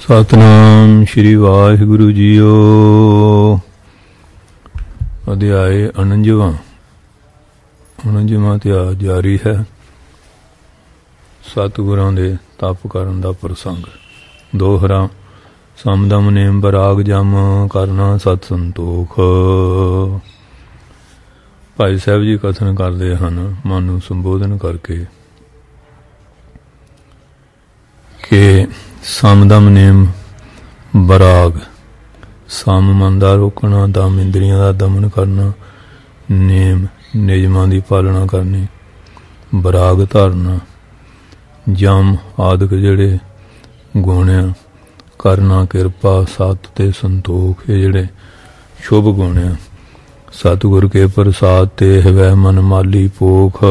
सतनाम श्री वाहिगुरु जीओ। अध्याय 49वां अध्याय जारी है। सतगुरां दे तप करन दा प्रसंग। दोहरा समदम नेम बराग जम करना सत संतोख। भाई साहब जी कथन करते हैं मन नूं संबोधन करके कि समदम नेम बराग, सम मन दा रोकना, दम इंद्रियां दा दमन करना, नेम नियमां दी पालना करनी, बराग धारना, जम आदक जेड़े गुण आ, करना किरपा, सत ते संतोख ये जेड़े शुभ गुण आ। सतगुर के प्रसाद ते हवै मन माली पोख।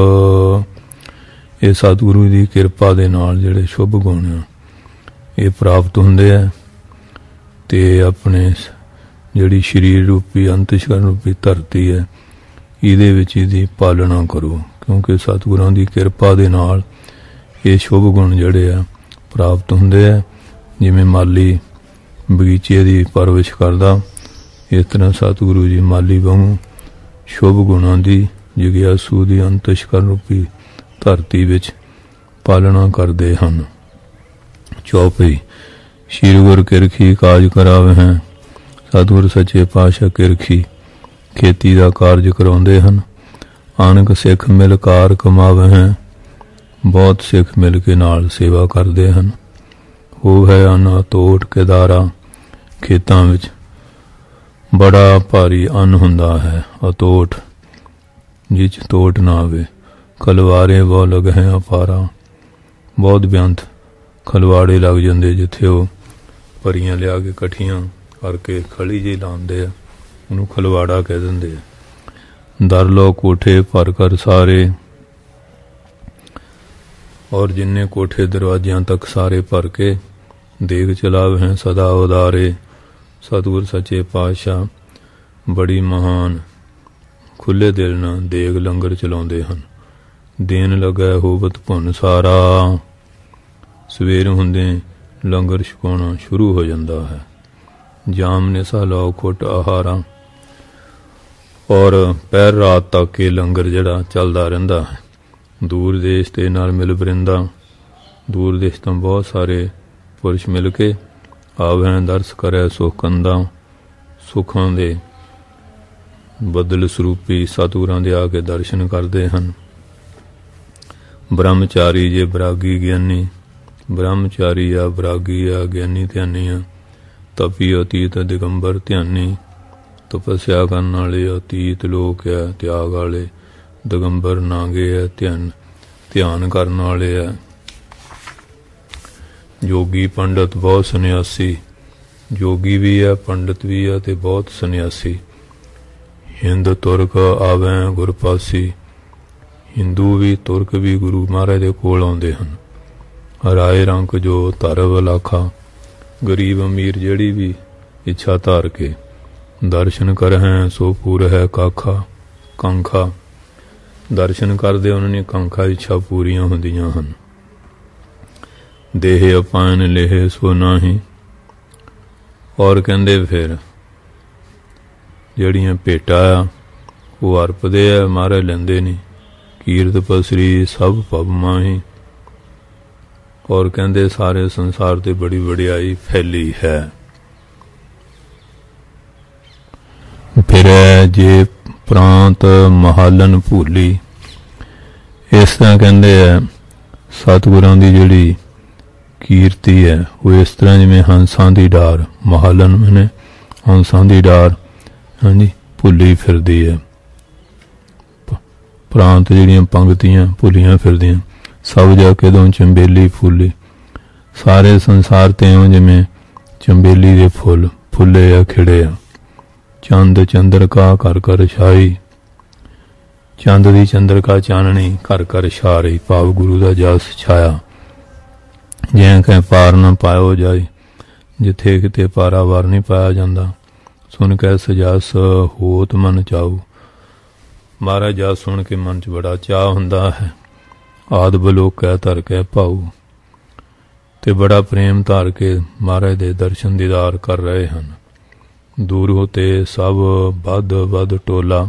ये सतगुरु की किरपा दे नाल जेड़े शुभ गुण आ ये प्राप्त होंदे है ते अपने जिहड़ी शरीर रूपी अंतशकरण रूपी धरती है इहदे विच इहदी पालना करो, क्योंकि सतगुरां दी किरपा दे नाल ये शुभ गुण जिहड़े आ प्राप्त होंदे है। जिवें माली बगीचे दी परवरिश करदा, इस तरह सतगुरु जी माली वांगू शुभ गुणां दी जिग्यासू दी अंतशकरण रूपी धरती विच पालना करदे हन। चौपई श्री गुर किरखी काज करावे हैं। सतगुर सच्चे पातशाह किरखी खेती का कारज कराउंदे हन। आनक सिख मिल कार कमावे हैं। बहुत सिख मिल के नाल सेवा करते हैं। वो है अन्न अतोट केदारा। खेतां विच बड़ा भारी अन्न हुंदा है, अतोट जिच तोट ना आवे। खलवारे बहु लग हैं अपारा। बहुत बेअंत खलवाड़े लग जाते जिथे वो परियां लिया के कट्ठियां करके खली जी लाते हैं, उन्होंने खलवाड़ा कह देंगे। दर लो कोठे भर कर सारे, और जिन्ने कोठे दरवाजियां तक सारे भर के देग चलावे हैं सदा उदारे। सतगुर सच्चे पातशाह बड़ी महान खुले दिल नाल देग लंगर चलाउंदे हन। देन लगे होवत भुन सारा। सवेर हुंदे लंगर छकाउणा शुरू हो जाता है। जाम ने सा लाओ खुट आहारा, और पैर रात तक ये लंगर जड़ा चलता रहिंदा है। दूर देश ते नाल मिल बरिंदा, दूर देश तो बहुत सारे पुरुष मिल के आवे दर्श करे सुख कंदा। सुखां दे बदल स्वरूपी सतगुरां दे आके दर्शन करते हैं। ब्रह्मचारी जे बरागी ज्ञानी, ब्रह्मचारी आ बरागी आ ज्ञानी ध्यानी आ। तपी अतीत दिगंबर ध्यानी, तपस्या करने वाले अतीत लोक है। त्याग वाले दिगंबर नागे है, ध्यान करने वाले है। जोगी पंडित बहुत सन्यासी, जोगी भी है पंडित भी है ते बहुत सन्यासी। हिंद तुर्क आवे गुरपासी। हिंदू भी तुर्क भी गुरु महाराज दे कोल आउंदे हन। राय रंक जो धरव लाखा। गरीब अमीर जेड़ी भी इच्छा धार के दर्शन कर हैं सो पूर है काखा कंखा। दर्शन करदे उन्होंने कंखा इच्छा पूरियां हुंदियां हन। देह अपायन लेहे सो नाही। और कहंदे फिर जड़ियां भेटा आ वो अर्पदे आ, महाराज लेंदे नहीं। कीरत पसरी सब पब माही। और कहंदे सारे संसार ते बड़ी वडियाई फैली है। फिर जे प्रांत महालन भूली। इस तरह कहंदे है सतगुरां दी जिहड़ी कीर्ति है वो इस तरह जिवें हंसां दी डार, महालन मैंने हंसां दी डार, हाँ जी, भुली फिरदी है। प्रांत जिहड़ियां पंक्तियां भुलियां फिरदियां। सब जा कदों चंबेली फूली। सारे संसार ते जिमें चंबेली दे फुल फुले आ खिड़े आ। चंद चंद्रका कर कर छाई। चंद दी चंद्रका चाननी कर कर छा रही। भाव गुरु दा जस छाया। जैं कह पार न पायो जाए। जिथे किते पारावार नहीं पाया जाता। सुन कै सजस होत मन चाऊ। महाराज जस सुन के मन च बड़ा चाह हुंदा है। आद बलोक कै धर कै भाऊ। ਤੇ ਬੜਾ ਪ੍ਰੇਮ ਧਾਰ ਕੇ ਮਹਾਰਾਜ ਦੇ ਦਰਸ਼ਨ ਦੀਦਾਰ ਕਰ ਰਹੇ ਹਨ। ਦੂਰ ਹੋਤੇ ਸਭ ਵੱਧ ਟੋਲਾ,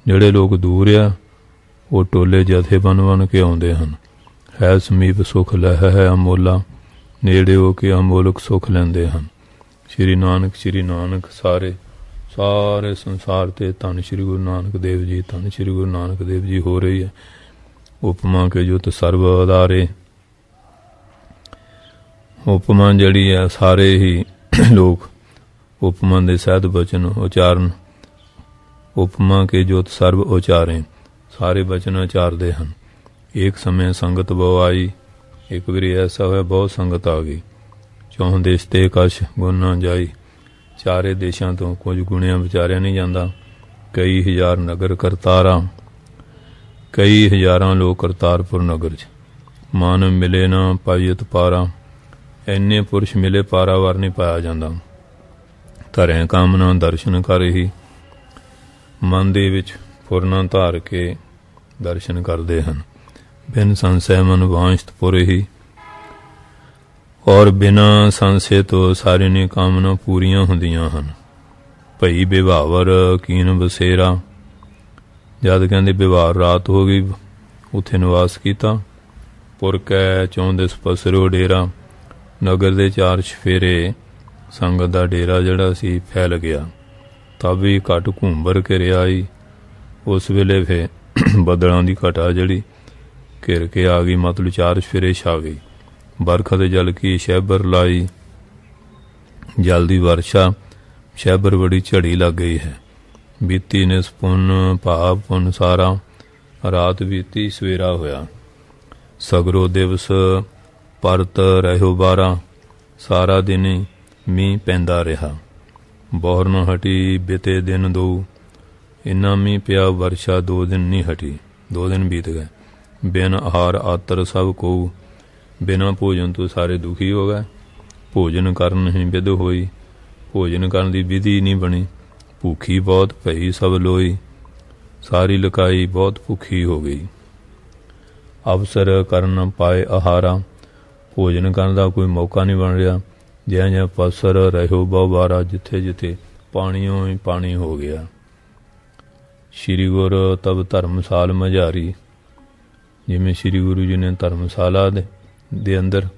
ਜਿਹੜੇ ਲੋਕ ਦੂਰ ਆ ਉਹ ਟੋਲੇ ਜਥੇ ਬਣ ਕੇ ਆਉਂਦੇ ਹਨ। ਹੈ ਸਮੀਪ ਸੁਖ ਲਹਿ ਹੈ ਅਮੋਲਾ, ਨੇੜੇ ਹੋ ਕੇ ਅਮੋਲਕ ਸੁਖ ਲੈਂਦੇ ਹਨ। ਸ਼੍ਰੀ ਨਾਨਕ ਸਾਰੇ ਸੰਸਾਰ ਤੇ ਧੰਨ ਸ਼੍ਰੀ ਗੁਰੂ ਨਾਨਕ ਦੇਵ ਜੀ, ਧੰਨ ਸ਼੍ਰੀ ਗੁਰੂ ਨਾਨਕ ਦੇਵ ਜੀ ਹੋ ਰਹੀ ਹੈ। ਉਪਮਾ ਕੇ ਜੁਤ ਸਰਬ ਆਧਾਰੇ, ਉਪਮਾ ਜਿਹੜੀ ਹੈ ਸਾਰੇ ਹੀ ਲੋਕ ਉਪਮਾ ਦੇ ਸਹਿਤ ਬਚਨ ਉਚਾਰਨ, ਉਪਮਾ ਕੇ ਜੋਤ ਸਰਬ ਉਚਾਰੇ, ਸਾਰੇ ਬਚਨ ਉਚਾਰਦੇ ਹਨ। ਇੱਕ ਸਮੇਂ ਸੰਗਤ ਬਹੁ ਆਈ, ਇੱਕ ਵਾਰੀ ਐਸਾ ਹੋਇਆ ਬਹੁਤ ਸੰਗਤ ਆ ਗਈ। ਚੌਂ ਦੇਸ਼ ਤੇ ਕਛ ਗੁਣ ਨਾ ਜਾਈ, ਚਾਰੇ ਦੇਸ਼ਾਂ ਤੋਂ ਕੁਝ ਗੁਣਿਆਂ ਵਿਚਾਰਿਆ ਨਹੀਂ ਜਾਂਦਾ। ਕਈ ਹਜ਼ਾਰ ਨਗਰ ਕਰਤਾਰਾ, ਕਈ ਹਜ਼ਾਰਾਂ ਲੋਕ ਕਰਤਾਰਪੁਰ ਨਗਰ 'ਚ। ਮਨ ਮਿਲੇ ਨਾ ਪਾਈਤ ਪਾਰਾ, ਇੰਨੇ ਪੁਰਸ਼ ਮਿਲੇ ਪਾਰਾਵਾਰ ਨਹੀਂ ਪਾਇਆ ਜਾਂਦਾ। ਧਰੇ ਕਾਮਨਾ ਦਰਸ਼ਨ ਕਰ ਹੀ, ਮਨ ਦੇ ਵਿੱਚ ਫੁਰਨਾ ਧਾਰ ਕੇ ਦਰਸ਼ਨ ਕਰਦੇ ਹਨ। ਬਿਨ ਸੰਸੈ ਮਨ ਵਾਂਛਤ ਪੁਰ ਹੀ, ਔਰ ਬਿਨਾਂ ਸੰਸੇ ਤੋਂ ਸਾਰੀਆਂ ਨੇ ਕਾਮਨਾ ਪੂਰੀਆਂ ਹੁੰਦੀਆਂ ਹਨ। ਭਈ ਵਿਵਾਵਰ ਕੀਨ ਬਸੇਰਾ, ਜਦ ਕਹਿੰਦੇ ਵਿਵਾਰ ਰਾਤ ਹੋ ਗਈ, ਉੱਥੇ ਨਿਵਾਸ ਕੀਤਾ। ਪੁਰ ਕੈ ਚੌਂਦਿਸ ਪਸਰੋ ਡੇਰਾ, ਨਗਰ ਦੇ ਚਾਰ ਚਫੇਰੇ ਸੰਗਤ ਦਾ ਡੇਰਾ ਜਿਹੜਾ ਸੀ ਫੈਲ ਗਿਆ। ਤਬ ਵੀ ਘਟ ਘੂੰਬਰ ਘਿਰਿਆ ਆਈ, ਉਸ ਵੇਲੇ ਫੇ ਬੱਦਲਾਂ ਦੀ ਘਟਾ ਜਿਹੜੀ ਘਿਰ ਕੇ ਆ ਗਈ, ਮਤਲਬ ਚਾਰ ਚਫੇਰੇ ਛਾ ਗਈ। ਬਰਖਤ ਜਲ ਕੀ ਸ਼ਹਿਬਰ ਲਾਈ, ਜਲ ਦੀ ਵਰਸ਼ਾ ਸ਼ਹਿਬਰ ਬੜੀ ਝੜੀ ਲੱਗ ਗਈ ਹੈ। ਬੀਤੀ ਨਿਸ ਪੁੰਨ ਭਾਵ ਪੁੰਨ ਸਾਰਾ, ਰਾਤ ਬੀਤੀ ਸਵੇਰਾ ਹੋਇਆ। ਸਗਰੋ ਦਿਵਸ ਪਰਤ ਰਹਿਓ ਬਾਰਾ, ਸਾਰਾ ਦਿਨ ਮੀਂਹ ਪੈਂਦਾ ਰਿਹਾ। ਬੋਹਰ ਨੂੰ ਹਟੀ ਬਿਤੇ ਦਿਨ ਦੋ, ਇੰਨਾ ਮੀਂਹ ਪਿਆ ਵਰਸ਼ਾ 2 ਦਿਨ ਨਹੀਂ ਹਟੀ, 2 ਦਿਨ ਬੀਤ ਗਏ। ਬਿਨ ਆਹਾਰ ਆਤਰ ਸਭ ਕੋ, ਬਿਨਾਂ ਭੋਜਨ ਤੋਂ ਸਾਰੇ ਦੁਖੀ ਹੋ ਗਏ। ਭੋਜਨ ਕਰਨ ਨਹੀਂ ਵਿਧ ਹੋਈ, ਭੋਜਨ ਕਰਨ ਦੀ ਵਿਧੀ ਨਹੀਂ ਬਣੀ। ਭੁੱਖੀ ਬਹੁਤ ਭਈ ਸਭ ਲੋਈ, ਸਾਰੀ ਲਕਾਈ ਬਹੁਤ ਭੁੱਖੀ ਹੋ ਗਈ। ਅਵਸਰ ਕਰਨ ਪਾਏ ਆਹਾਰਾ, ਭੋਜਨ ਕਰਨ ਦਾ ਕੋਈ ਮੌਕਾ ਨਹੀਂ ਬਣ ਰਿਹਾ। ਜਿਵੇਂ ਪਸਰ ਰਹਿਓ ਬਹੁ ਬਾਰਾ, ਜਿੱਥੇ ਜਿੱਥੇ ਪਾਣੀਓ ਹੀ ਪਾਣੀ ਹੋ ਗਿਆ। ਸ਼੍ਰੀ ਗੁਰ ਤਬ ਧਰਮਸਾਲ ਮਝਾਰੀ, ਜਿਵੇਂ ਸ਼੍ਰੀ ਗੁਰੂ ਜੀ ਨੇ ਧਰਮਸ਼ਾਲਾ ਦੇ ਅੰਦਰ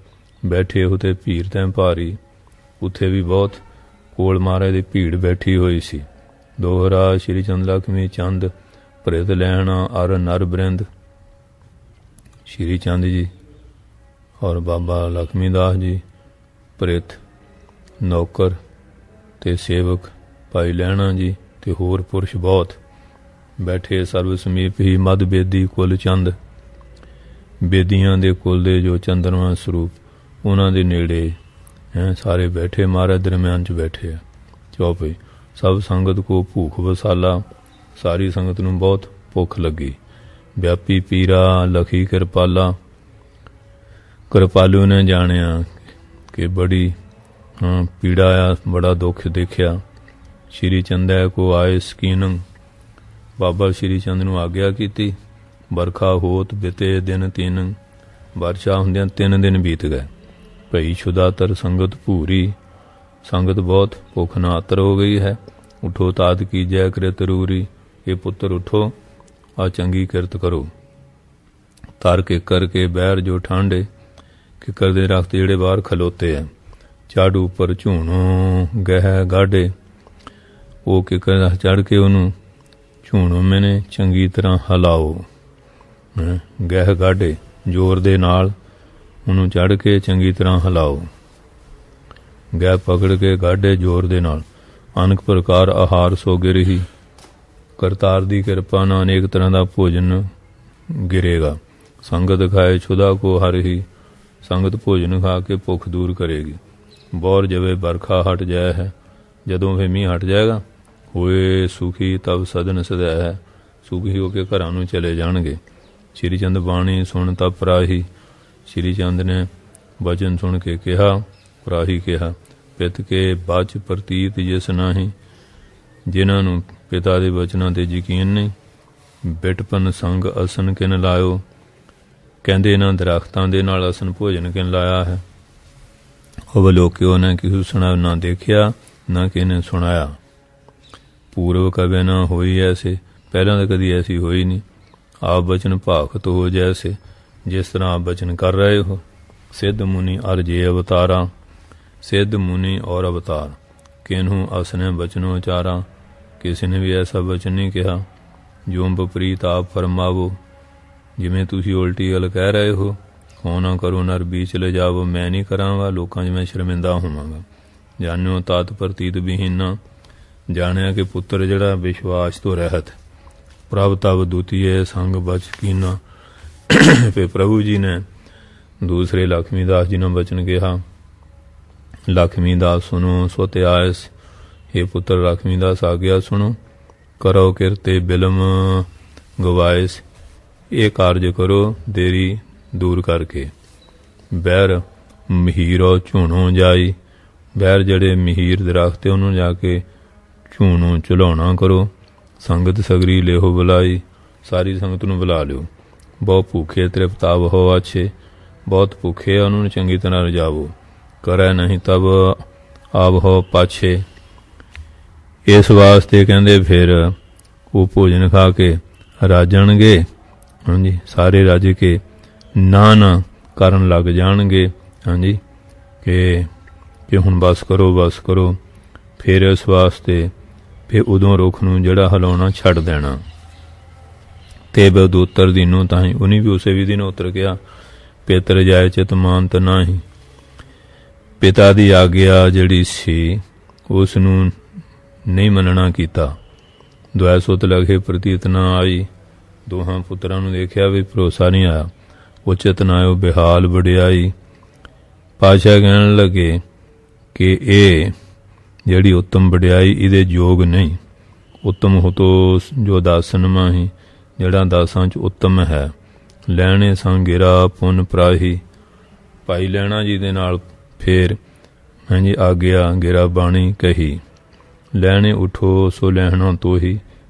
ਬੈਠੇ ਹੋ ਤੇ ਭੀੜ ਤੈਂ ਭਾਰੀ, ਉੱਥੇ ਵੀ ਬਹੁਤ ਕੋਲ ਮਹਾਰਾਜ ਦੀ ਭੀੜ ਬੈਠੀ ਹੋਈ ਸੀ। ਦੋਹਰਾ ਸ਼੍ਰੀ ਚੰਦ ਲਖਮੀ ਚੰਦ ਭ੍ਰਿਤ ਲੈਣਾ ਅਰ ਨਰ ਬ੍ਰਿੰਦ, ਸ਼੍ਰੀ ਚੰਦ ਜੀ ਔਰ ਬਾਬਾ ਲਖਮੀ ਦਾਸ ਜੀ ਭ੍ਰਿਤ, ਨੌਕਰ ਤੇ ਸੇਵਕ ਭਾਈ ਲਹਿਣਾ ਜੀ ਤੇ ਹੋਰ ਪੁਰਸ਼ ਬਹੁਤ ਬੈਠੇ। ਸਰਬ ਸਮੀਪ ਹੀ ਮਦ ਬੇਦੀ ਕੁਲ ਚੰਦ, ਬੇਦੀਆਂ ਦੇ ਕੁਲ ਦੇ ਜੋ ਚੰਦਰਮਾ ਸਰੂਪ ਉਹਨਾਂ ਦੇ ਨੇੜੇ ਸਾਰੇ ਬੈਠੇ, ਮਹਾਰਾਜ ਦਰਮਿਆਨ 'ਚ ਬੈਠੇ ਆ। ਚੌਪਈ ਸਭ ਸੰਗਤ ਕੋ ਭੂਖ ਵਸਾਲਾ, ਸਾਰੀ ਸੰਗਤ ਨੂੰ ਬਹੁਤ ਭੁੱਖ ਲੱਗੀ। ਵਿਆਪੀ ਪੀਰਾ ਲਖੀ ਕਿਰਪਾਲਾ, ਕਿਰਪਾਲੂ ਨੇ ਜਾਣਿਆ ਕਿ ਬੜੀ ਪੀੜਾ ਆ, ਬੜਾ ਦੁੱਖ ਦੇਖਿਆ। ਸ਼੍ਰੀ ਚੰਦੈ ਕੋ ਆਏ ਸਕੀਨ, ਬਾਬਾ ਸ਼੍ਰੀ ਚੰਦ ਨੂੰ ਆਗਿਆ ਕੀਤੀ। ਬਰਖਾ ਹੋਤ ਬਿਤੇ ਦਿਨ 3, ਵਰਸ਼ਾ ਹੁੰਦਿਆਂ 3 ਦਿਨ ਬੀਤ ਗਏ। ਭਈ ਛੁਦਾਤਰ ਸੰਗਤ ਭੂਰੀ, ਸੰਗਤ ਬਹੁਤ ਭੁੱਖ ਨਾਲ ਆਤਰ ਹੋ ਗਈ ਹੈ। ਉਠੋ ਤਾਤ ਕੀਜੈ ਕ੍ਰਿਤ ਰੂਰੀ, ਇਹ ਪੁੱਤਰ ਉਠੋ ਆ ਚੰਗੀ ਕਿਰਤ ਕਰੋ। ਤਰ ਕੇ ਕਰਕੇ ਬਹਿਰ ਜੋ ਠਾਂਡੇ, ਕਿੱਕਰ ਦੇ ਦਰਖਤ ਜਿਹੜੇ ਬਾਹਰ ਖਲੋਤੇ ਆ। ਚੜ੍ਹ ਉੱਪਰ ਝੂਣੋ ਗਹਿ ਗਾਢੇ, ਉਹ ਕਿੱਕਰ ਚੜ੍ਹ ਕੇ ਉਹਨੂੰ ਝੂਣੋ ਮੈਨੇ ਚੰਗੀ ਤਰ੍ਹਾਂ ਹਿਲਾਓ। ਗਹਿ ਗਾਢੇ ਜ਼ੋਰ ਦੇ ਨਾਲ ਉਹਨੂੰ ਚੜ੍ਹ ਕੇ ਚੰਗੀ ਤਰ੍ਹਾਂ ਹਿਲਾਓ। ਗਹਿ ਪਕੜ ਕੇ ਗਾਢੇ ਜ਼ੋਰ ਦੇ ਨਾਲ। ਅਨੇਕ ਪ੍ਰਕਾਰ ਆਹਾਰ ਸੋ ਗਿਰਹੀ, ਕਰਤਾਰ ਦੀ ਕਿਰਪਾ ਨਾਲ ਅਨੇਕ ਤਰ੍ਹਾਂ ਦਾ ਭੋਜਨ ਗਿਰੇਗਾ। ਸੰਗਤ ਖਾਏ ਛੁਦਾ ਕੋ ਹਰ ਹੀ, ਸੰਗਤ ਭੋਜਨ ਖਾ ਕੇ ਭੁੱਖ ਦੂਰ ਕਰੇਗੀ। ਬੌਰ ਜਵੇ ਬਰਖਾ ਹਟ ਜਾਏ ਹੈ, ਜਦੋਂ ਫਿਰ ਮੀਂਹ ਹਟ ਜਾਏਗਾ। ਹੋਏ ਸੁਖੀ ਤਬ ਸਦਨ ਸਦੈ ਹੈ, ਸੁਖੀ ਹੋ ਕੇ ਘਰਾਂ ਨੂੰ ਚਲੇ ਜਾਣਗੇ। ਸ਼੍ਰੀ ਚੰਦ ਬਾਣੀ ਸੁਣ ਤਬ ਪਰਾਹੀ, ਸ਼੍ਰੀ ਚੰਦ ਨੇ ਵਚਨ ਸੁਣ ਕੇ ਕਿਹਾ, ਪਰਾਹੀ ਕਿਹਾ। ਪਿਤ ਕੇ ਬਚ ਪ੍ਰਤੀਤ ਜਿਸ ਨਾਹੀਂ, ਜਿਨ੍ਹਾਂ ਨੂੰ ਪਿਤਾ ਦੇ ਵਚਨਾਂ ਤੇ ਯਕੀਨ ਨਹੀਂ। ਬਿਟਪਨ ਸੰਗ ਅਸਨ ਕਿਨ ਲਾਇਓ, ਕਹਿੰਦੇ ਇਹਨਾਂ ਦਰਖਤਾਂ ਦੇ ਨਾਲ ਅਸਨ ਭੋਜਨ ਕਿਨ ਲਾਇਆ ਹੈ। ਅਵਲੋਕਿਓ ਨਾ ਕਿਹੂ ਸੁਣਾ ਨਾ ਦੇਖਿਆ ਨਾ ਕਿਨੇ ਸੁਣਾਇਆ। ਪੂਰਵ ਕਦੇ ਨਾ ਹੋਈ ਐਸੇ, ਪਹਿਲਾਂ ਤਾਂ ਕਦੀ ਐਸੀ ਹੋਈ ਨਹੀਂ। ਆਪ ਬਚਨ ਭਾਖਤ ਹੋ ਜੈਸੇ, ਜਿਸ ਤਰ੍ਹਾਂ ਆਪ ਬਚਨ ਕਰ ਰਹੇ ਹੋ। ਸਿੱਧ ਮੁਨੀ ਅਰ ਜੇ ਅਵਤਾਰਾ, ਸਿੱਧ ਮੁਨੀ ਔਰ ਅਵਤਾਰ ਕਿਨਹੂ ਅਸਨੇ ਬਚਨੋ ਉਚਾਰਾ। ਕਿਸੇ ਨੇ ਵੀ ਐਸਾ ਬਚਨ ਨਹੀਂ ਕਿਹਾ ਜੋ ਵਿਪਰੀਤ ਆਪ ਫਰਮਾਵੋ। ਜਿਵੇਂ ਤੁਸੀਂ ਉਲਟੀ ਗੱਲ ਕਹਿ ਰਹੇ ਹੋ, ਹੋ ਨਾ ਕਰੋ ਨਰ ਬੀਚ ਲੈ ਜਾਵੋ, ਮੈਂ ਨਹੀਂ ਕਰਾਂਗਾ, ਲੋਕਾਂ 'ਚ ਮੈਂ ਸ਼ਰਮਿੰਦਾ ਹੋਵਾਂਗਾ। ਜਾਣਿਓ ਤਤ ਪ੍ਰਤੀਤ ਵਿਹੀਨਾ, ਜਾਣਿਆ ਕਿ ਪੁੱਤਰ ਜਿਹੜਾ ਵਿਸ਼ਵਾਸ ਤੋਂ ਰਹਿਤ। ਪ੍ਰਭ ਤਬ ਦੂਤੀਏ ਸੰਗ ਬਚ ਕੀਨਾ। ਫਿਰ ਪ੍ਰਭੂ ਜੀ ਨੇ ਦੂਸਰੇ ਲక్ష్ਮੀ ਦਾਸ ਜੀ ਨੂੰ ਬਚਨ ਕਿਹਾ, ਲక్ష్ਮੀ ਦਾਸ ਸੁਣੋ ਸੋ ਧਿਆਇਸ। ਇਹ ਪੁੱਤਰ ਲక్ష్ਮੀ ਦਾਸ ਆਗਿਆ ਸੁਣੋ, ਕਰੋ ਕਿਰਤੇ ਬਿਲਮ ਗਵਾਇਸ। ਇਹ ਕਾਰਜ ਕਰੋ ਦੇਰੀ ਦੂਰ ਕਰਕੇ। ਬਹਿਰ ਮਹੀਰੋ ਝੂਣੋ ਜਾਈ, ਬਹਿਰ ਜਿਹੜੇ ਮਹੀਰ ਦਰਖਤ ਤੇ ਉਹਨੂੰ ਜਾ ਕੇ ਝੂਣੋ ਝੁਲਾਉਣਾ ਕਰੋ। ਸੰਗਤ ਸਗਰੀ ਲਿਓ ਬੁਲਾਈ, ਸਾਰੀ ਸੰਗਤ ਨੂੰ ਬੁਲਾ ਲਿਓ। ਬਹੁਤ ਭੁੱਖੇ ਤ੍ਰਿਪਤਾਵ ਹੋ ਅੱਛੇ, ਬਹੁਤ ਭੁੱਖੇ ਆ ਉਹਨੂੰ ਚੰਗੀ ਤਰ੍ਹਾਂ ਰਜਾਵੋ। ਕਰੈ ਨਹੀਂ ਤਬ ਆਵ ਹੋ ਪਾਛੇ। ਇਸ ਵਾਸਤੇ ਕਹਿੰਦੇ ਫਿਰ ਉਹ ਭੋਜਨ ਖਾ ਕੇ ਰਾਜਣਗੇ। ਹਾਂਜੀ, ਸਾਰੇ ਰੱਜ ਕੇ ਨਾ ਕਰਨ ਲੱਗ ਜਾਣਗੇ। ਹਾਂਜੀ, ਕਿ ਹੁਣ ਬਸ ਕਰੋ ਬਸ ਕਰੋ। ਫਿਰ ਇਸ ਵਾਸਤੇ ਫਿਰ ਉਦੋਂ ਰੁੱਖ ਨੂੰ ਜਿਹੜਾ ਹਿਲਾਉਣਾ ਛੱਡ ਦੇਣਾ। ਤੇ ਬਦੂਤਰ ਦੀਨੋਂ ਤਾਂ ਹੀ ਉਹਨੇ ਵੀ ਉਸੇ ਵਿਧੀ ਨੂੰ ਉਤਰ ਗਿਆ। ਪਿਤਰ ਜਾਏ ਚਿਤ ਮਾਨਤ ਨਾਹੀ, ਪਿਤਾ ਦੀ ਆਗਿਆ ਜਿਹੜੀ ਸੀ ਉਸ ਨੂੰ ਨਹੀਂ ਮੰਨਣਾ ਕੀਤਾ। ਦੁਐ ਸੁਤ ਲਖੇ ਪ੍ਰਤੀਤ ਨਾ ਆਈ, ਦੋਹਾਂ ਪੁੱਤਰਾਂ ਨੂੰ ਦੇਖਿਆ ਵੀ ਭਰੋਸਾ ਨਹੀਂ ਆਇਆ। ਉਚਿਤ ਨਾ ਆਇਓ ਬਿਹਾਲ ਵਡਿਆਈ। ਪਾਤਸ਼ਾਹ ਕਹਿਣ ਲੱਗੇ ਕਿ ਇਹ ਜਿਹੜੀ ਉੱਤਮ ਵਡਿਆਈ ਇਹਦੇ ਯੋਗ ਨਹੀਂ। ਉੱਤਮ ਹੋ ਤੋ ਜੋ ਦਾਸਨ ਮਾਹੀ, ਜਿਹੜਾ ਦਾਸਾਂ 'ਚ ਉੱਤਮ ਹੈ। ਲੈਣੇ ਸੰਗਿਰਾ ਪੁੰਨ ਪ੍ਰਾਹੀ। ਭਾਈ ਲੈਣਾ ਜੀ ਦੇ ਨਾਲ ਫੇਰ ਹਾਂਜੀ ਆਗਿਆ ਗਿਰਾ ਬਾਣੀ ਕਹੀ। ਲੈਣੇ ਉਠੋ ਸੋ ਲੈਣਾ ਤੋਹੀ।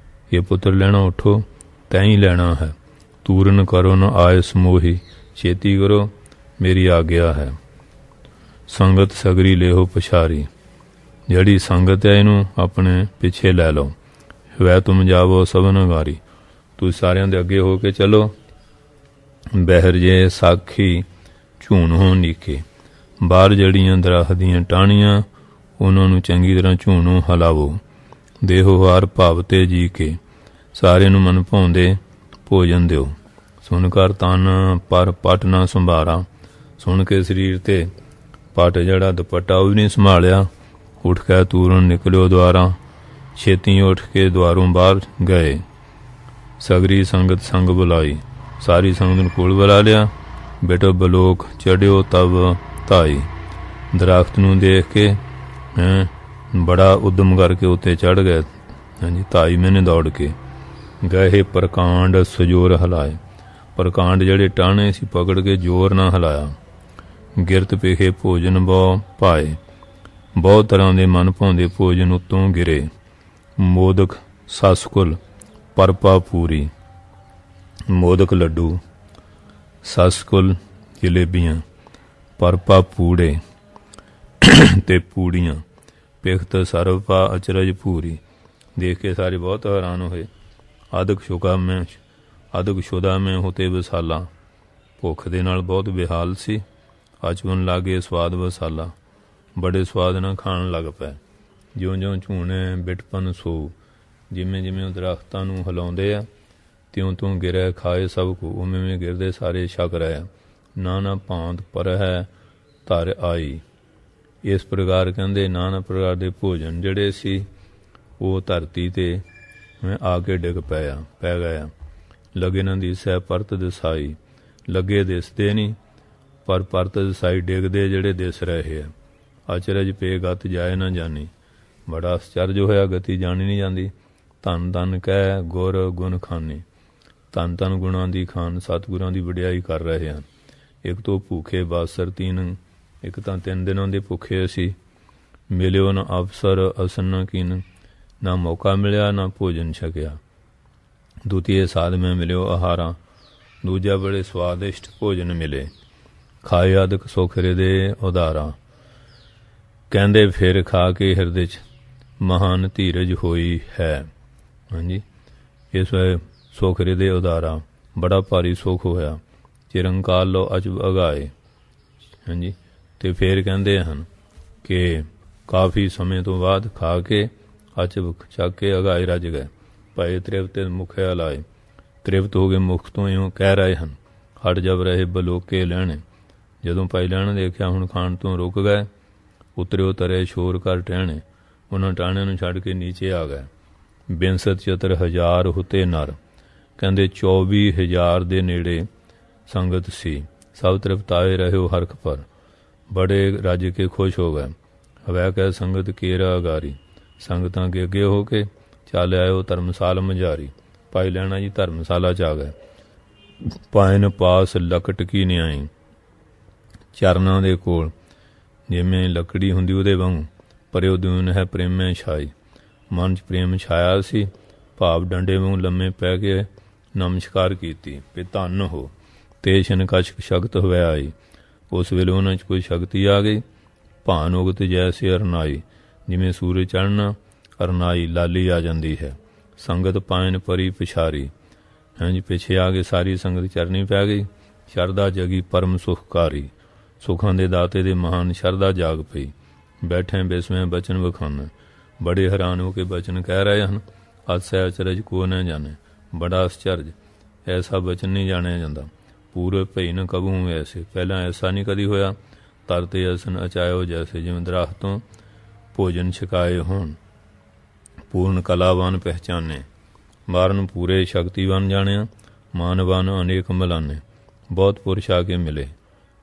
ਇਹ ਪੁੱਤਰ ਲੈਣਾ ਉਠੋ ਤੈਂ ਹੀ ਲੈਣਾ ਹੈ। ਤੂਰਨ ਕਰੋ ਨ ਆਏ ਸਮੋਹੀ, ਛੇਤੀ ਕਰੋ ਮੇਰੀ ਆਗਿਆ ਹੈ। ਸੰਗਤ ਸਗਰੀ ਲਿਓ ਪਛਾਰੀ, ਜਿਹੜੀ ਸੰਗਤ ਹੈ ਇਹਨੂੰ ਆਪਣੇ ਪਿੱਛੇ ਲੈ ਲਓ। ਵੈ ਤੁਮ ਜਾਵੋ ਸਭਨ ਗਾਰੀ, ਤੁਸੀਂ ਸਾਰਿਆਂ ਦੇ ਅੱਗੇ ਹੋ ਕੇ ਚਲੋ। ਬਹਿਰ ਜੇ ਸਾਖੀ ਝੂਣ ਹੋ ਨੀਕੇ, ਬਾਹਰ ਜਿਹੜੀਆਂ ਦਰਖਤ ਦੀਆਂ ਟਾਹਣੀਆਂ ਉਹਨਾਂ ਨੂੰ ਚੰਗੀ ਤਰ੍ਹਾਂ ਝੂਣੋ ਹਲਾਵੋ। ਦੇਹੋ ਹਾਰ ਭਾਵ ਤੇ ਜੀ ਕੇ, ਸਾਰਿਆਂ ਨੂੰ ਮਨ ਭਾਉਂਦੇ ਭੋਜਨ ਦਿਓ। ਸੁਣ ਕਰ ਤਨ ਪਰ ਪਟ ਨਾ ਸੰਭਾਰਾ, ਸੁਣ ਕੇ ਸਰੀਰ ਤੇ ਪਟ ਜਿਹੜਾ ਦੁਪੱਟਾ ਉਹ ਵੀ ਨਹੀਂ ਸੰਭਾਲਿਆ। ਉੱਠ ਕੇ ਤੂਰਨ ਨਿਕਲਿਓ ਦੁਆਰਾ, ਛੇਤੀ ਉੱਠ ਕੇ ਦੁਆਰੋਂ ਬਾਹਰ ਗਏ। ਸਗਰੀ ਸੰਗਤ ਸੰਗ ਬੁਲਾਈ, ਸਾਰੀ ਸੰਗਤ ਨੂੰ ਕੋਲ ਬੁਲਾ ਲਿਆ। ਬੇਟੋ ਬਲੋਕ ਚੜਿਓ ਤਬ ਧਾਈ, ਦਰਖਤ ਨੂੰ ਦੇਖ ਕੇ ਬੜਾ ਉਦਮ ਕਰਕੇ ਉੱਤੇ ਚੜ ਗਏ। ਹਾਂਜੀ, ਧਾਈ ਮੈਨੇ ਦੌੜ ਕੇ ਗਏ। ਪ੍ਰਕਾਂਡ ਸਜੋਰ ਹਲਾਏ, ਪ੍ਰਕਾਂਡ ਜਿਹੜੇ ਟਾਹਣੇ ਸੀ ਪਕੜ ਕੇ ਜ਼ੋਰ ਨਾ ਹਿਲਾਇਆ। ਗਿਰਤ ਪੇਖੇ ਭੋਜਨ ਬਹੁ ਭਾਏ, ਬਹੁਤ ਤਰ੍ਹਾਂ ਦੇ ਮਨ ਭਾਉਂਦੇ ਭੋਜਨ ਉੱਤੋਂ ਗਿਰੇ। ਮੋਦਕ ਸਸਕੁਲ ਪਰਪਾ ਪੂਰੀ, ਮੋਦਕ ਲੱਡੂ, ਸਸਕੁਲ ਜਲੇਬੀਆਂ, ਪਰਪਾ ਪੂੜੇ ਤੇ ਪੂੜੀਆਂ। ਪਿਖਤ ਸਰਵਪਾ ਅਚਰਜ ਭੂਰੀ, ਦੇਖ ਕੇ ਸਾਰੇ ਬਹੁਤ ਹੈਰਾਨ ਹੋਏ। ਅਦਕ ਸ਼ੁਦਾ ਮੈਂ ਹੋਤੇ ਵਿਸਾਲਾ, ਭੁੱਖ ਦੇ ਨਾਲ ਬਹੁਤ ਬੇਹਾਲ ਸੀ। ਅਚਵਨ ਲਾਗੇ ਸਵਾਦ ਵਸਾਲਾ, ਬੜੇ ਸਵਾਦ ਨਾਲ ਖਾਣ ਲੱਗ ਪਏ। ਜਿਉਂ-ਜਿਉਂ ਝੂਣੇ ਬਿਟਪਨ ਸੋ, ਜਿਵੇਂ ਜਿਵੇਂ ਉਹ ਦਰਖਤਾਂ ਨੂੰ ਹਿਲਾਉਂਦੇ ਆ ਤਿਉਂ ਤਿਉਂ ਗਿਰਿਆ ਖਾਏ ਸਭ ਕੋ, ਉਵੇਂ ਗਿਰਦੇ ਸਾਰੇ ਛਕ ਰਹੇ। ਨਾਨਾ ਭਾਂਤ ਪਰ ਹੈ ਧਰ ਆਈ, ਇਸ ਪ੍ਰਕਾਰ ਕਹਿੰਦੇ ਨਾਨਾ ਪ੍ਰਕਾਰ ਦੇ ਭੋਜਨ ਜਿਹੜੇ ਸੀ ਉਹ ਧਰਤੀ ਤੇ ਆ ਕੇ ਡਿੱਗ ਪੈ ਗਿਆ। ਲਗੇ ਨਾ ਦਿਸੈ ਪਰਤ ਦਿਸਾਈ, ਲੱਗੇ ਦਿਸਦੇ ਨਹੀਂ ਪਰ ਪਰਤ ਦਿਸਾਈ ਡਿੱਗਦੇ ਜਿਹੜੇ ਦਿਸ ਰਹੇ ਆ। ਅਚਰਜ ਪੇ ਗਤ ਜਾਏ ਨਾ ਜਾਣੀ, ਬੜਾ ਅਚਰਜ ਹੋਇਆ, ਗਤੀ ਜਾਣੀ ਨਹੀਂ ਜਾਂਦੀ। ਧੰਨ ਧੰਨ ਕਹਿ ਗੁਰ ਗੁਣ ਖਾਨੀ, ਧੰਨ ਧੰਨ ਗੁਣਾਂ ਦੀ ਖਾਨ, ਸਤਿਗੁਰਾਂ ਦੀ ਵਡਿਆਈ ਕਰ ਰਹੇ ਹਨ। ਇੱਕ ਤੋਂ ਭੁੱਖੇ ਬਾਸਰ ਤੀਨ, ਇੱਕ ਤਾਂ 3 ਦਿਨਾਂ ਦੇ ਭੁੱਖੇ ਅਸੀਂ। ਮਿਲਿਓ ਨਾ ਅਵਸਰ ਅਸਨ ਕੀਨ, ਨਾ ਮੌਕਾ ਮਿਲਿਆ ਨਾ ਭੋਜਨ ਛਕਿਆ। ਦੂਤੀਏ ਸਾਧ ਮੈਂ ਮਿਲਿਓ ਆਹਾਰਾਂ, ਦੂਜਾ ਬੜੇ ਸਵਾਦਿਸ਼ਟ ਭੋਜਨ ਮਿਲੇ। ਖਾਏ ਅਦਕ ਸੁਖ ਹਿਰਦੇ ਉਦਾਰਾ, ਕਹਿੰਦੇ ਫਿਰ ਖਾ ਕੇ ਹਿਰਦੇ 'ਚ ਮਹਾਨ ਧੀਰਜ ਹੋਈ ਹੈ। ਹਾਂਜੀ, ਇਸ ਵੇ ਸੁਖ ਹਿਰਦੇ ਉਦਾਰਾ, ਬੜਾ ਭਾਰੀ ਸੁਖ ਹੋਇਆ। ਚਿਰੰਕਾਲ ਲੋ ਅਜਬ ਅਗਾਏ। ਹਾਂਜੀ, ਅਤੇ ਫਿਰ ਕਹਿੰਦੇ ਹਨ ਕਿ ਕਾਫੀ ਸਮੇਂ ਤੋਂ ਬਾਅਦ ਖਾ ਕੇ ਅਚਬ ਚੱਕ ਕੇ ਅਗਾਏ ਰੱਜ ਗਏ। ਭਾਈ ਤ੍ਰਿਪਤ ਮੁਖਿਆ ਲਾਏ, ਤ੍ਰਿਪਤ ਹੋ ਗਏ ਮੁਖ ਤੋਂ ਇਉਂ ਕਹਿ ਰਹੇ ਹਨ, ਹਟ ਜਬ ਰਹੇ ਬਲੋਕੇ ਲੈਣੇ। ਜਦੋਂ ਭਾਈ ਲੈਣ ਦੇਖਿਆ ਹੁਣ ਖਾਣ ਤੋਂ ਰੁਕ ਗਏ, ਉਤਰਿਓ ਤਰੇ ਸ਼ੋਰ ਕਰ ਟਹਿਣੇ। ਉਹਨਾਂ ਟਾਹਣਿਆਂ ਨੂੰ ਛੱਡ ਕੇ ਨੀਚੇ ਆ ਗਏ। ਬਿੰਸਤ 74,000 ਹੁਤੇ ਨਰ, ਕਹਿੰਦੇ 24,000 ਦੇ ਨੇੜੇ ਸੰਗਤ ਸੀ। ਸਭ ਤ੍ਰਿਪਤਾਏ ਰਹਿਓ ਹਰਖ ਪਰ, ਬੜੇ ਰੱਜ ਕੇ ਖੁਸ਼ ਹੋ ਗਏ। ਹਵੈ ਕਹਿ ਸੰਗਤ ਕੇਰਾ ਅਗਾਰੀ, ਸੰਗਤਾਂ ਕੇ ਅੱਗੇ ਹੋ ਕੇ ਚੱਲ ਆਇਓ ਧਰਮਸਾਲ ਮਝਾਰੀ। ਭਾਈ ਲੈਣਾ ਜੀ ਧਰਮਸ਼ਾਲਾ 'ਚ ਆ ਗਏ। ਪਾਇਨ ਪਾਸ ਲਕਟ ਕੀ ਨਿਆਈ, ਚਰਨਾਂ ਦੇ ਕੋਲ ਜਿਵੇਂ ਲੱਕੜੀ ਹੁੰਦੀ ਉਹਦੇ ਵਾਂਗੂ ਪਰਿਓ ਦੂਨ ਹੈ ਪ੍ਰੇਮੇ ਛਾਈ। ਮਨ 'ਚ ਪ੍ਰੇਮ ਛਾਇਆ ਸੀ, ਭਾਵ ਡੰਡੇ ਵਾਂਗੂ ਲੰਮੇ ਪੈ ਕੇ ਨਮਸਕਾਰ ਕੀਤੀ ਵੀ ਧੰਨ ਹੋ। ਤੇ ਸ਼ਨਕਸ਼ ਸ਼ਕਤ ਹੋਇਆ ਆਈ, ਉਸ ਵੇਲੇ ਉਹਨਾਂ 'ਚ ਕੋਈ ਸ਼ਕਤੀ ਆ ਗਈ। ਭਾਨ ਉਗਤ ਜੈਸੇ ਅਰਨਾਈ, ਜਿਵੇਂ ਸੂਰਜ ਚੜ੍ਹਨਾ ਅਰਨਾਈ ਲਾਲੀ ਆ ਜਾਂਦੀ ਹੈ। ਸੰਗਤ ਪਾਇਨ ਪਰੀ ਪਿਛਾਰੀ, ਹਾਂਜੀ ਪਿੱਛੇ ਆ ਕੇ ਸਾਰੀ ਸੰਗਤ ਚਰਨੀ ਪੈ ਗਈ। ਸ਼ਰਧਾ ਜਗੀ ਪਰਮ ਸੁਖਕਾਰੀ, ਸੁਖਾਂ ਦੇ ਦਾਤੇ ਦੇ ਮਹਾਨ ਸ਼ਰਧਾ ਜਾਗ ਪਈ। ਬੈਠੇ ਬਿਸਵੇਂ ਬਚਨ ਵਿਖਾਨ, ਬੜੇ ਹੈਰਾਨ ਹੋ ਕੇ ਬਚਨ ਕਹਿ ਰਹੇ ਹਨ। ਅਤਿ ਅਚਰਜ ਕੋ ਨਾ ਜਾਣੇ, ਬੜਾ ਅਸਚਰਜ, ਐਸਾ ਬਚਨ ਨਹੀਂ ਜਾਣਿਆ ਜਾਂਦਾ। ਪੂਰੇ ਭਈ ਨ ਕਬਹੂ ਐਸੇ, ਪਹਿਲਾਂ ਐਸਾ ਨਹੀਂ ਕਦੀ ਹੋਇਆ। ਤਰਤੇ ਅਸਨ ਅਚਾਇਓ ਜੈਸੇ, ਜਿਵੇਂ ਦਰਖਤ ਤੋਂ ਭੋਜਨ ਛਕਾਏ ਹੋਣ। ਪੂਰਨ ਕਲਾਵਾਨ ਪਹਿਚਾਨੇ, ਮਾਰਨ ਪੂਰੇ ਸ਼ਕਤੀਵਾਨ ਜਾਣਿਆ। ਮਾਨਵਾਨ ਅਨੇਕ ਮਲਾਨੇ, ਬਹੁਤ ਪੁਰਸ਼ ਆ ਕੇ ਮਿਲੇ।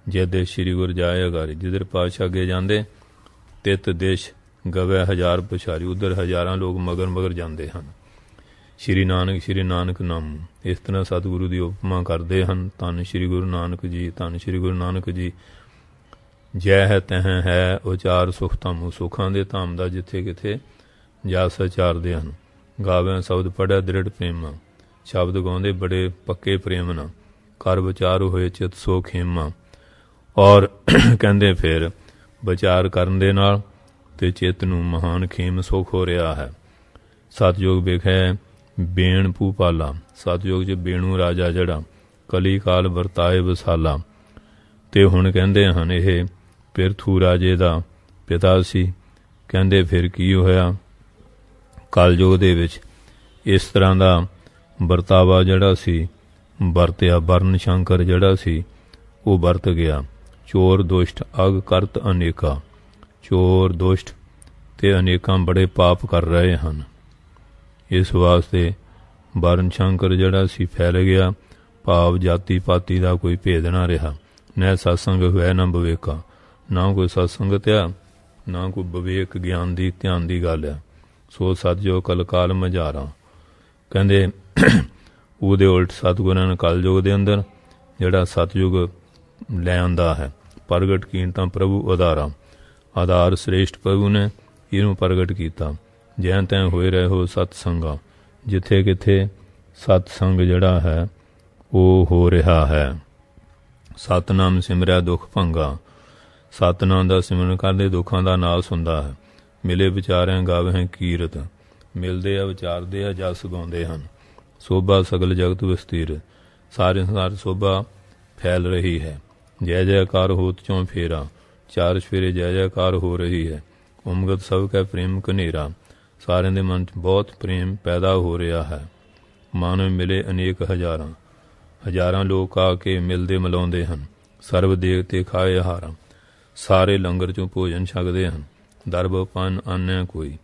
ਜੇ ਦੇਸ਼ ਸ੍ਰੀ ਗੁਰ ਜਾਏ ਅਗਾਰੀ, ਜਿੱਧਰ ਪਾਤਸ਼ਾਹ ਅੱਗੇ ਜਾਂਦੇ ਤਿਤ ਦੇਸ਼ ਗਵੇ 1000 ਪੁਛਾਰੀ, ਉੱਧਰ ਹਜ਼ਾਰਾਂ ਲੋਕ ਮਗਰ ਜਾਂਦੇ ਹਨ। ਸ਼੍ਰੀ ਨਾਨਕ ਨਾਮ, ਇਸ ਤਰ੍ਹਾਂ ਸਤਿਗੁਰੂ ਦੀ ਉਪਮਾ ਕਰਦੇ ਹਨ। ਧੰਨ ਸ਼੍ਰੀ ਗੁਰੂ ਨਾਨਕ ਜੀ, ਧੰਨ ਸ਼੍ਰੀ ਗੁਰੂ ਨਾਨਕ ਜੀ। ਜੈ ਹੈ ਤਹ ਹੈ ਉਚਾਰ ਸੁਖ ਧਾਮੂ, ਸੁਖਾਂ ਦੇ ਧਾਮ ਦਾ ਜਿੱਥੇ ਕਿਥੇ ਜਸ ਉਚਾਰਦੇ ਹਨ। ਗਾਵਿਆਂ ਸ਼ਬਦ ਪੜ੍ਹਿਆ ਦ੍ਰਿੜ ਪ੍ਰੇਮਾ, ਸ਼ਬਦ ਗਾਉਂਦੇ ਬੜੇ ਪੱਕੇ ਪ੍ਰੇਮ ਨਾਲ। ਕਰ ਵਿਚਾਰ ਹੋਏ ਚਿਤ ਸੋ ਖੇਮਾ, ਔਰ ਕਹਿੰਦੇ ਫਿਰ ਵਿਚਾਰ ਕਰਨ ਦੇ ਨਾਲ ਤੇ ਚਿੱਤ ਨੂੰ ਮਹਾਨ ਖੇਮ ਸੁਖ ਹੋ ਰਿਹਾ ਹੈ। ਸਤਿਯੋਗ ਵੇਖਿਆ ਬੇਣ ਭੂਪਾਲਾ, ਸਤਿਯੋਗ 'ਚ ਬੇਣੂ ਰਾਜਾ ਜਿਹੜਾ ਕਲੀ ਕਾਲ ਵਰਤਾਏ ਵਿਸਾਲਾ। ਤੇ ਹੁਣ ਕਹਿੰਦੇ ਹਨ ਇਹ ਪਿਰਥੂ ਰਾਜੇ ਦਾ ਪਿਤਾ ਸੀ। ਕਹਿੰਦੇ ਫਿਰ ਕੀ ਹੋਇਆ, ਕਲਯੁਗ ਦੇ ਵਿੱਚ ਇਸ ਤਰ੍ਹਾਂ ਦਾ ਵਰਤਾਵਾ ਜਿਹੜਾ ਸੀ ਵਰਤਿਆ। ਵਰਨ ਸ਼ੰਕਰ ਜਿਹੜਾ ਸੀ ਉਹ ਵਰਤ ਗਿਆ। ਚੋਰ ਦੁਸ਼ਟ ਅਗ ਕਰਤ ਅਨੇਕਾ, ਚੋਰ ਦੁਸ਼ਟ ਤੇ ਅਨੇਕਾਂ ਬੜੇ ਪਾਪ ਕਰ ਰਹੇ ਹਨ। ਇਸ ਵਾਸਤੇ ਵਰਨ ਸ਼ੰਕਰ ਜਿਹੜਾ ਸੀ ਫੈਲ ਗਿਆ, ਭਾਵ ਜਾਤੀ ਪਾਤੀ ਦਾ ਕੋਈ ਭੇਦ ਨਾ ਰਿਹਾ। ਨਾ ਸਤਸੰਗ ਹੋਇਆ ਨਾ ਵਿਵੇਕਾ, ਨਾ ਕੋਈ ਸਤਸੰਗਤ ਆ ਨਾ ਕੋਈ ਵਿਵੇਕ ਗਿਆਨ ਦੀ ਧਿਆਨ ਦੀ ਗੱਲ ਆ। ਸੋ ਸਤਿਜੋ ਕਲਕਾਲ ਮਝਾਰਾ, ਕਹਿੰਦੇ ਉਹਦੇ ਉਲਟ ਸਤਿਗੁਰਾਂ ਨੇ ਕਲਯੁਗ ਦੇ ਅੰਦਰ ਜਿਹੜਾ ਸਤਿਯੁਗ ਲੈ ਆਂਦਾ ਹੈ। ਪ੍ਰਗਟ ਕੀਮਤਾਂ ਪ੍ਰਭੂ ਆਧਾਰਾ, ਆਧਾਰ ਸ੍ਰੇਸ਼ਟ ਪ੍ਰਭੂ ਨੇ ਇਹਨੂੰ ਪ੍ਰਗਟ ਕੀਤਾ। ਜੈ ਤੈ ਹੋਏ ਰਹੇ ਹੋ ਸਤਸੰਗਾ, ਜਿੱਥੇ ਕਿਥੇ ਸਤਸੰਗ ਜਿਹੜਾ ਹੈ ਉਹ ਹੋ ਰਿਹਾ ਹੈ। ਸਤਨਾਮ ਸਿਮਰਿਆ ਦੁੱਖ ਭੰਗਾ, ਸਤਨਾਮ ਦਾ ਸਿਮਰਨ ਕਰਦੇ ਦੁੱਖਾਂ ਦਾ ਨਾਸ ਹੁੰਦਾ ਹੈ। ਮਿਲੇ ਵਿਚਾਰਿਆਂ ਗਾਵਹਿ ਕੀਰਤ, ਮਿਲਦੇ ਆ ਵਿਚਾਰਦੇ ਆ ਜਸ ਗਾਉਂਦੇ ਹਨ। ਸੋਭਾ ਸਗਲ ਜਗਤ ਵਿਸਤੀਰ, ਸਾਰੇ ਸੰਸਾਰ ਸੋਭਾ ਫੈਲ ਰਹੀ ਹੈ। ਜੈ ਜੈਕਾਰ ਹੋਤ ਚੋਂ ਫੇਰਾ, ਚਾਰ ਸਵੇਰੇ ਜੈ ਜੈਕਾਰ ਹੋ ਰਹੀ ਹੈ। ਉਮਗਤ ਸਭ ਕੈ ਪ੍ਰੇਮ ਕਨੇਰਾ, ਸਾਰਿਆਂ ਦੇ ਮਨ 'ਚ ਬਹੁਤ ਪ੍ਰੇਮ ਪੈਦਾ ਹੋ ਰਿਹਾ ਹੈ। ਮਾਨਵ ਮਿਲੇ ਅਨੇਕ ਹਜ਼ਾਰਾਂ, ਹਜ਼ਾਰਾਂ ਲੋਕ ਆ ਕੇ ਮਿਲਦੇ ਮਿਲਾਉਂਦੇ ਹਨ। ਸਰਬ ਦੇਵਤੇ ਖਾਏ ਆਹਾਰਾਂ, ਸਾਰੇ ਲੰਗਰ 'ਚੋਂ ਭੋਜਨ ਛਕਦੇ ਹਨ। ਦਰਬ ਪੰਨ ਆਨਿਆ ਕੋਈ,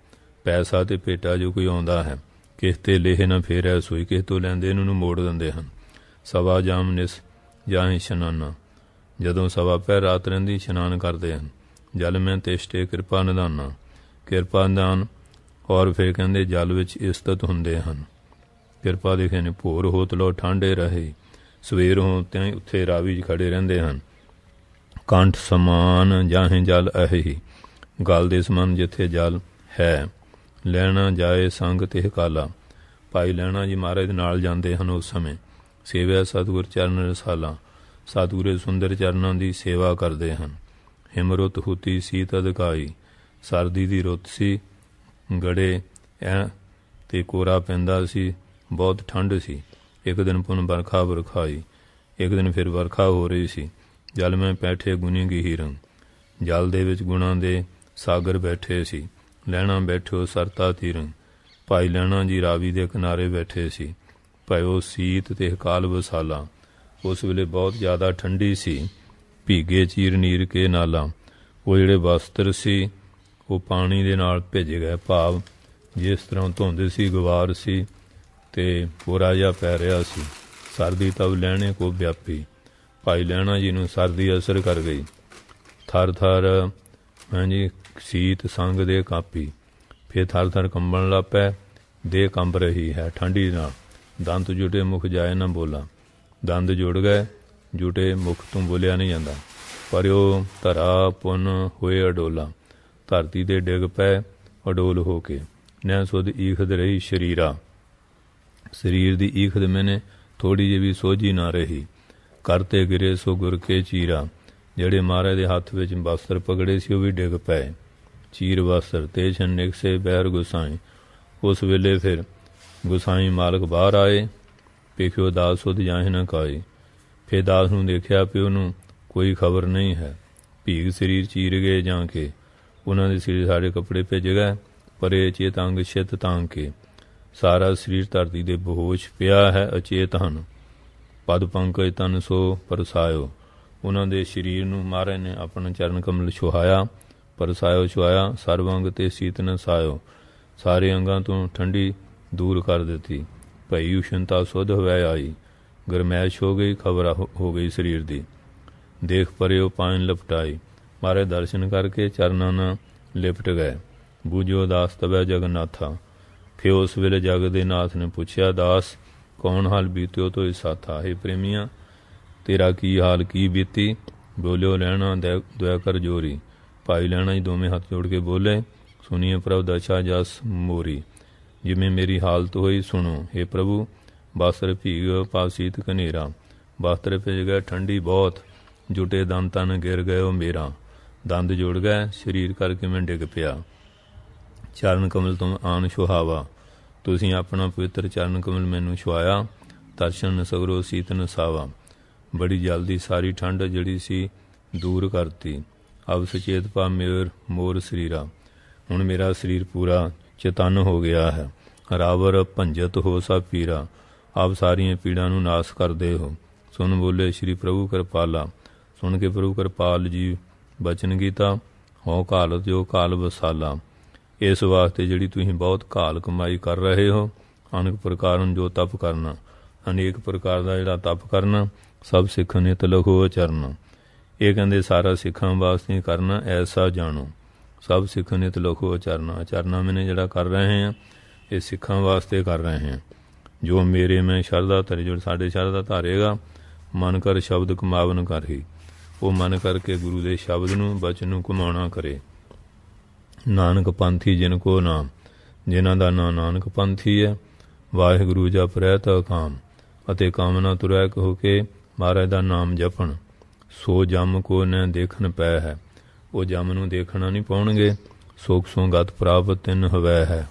ਪੈਸਾ ਤੇ ਭੇਟਾ ਜੋ ਕੋਈ ਆਉਂਦਾ ਹੈ। ਕਿਸ ਤੇ ਲੇਹ ਨਾ ਫੇਰੈ ਸੋਈ, ਕਿਸ ਤੋਂ ਲੈਂਦੇ ਇਹਨੂੰ ਮੋੜ ਦਿੰਦੇ ਹਨ। ਸਵਾ ਜਾਮ ਨਿਸ ਜਾਹੇ ਇਸ਼ਨਾਨਾ, ਜਦੋਂ ਸਵਾ ਪਹਿਰ ਰਾਤ ਰਹਿੰਦੀ ਇਸ਼ਨਾਨ ਕਰਦੇ ਹਨ। ਜਲ ਮੈਂ ਤਿਸ਼ਟੇ ਕਿਰਪਾ ਨਿਧਾਨਾ, ਕਿਰਪਾ ਨਿਧਾਨ। ਔਰ ਫਿਰ ਕਹਿੰਦੇ ਜਲ ਵਿੱਚ ਇਸਤਤ ਹੁੰਦੇ ਹਨ। ਕਿਰਪਾ ਦੇਖੇ ਨੇ ਭੋਰ ਹੋਤ ਲੋ ਠਾਂਡੇ ਰਹੇ, ਸਵੇਰ ਹੋ ਤਿਆਂ ਉੱਥੇ ਰਾਵੀ 'ਚ ਖੜੇ ਰਹਿੰਦੇ ਹਨ। ਕੰਠ ਸਮਾਨ ਜਾਹੇ ਜਲ ਅਹੀ, ਗਲ ਦੇ ਸਮਾਨ ਜਿੱਥੇ ਜਲ ਹੈ। ਲੈਣਾ ਜਾਏ ਸੰਗ ਤੇ ਕਾਲਾ, ਭਾਈ ਲੈਣਾ ਜੀ ਮਹਾਰਾਜ ਦੇ ਨਾਲ ਜਾਂਦੇ ਹਨ। ਉਸ ਸਮੇਂ ਸੇਵਿਆ ਸਤਿਗੁਰ ਚਰਨ ਰਸਾਲਾ, ਸਤਿਗੁਰੇ ਸੁੰਦਰ ਚਰਨਾਂ ਦੀ ਸੇਵਾ ਕਰਦੇ ਹਨ। ਹਿਮਰੁਤ ਹੁਤੀ ਸੀਤ ਅਧਿਕਾਈ, ਸਰਦੀ ਦੀ ਰੁੱਤ ਸੀ। ਗੜੇ ਤੇ ਕੋਰਾ ਪੈਂਦਾ ਸੀ। ਬਹੁਤ ਠੰਡ ਸੀ। ਇੱਕ ਦਿਨ ਪੁਨ ਵਰਖਾ ਵਰਖਾਈ। ਇੱਕ ਦਿਨ ਫਿਰ ਵਰਖਾ ਹੋ ਰਹੀ ਸੀ। ਜਲ ਮੈਂ ਬੈਠੇ ਗੁਣੀ ਗਹੀਰੰ। ਜਲ ਦੇ ਵਿੱਚ ਗੁਣਾਂ ਦੇ ਸਾਗਰ ਬੈਠੇ ਸੀ। ਲਹਿਣਾ ਬੈਠਿਓ ਸਰਤਾ ਤੀਰੰ। ਭਾਈ ਲਹਿਣਾ ਜੀ ਰਾਵੀ ਦੇ ਕਿਨਾਰੇ ਬੈਠੇ ਸੀ। ਭਇਓ ਸੀਤ ਤੇ ਕਾਲ ਵਸਾਲਾ। ਉਸ ਵੇਲੇ ਬਹੁਤ ਜ਼ਿਆਦਾ ਠੰਡੀ ਸੀ। ਭੀਗੇ ਚੀਰ ਨੀਰ ਕੇ ਨਾਲਾ। ਉਹ ਜਿਹੜੇ ਵਸਤਰ ਸੀ ਉਹ ਪਾਣੀ ਦੇ ਨਾਲ ਭਿੱਜ ਗਏ। ਭਾਵ ਜਿਸ ਤਰ੍ਹਾਂ ਧੁੰਦ ਸੀ, ਗਵਾਰ ਸੀ ਅਤੇ ਕੋਰਾ ਜਿਹਾ ਪੈ ਰਿਹਾ ਸੀ। ਸਰਦੀ ਤਬ ਲਹਿਣੇ ਕੋ ਵਿਆਪੀ। ਭਾਈ ਲਹਿਣਾ ਜੀ ਨੂੰ ਸਰਦੀ ਅਸਰ ਕਰ ਗਈ। ਥਰ ਥਰ ਹਾਂਜੀ ਸੀਤ ਸੰਗ ਦੇ ਕਾਪੀ। ਫਿਰ ਥਰ ਥਰ ਕੰਬਣ ਲੱਗ ਪੈ। ਦੇਹ ਕੰਬ ਰਹੀ ਹੈ ਠੰਡੀ ਨਾਲ। ਦੰਦ ਜੁਟੇ ਮੁਖ ਜਾਏ ਨਾ ਬੋਲਾ। ਦੰਦ ਜੁੜ ਗਏ, ਜੁਟੇ ਮੁਖ ਤੋਂ ਬੋਲਿਆ ਨਹੀਂ ਜਾਂਦਾ। ਪਰ ਉਹ ਧਰਾ ਪੁੰਨ ਹੋਏ ਅਡੋਲਾ। ਧਰਤੀ ਤੇ ਡਿੱਗ ਪਏ ਅਡੋਲ ਹੋ ਕੇ। ਨੈ ਸੁਧ ਈਖਦ ਰਹੀ ਸ਼ਰੀਰਾ। ਸਰੀਰ ਦੀ ਈਖਦ ਮੈਨੇ ਥੋੜ੍ਹੀ ਜਿਹੀ ਵੀ ਸੋਝੀ ਨਾ ਰਹੀ। ਕਰਤੇ ਗਿਰੇ ਸੋ ਗੁਰ ਕੇ ਚੀਰਾ। ਜਿਹੜੇ ਮਹਾਰਾਜ ਦੇ ਹੱਥ ਵਿੱਚ ਵਸਤਰ ਪਕੜੇ ਸੀ ਉਹ ਵੀ ਡਿੱਗ ਪਏ। ਚੀਰ ਵਸਤਰ ਤੇ ਛੰਨਿਕ ਸੇ ਬਹਿਰ ਗੁਸਾਈ। ਉਸ ਵੇਲੇ ਫਿਰ ਗੁਸਾਈ ਮਾਲਕ ਬਾਹਰ ਆਏ। ਪੇਖਿਓ ਦਾਸ ਸੁਧ ਜਾਹਿ ਨਾ ਕਾਏ। ਫਿਰ ਦਾਸ ਨੂੰ ਦੇਖਿਆ ਵੀ ਉਹਨੂੰ ਕੋਈ ਖਬਰ ਨਹੀਂ ਹੈ। ਭੀਗ ਸਰੀਰ ਚੀਰ ਗਏ ਜਾਂ ਕੇ। ਉਹਨਾਂ ਦੇ ਸਰੀਰ ਸਾਡੇ ਕੱਪੜੇ ਭਿੱਜ ਗਏ। ਪਰੇ ਚੇਤ ਅੰਗ ਛਿਤ ਤਾਂਗ ਕੇ। ਸਾਰਾ ਸਰੀਰ ਧਰਤੀ ਦੇ ਬਹੋਸ਼ ਪਿਆ ਹੈ, ਅਚੇਤ ਹਨ। ਪਦ ਪੰਕਜ ਤਨ ਸੋ ਪਰਸਾਇਓ। ਉਹਨਾਂ ਦੇ ਸਰੀਰ ਨੂੰ ਮਹਾਰਾਜ ਨੇ ਆਪਣਾ ਚਰਨ ਕਮਲ ਛੁਹਾਇਆ। ਪਰਸਾਇਓ ਛੁਹਾਇਆ। ਸਰਬ ਅੰਗ ਤੇ ਸੀਤ ਨ ਸਾਇਓ। ਸਾਰੇ ਅੰਗਾਂ ਤੋਂ ਠੰਡੀ ਦੂਰ ਕਰ ਦਿੱਤੀ। ਭਈ ਉਸ਼ਨਤਾ ਸੁਧ ਹੋਇ ਆਈ। ਗਰਮੈਸ਼ ਹੋ ਗਈ, ਖਬਰ ਹੋ ਗਈ ਸਰੀਰ ਦੀ। ਦੇਖ ਪਰਿਓ ਪਾਇਨ ਲਪਟਾਈ। ਮਹਾਰਾਜ ਦਰਸ਼ਨ ਕਰਕੇ ਚਰਨਾਂ ਨਾਲ ਲਿਪਟ ਗਏ। ਬੂਝੋ ਦਾਸ ਤਬੈ ਜਗਨਨਾਥਾ। ਫਿਰ ਉਸ ਵੇਲੇ ਜਗ ਦੇ ਨਾਥ ਨੇ ਪੁੱਛਿਆ, ਦਾਸ ਕੌਣ ਹਾਲ ਬੀਤਿਓ ਤੋ ਸਾਥਾ। ਹੇ ਪ੍ਰੇਮੀਆਂ, ਤੇਰਾ ਕੀ ਹਾਲ ਕੀ ਬੀਤੀ। ਬੋਲਿਓ ਲੈਣਾ ਦਇਆ ਕਰ ਜੋਰੀ। ਭਾਈ ਲੈਣਾ ਜੀ ਦੋਵੇਂ ਹੱਥ ਜੋੜ ਕੇ ਬੋਲੇ, ਸੁਣੀਏ ਪ੍ਰਭ ਦਸ਼ਾ ਜਸ ਮੋਰੀ। ਜਿਵੇਂ ਮੇਰੀ ਹਾਲਤ ਹੋਈ ਸੁਣੋ। ਹੇ ਪ੍ਰਭੂ, ਬਸਤਰ ਭੀਗ ਪਾਸੀਤ ਕਨੇਰਾ। ਬਸਤਰ ਭਿੱਜ ਗਏ, ਠੰਡੀ ਬਹੁਤ। ਜੁਟੇ ਦੰਦ ਤਨ ਗਿਰ ਗਏ ਉਹ ਮੇਰਾ। ਦੰਦ ਜੁੜ ਗਏ, ਸਰੀਰ ਕਰਕੇ ਮੈਂ ਡਿੱਗ ਪਿਆ। ਚਰਨ ਕਮਲ ਤੋਂ ਆਨ ਸੁਹਾਵਾ। ਤੁਸੀਂ ਆਪਣਾ ਪਵਿੱਤਰ ਚਰਨ ਕਮਲ ਮੈਨੂੰ ਛੁਆਇਆ। ਦਰਸ਼ਨ ਸਗਰੋ ਸੀਤ ਨਸਾਵਾ। ਬੜੀ ਜਲਦੀ ਸਾਰੀ ਠੰਡ ਜਿਹੜੀ ਸੀ ਦੂਰ ਕਰਤੀ। ਅਬ ਸੁਚੇਤ ਪਾ ਮੇਰ ਮੋਰ ਸਰੀਰਾ। ਹੁਣ ਮੇਰਾ ਸਰੀਰ ਪੂਰਾ ਚੇਤਨ ਹੋ ਗਿਆ ਹੈ। ਰਾਵਰ ਭੰਜਤ ਹੋ ਸਭ ਪੀਰਾ। ਆਪ ਸਾਰੀਆਂ ਪੀੜਾਂ ਨੂੰ ਨਾਸ ਕਰਦੇ ਹੋ। ਸੁਣ ਬੋਲੇ ਸ਼੍ਰੀ ਪ੍ਰਭੂ ਕਿਰਪਾਲਾ। ਸੁਣ ਕੇ ਪ੍ਰਭੂ ਕਿਰਪਾਲ ਜੀ ਬਚਨ ਕੀਤਾ। ਹੋ ਘਾਲਤ ਜੋ ਘਾਲ ਵਸਾਲਾ। ਇਸ ਵਾਸਤੇ ਜਿਹੜੀ ਤੁਸੀਂ ਬਹੁਤ ਘਾਲ ਕਮਾਈ ਕਰ ਰਹੇ ਹੋ। ਅਨੇਕ ਪ੍ਰਕਾਰ ਜੋ ਤਪ ਕਰਨਾ। ਅਨੇਕ ਪ੍ਰਕਾਰ ਦਾ ਜਿਹੜਾ ਤਪ ਕਰਨਾ। ਸਭ ਸਿੱਖ ਨਿਤ ਲਖੋ ਚਰਨਾ। ਇਹ ਕਹਿੰਦੇ ਸਾਰਾ ਸਿੱਖਾਂ ਵਾਸਤੇ ਕਰਨਾ ਐਸਾ ਜਾਣੋ। ਸਭ ਸਿੱਖ ਨਿਤ ਲਖੋ ਚਰਨਾ। ਚਰਨਾ ਮੈਨੇ ਜਿਹੜਾ ਕਰ ਰਹੇ ਹਾਂ ਇਹ ਸਿੱਖਾਂ ਵਾਸਤੇ ਕਰ ਰਹੇ ਹਾਂ। ਜੋ ਮੇਰੇ ਮੈਂ ਸ਼ਰਧਾ ਧਰੇ, ਜੋ ਸਾਡੇ ਸ਼ਰਧਾ ਧਾਰੇਗਾ। ਮਨ ਕਰ ਸ਼ਬਦ ਕਮਾਵਨ ਕਰ ਹੀ। ਉਹ ਮਨ ਕਰਕੇ ਗੁਰੂ ਦੇ ਸ਼ਬਦ ਨੂੰ ਬਚਨ ਨੂੰ ਕਮਾਉਣਾ ਕਰੇ। ਨਾਨਕ ਪੰਥੀ ਜਿਨ ਕੋ ਨਾਮ। ਜਿਨ੍ਹਾਂ ਦਾ ਨਾਂ ਨਾਨਕ ਪੰਥੀ ਹੈ। ਵਾਹਿਗੁਰੂ ਜਪ ਰਹਿਤ ਕਾਮ। ਅਤੇ ਕਾਮਨਾ ਤੁਰੈਕ ਹੋ ਕੇ ਮਹਾਰਾਜ ਦਾ ਨਾਮ ਜਪਣ। ਸੋ ਜਮ ਕੋ ਨ ਦੇਖਣ ਪੈ ਹੈ। ਉਹ ਜਮ ਨੂੰ ਦੇਖਣਾ ਨਹੀਂ ਪਾਉਣਗੇ। ਸੁਖ ਸੋ ਗਤ ਪ੍ਰਾਪਤ ਤਿੰਨ ਹਵੈ ਹੈ।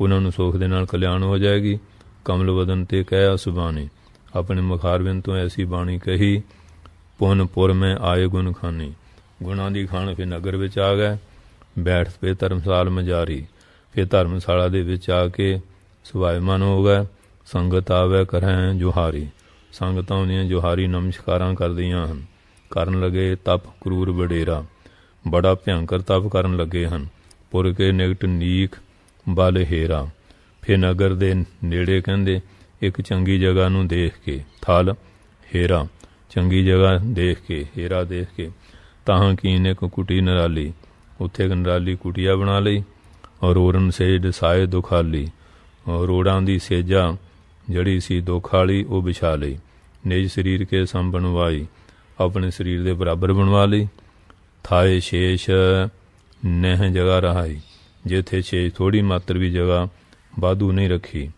ਉਹਨਾਂ ਨੂੰ ਸੁਖ ਦੇ ਨਾਲ ਕਲਿਆਣ ਹੋ ਜਾਏਗੀ। ਕਮਲ ਵਦਨ ਤੇ ਕਹਿ ਅਸਬਾਣੀ। ਆਪਣੇ ਮੁਖਾਰਬਿੰਦ ਤੋਂ ਐਸੀ ਬਾਣੀ ਕਹੀ। ਪੁਨ ਪੁਰ ਮੈਂ ਆਏ ਗੁਣ ਖਾਨੀ। ਗੁਣਾਂ ਦੀ ਖਾਣ ਫਿਰ ਨਗਰ ਵਿੱਚ ਆ ਗਏ। ਬੈਠ ਪਏ ਧਰਮਸਾਲ ਮਜਾਰੀ। ਫਿਰ ਧਰਮਸ਼ਾਲਾ ਦੇ ਵਿੱਚ ਆ ਕੇ ਸੁਭਾਇਮਾਨ ਹੋ ਗਏ। ਸੰਗਤ ਆਵੇ ਕਰੈ ਜੁਹਾਰੀ। ਸੰਗਤਾਂ ਉਹਦੀਆਂ ਜੁਹਾਰੀ ਨਮਸਕਾਰਾਂ ਕਰਦੀਆਂ ਹਨ। ਕਰਨ ਲੱਗੇ ਤਪ ਕਰੂਰ ਵਡੇਰਾ। ਬੜਾ ਭਿਅੰਕਰ ਤਪ ਕਰਨ ਲੱਗੇ ਹਨ। ਪੁਰ ਕੇ ਨਿਕਟ ਨੀਕ ਬਲ ਹੇਰਾ। ਫਿਰ ਨਗਰ ਦੇ ਨੇੜੇ ਕਹਿੰਦੇ ਇੱਕ ਚੰਗੀ ਜਗ੍ਹਾ ਨੂੰ ਦੇਖ ਕੇ। ਥਲ ਹੇਰਾ ਚੰਗੀ ਜਗ੍ਹਾ ਦੇਖ ਕੇ, ਹੇਰਾ ਦੇਖ ਕੇ। ਤਾਹਾਂ ਕੀਨ ਇੱਕ ਕੁਟੀ ਨਰਾਲੀ। ਉੱਥੇ ਇੱਕ ਨਰਾਲੀ ਕੁਟੀਆ ਬਣਾ ਲਈ। ਔਰ ਰੋੜਨ ਸੇਜ ਸਾਏ ਦੁਖਾਲੀ। ਰੋੜਾਂ ਦੀ ਸੇਜਾ ਜਿਹੜੀ ਸੀ ਦੁੱਖ ਵਾਲੀ ਉਹ ਵਿਛਾ ਲਈ। ਨਿਜ ਸਰੀਰ ਕੇ ਸਮ ਬਣਵਾਈ। ਆਪਣੇ ਸਰੀਰ ਦੇ ਬਰਾਬਰ ਬਣਵਾ ਲਈ। ਥਾਏ ਸ਼ੇਸ਼ ਨਹਿ ਜਗ੍ਹਾ ਰਹਾਈ। ਜਿੱਥੇ ਸ਼ੇਸ਼ ਥੋੜ੍ਹੀ ਮਾਤਰ ਵੀ ਜਗ੍ਹਾ ਵਾਧੂ ਨਹੀਂ ਰੱਖੀ।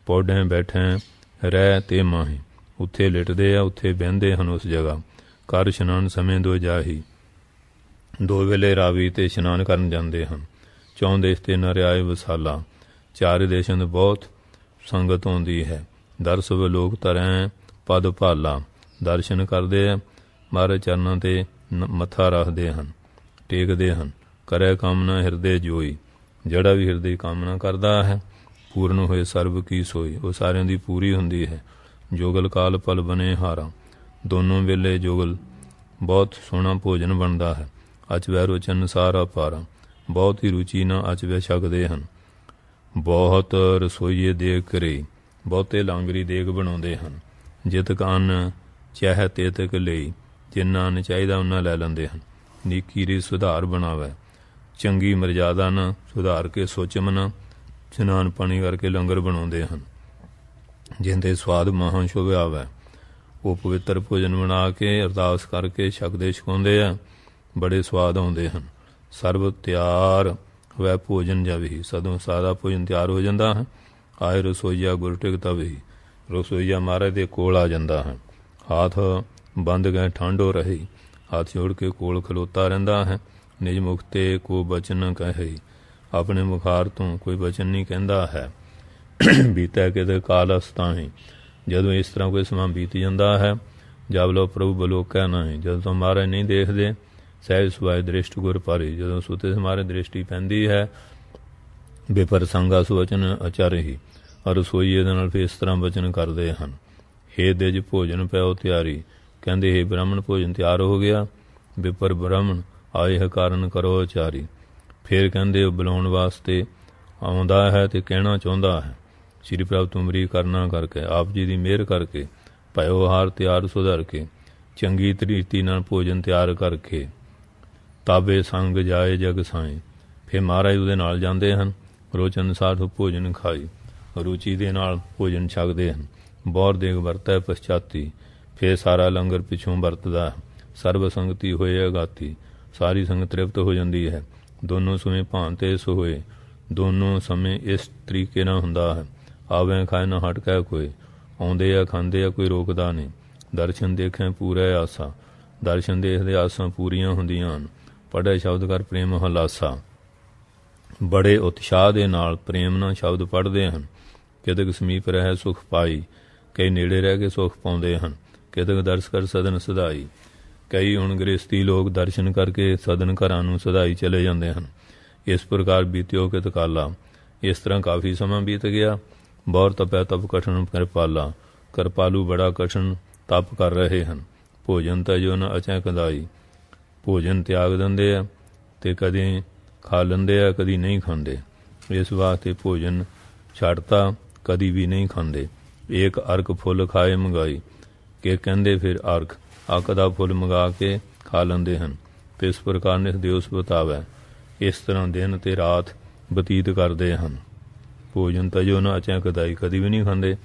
ਪੌੜੈਂ ਬੈਠੈਂ ਰਹਿ ਤੇ ਮਾਹੀ। ਉੱਥੇ ਲਿਟਦੇ ਆ, ਉੱਥੇ ਬਹਿੰਦੇ ਹਨ ਉਸ ਜਗ੍ਹਾ। ਕਰ ਇਸ਼ਨਾਨ ਸਮੇਂ ਦੋ ਜਾਹੀ। ਦੋ ਵੇਲੇ ਰਾਵੀ ਤੇ ਇਸ਼ਨਾਨ ਕਰਨ ਜਾਂਦੇ ਹਨ। ਚੌਂ ਦੇਸ਼ ਤੇ ਨਰਿਆਏ ਵਸਾਲਾ, ਚਾਰੇ ਦੇਸ਼ਾਂ ਦੇ ਬਹੁਤ ਸੰਗਤ ਆਉਂਦੀ ਹੈ। ਦਰਸ ਲੋਕ ਤਰੈਂ ਪਦ ਭਾਲਾ, ਦਰਸ਼ਨ ਕਰਦੇ ਆ, ਮਹਾਰਾਜ ਚਰਨਾਂ ਤੇ ਮੱਥਾ ਰੱਖਦੇ ਹਨ, ਟੇਕਦੇ ਹਨ। ਕਰੇ ਕਾਮਨਾ ਹਿਰਦੇ ਜੋਈ, ਜਿਹੜਾ ਵੀ ਹਿਰਦੇ ਕਾਮਨਾ ਕਰਦਾ ਹੈ ਪੂਰਨ ਹੋਏ ਸਰਬ ਕੀ ਸੋਈ, ਉਹ ਸਾਰਿਆਂ ਦੀ ਪੂਰੀ ਹੁੰਦੀ ਹੈ। ਜੋਗਲ ਕਾਲ ਪਲ ਬਨੇ ਹਾਰਾ, ਦੋਨੋਂ ਵੇਲੇ ਜੋਗਲ ਬਹੁਤ ਸੋਹਣਾ ਭੋਜਨ ਬਣਦਾ ਹੈ। ਅਚਵੈ ਰੋਚਨ ਸਾਰਾ ਪਾਰਾ, ਬਹੁਤ ਹੀ ਰੁਚੀ ਨਾਲ ਅਚਵੈ ਛਕਦੇ ਹਨ। ਬਹੁਤ ਰਸੋਈਏ ਦੇਗ ਕਰੇ, ਬਹੁਤੇ ਲਾਂਗਰੀ ਦੇਗ ਬਣਾਉਂਦੇ ਹਨ। ਜਿਤਕ ਅੰਨ ਚਾਹੇ ਤੇਤਕ ਲਈ, ਜਿੰਨਾ ਅੰਨ ਚਾਹੀਦਾ ਉਹਨਾਂ ਲੈ ਲੈਂਦੇ ਹਨ। ਨੀਕੀ ਰੀ ਸੁਧਾਰ ਬਣਾਵੇ, ਚੰਗੀ ਮਰਜ਼ਾਦਾ ਨਾਲ ਸੁਧਾਰ ਕੇ ਸੋਚਮਨਾ ਇਸ਼ਨਾਨ ਪਾਣੀ ਕਰਕੇ ਲੰਗਰ ਬਣਾਉਂਦੇ ਹਨ। ਜਿੰਦੇ ਸਵਾਦ ਮਹਾਂ ਸ਼ੋਭੇ ਆਵੇ, ਉਹ ਪਵਿੱਤਰ ਭੋਜਨ ਬਣਾ ਕੇ ਅਰਦਾਸ ਕਰਕੇ ਛਕਦੇ ਛਕਾਉਂਦੇ ਆ, ਬੜੇ ਸਵਾਦ ਆਉਂਦੇ ਹਨ। ਸਰਬ ਤਿਆਰ ਵੈ ਭੋਜਨ ਜਾਵੇ, ਸਦੋਂ ਸਾਰਾ ਭੋਜਨ ਤਿਆਰ ਹੋ ਜਾਂਦਾ ਹੈ। ਆਏ ਰਸੋਈਆ ਗੁਰ ਟਿਕਤਾ ਵੀ, ਰਸੋਈਆ ਮਹਾਰਾਜ ਦੇ ਕੋਲ ਆ ਜਾਂਦਾ ਹੈ। ਹੱਥ ਬੰਦ ਗਏ ਠੰਡੋ ਰਹੀ, ਹੱਥ ਜੋੜ ਕੇ ਕੋਲ ਖਲੋਤਾ ਰਹਿੰਦਾ ਹੈ। ਨਿਜ ਮੁਖ ਤੇ ਕੋ ਬਚਨ ਨ ਕਹੇ, ਆਪਣੇ ਮੁਖਾਰ ਤੋਂ ਕੋਈ ਬਚਨ ਨਹੀਂ ਕਹਿੰਦਾ ਹੈ। ਬੀਤੈ ਕਿਤੇ ਕਾਲ ਅਸਤਾਹੀ, ਜਦੋਂ ਇਸ ਤਰ੍ਹਾਂ ਕੋਈ ਸਮਾਂ ਬੀਤ ਜਾਂਦਾ ਹੈ, ਜਬ ਲੋ ਪ੍ਰਭੂ ਬਲੋਕੈ ਨਹੀਂ, ਜਦੋਂ ਤੋਂ ਮਹਾਰਾਜ ਨਹੀਂ ਦੇਖਦੇ। ਸਹਿਜ ਸੁਭਾਏ ਦ੍ਰਿਸ਼ਟ ਗੁਰ ਪਾਰੀ, ਜਦੋਂ ਸੁਤੇ ਮਾਰੇ ਦ੍ਰਿਸ਼ਟੀ ਪੈਂਦੀ ਹੈ। ਬੇਪਰ ਸੰਗਾ ਸੁਵਚਨ ਅਚਾਰਹੀ, ਔਰ ਰਸੋਈ ਇਹਦੇ ਨਾਲ ਫਿਰ ਇਸ ਤਰ੍ਹਾਂ ਬਚਨ ਕਰਦੇ ਹਨ। ਹੇ ਦਿਜ ਭੋਜਨ ਪਿਓ ਤਿਆਰੀ, ਕਹਿੰਦੇ ਹੇ ਬ੍ਰਾਹਮਣ ਭੋਜਨ ਤਿਆਰ ਹੋ ਗਿਆ। ਬੇਪਰ ਬ੍ਰਾਹਮਣ ਆਏ ਹੈ ਕਾਰਨ ਕਰੋ ਅਚਾਰੀ, ਫਿਰ ਕਹਿੰਦੇ ਉਹ ਬੁਲਾਉਣ ਵਾਸਤੇ ਆਉਂਦਾ ਹੈ ਤੇ ਕਹਿਣਾ ਚਾਹੁੰਦਾ ਹੈ। ਸ਼੍ਰੀ ਪ੍ਰਭੂ ਤੁਮਰੀ ਕਰਨਾ ਕਰਕੇ, ਆਪ ਜੀ ਦੀ ਮਿਹਰ ਕਰਕੇ ਭਇਓ ਹਾਰ ਤਿਆਰ ਸੁਧਰ ਕੇ, ਚੰਗੀ ਤਰੀਤੀ ਨਾਲ ਭੋਜਨ ਤਿਆਰ ਕਰਕੇ ਤਾਬੇ ਸੰਗ ਜਾਏ ਜਗ ਸਾਏ, ਫਿਰ ਮਹਾਰਾਜ ਉਹਦੇ ਨਾਲ ਜਾਂਦੇ ਹਨ। ਰੋਚ ਅਨੁਸਾਰ ਤੋਂ ਭੋਜਨ ਖਾਈ, ਰੁਚੀ ਦੇ ਨਾਲ ਭੋਜਨ ਛਕਦੇ ਹਨ। ਬੌਰ ਦੇਗ ਵਰਤੈ ਪਛਾਤੀ, ਫਿਰ ਸਾਰਾ ਲੰਗਰ ਪਿੱਛੋਂ ਵਰਤਦਾ ਹੈ। ਸਰਬ ਸੰਗਤੀ ਹੋਏ ਅਗਾਤੀ, ਸਾਰੀ ਸੰਗਤ ਤ੍ਰਿਪਤ ਹੋ ਜਾਂਦੀ ਹੈ। ਦੋਨੋਂ ਸਮੇਂ ਭਾਂਤੇ ਸੋ ਹੋਏ, ਦੋਨੋਂ ਸਮੇਂ ਇਸ ਤਰੀਕੇ ਨਾਲ ਹੁੰਦਾ ਹੈ। ਆਵੇਂ ਖਾਏ ਨਾ ਹਟਕੈ ਕੋਈ, ਆਉਂਦੇ ਆ ਖਾਂਦੇ ਆ ਕੋਈ ਰੋਕਦਾ ਨਹੀਂ। ਦਰਸ਼ਨ ਦੇਖੈ ਪੂਰਾ ਆਸਾ, ਦਰਸ਼ਨ ਦੇਖਦੇ ਆਸਾਂ ਪੂਰੀਆਂ ਹੁੰਦੀਆਂ ਹਨ। ਪੜ੍ਹੇ ਸ਼ਬਦ ਕਰ ਪ੍ਰੇਮ ਹਲਾਸਾ, ਬੜੇ ਉਤਸ਼ਾਹ ਦੇ ਨਾਲ ਪ੍ਰੇਮ ਨਾਲ ਸ਼ਬਦ ਪੜ੍ਹਦੇ ਹਨ। ਕਿਤਕ ਸਮੀਪ ਰਹਿ ਸੁਖ ਪਾਈ, ਕਈ ਨੇੜੇ ਰਹਿ ਕੇ ਸੁਖ ਪਾਉਂਦੇ ਹਨ। ਕਿਤਕ ਦਰਸ ਕਰ ਸਦਨ ਸਦਾਈ, ਕਈ ਹੁਣ ਗ੍ਰਸਤੀ ਲੋਕ ਦਰਸ਼ਨ ਕਰਕੇ ਸਦਨ ਘਰਾਂ ਨੂੰ ਸਦਾਈ ਚਲੇ ਜਾਂਦੇ ਹਨ। ਇਸ ਪ੍ਰਕਾਰ ਬੀਤਿਓ ਕਿਤ ਕਾਲਾ, ਇਸ ਤਰ੍ਹਾਂ ਕਾਫੀ ਸਮਾਂ ਬੀਤ ਗਿਆ। ਬੌਰ ਤਪੈ ਤਪ ਕਠਨ ਕਿਰਪਾਲਾ, ਕਿਰਪਾਲੂ ਬੜਾ ਕਠਨ ਤਪ ਕਰ ਰਹੇ ਹਨ। ਭੋਜਨ ਤਜੋ ਨ ਅਚੈ ਕਦਾਈ, ਭੋਜਨ ਤਿਆਗ ਦਿੰਦੇ ਆ ਤੇ ਕਦੇ ਖਾ ਲੈਂਦੇ ਆ, ਕਦੀ ਨਹੀਂ ਖਾਂਦੇ। ਇਸ ਵਾਸਤੇ ਭੋਜਨ ਛੱਡਤਾ, ਕਦੀ ਵੀ ਨਹੀਂ ਖਾਂਦੇ। ਇੱਕ ਅਰਕ ਫੁੱਲ ਖਾਏ ਮੰਗਾਈ, ਕਿ ਕਹਿੰਦੇ ਫਿਰ ਅਰਕ ਅੱਕ ਦਾ ਫੁੱਲ ਮੰਗਾ ਕੇ ਖਾ ਲੈਂਦੇ ਹਨ। ਤੇ ਇਸ ਪ੍ਰਕਾਰ ਨੇ ਦਿਵਸ ਬਤਾਵੈ, ਇਸ ਤਰ੍ਹਾਂ ਦਿਨ ਤੇ ਰਾਤ ਬਤੀਤ ਕਰਦੇ ਹਨ। ਭੋਜਨ ਤਜੋ ਨਾ ਅਚੈ ਕਦਾਈ, ਕਦੀ ਵੀ ਨਹੀਂ ਖਾਂਦੇ।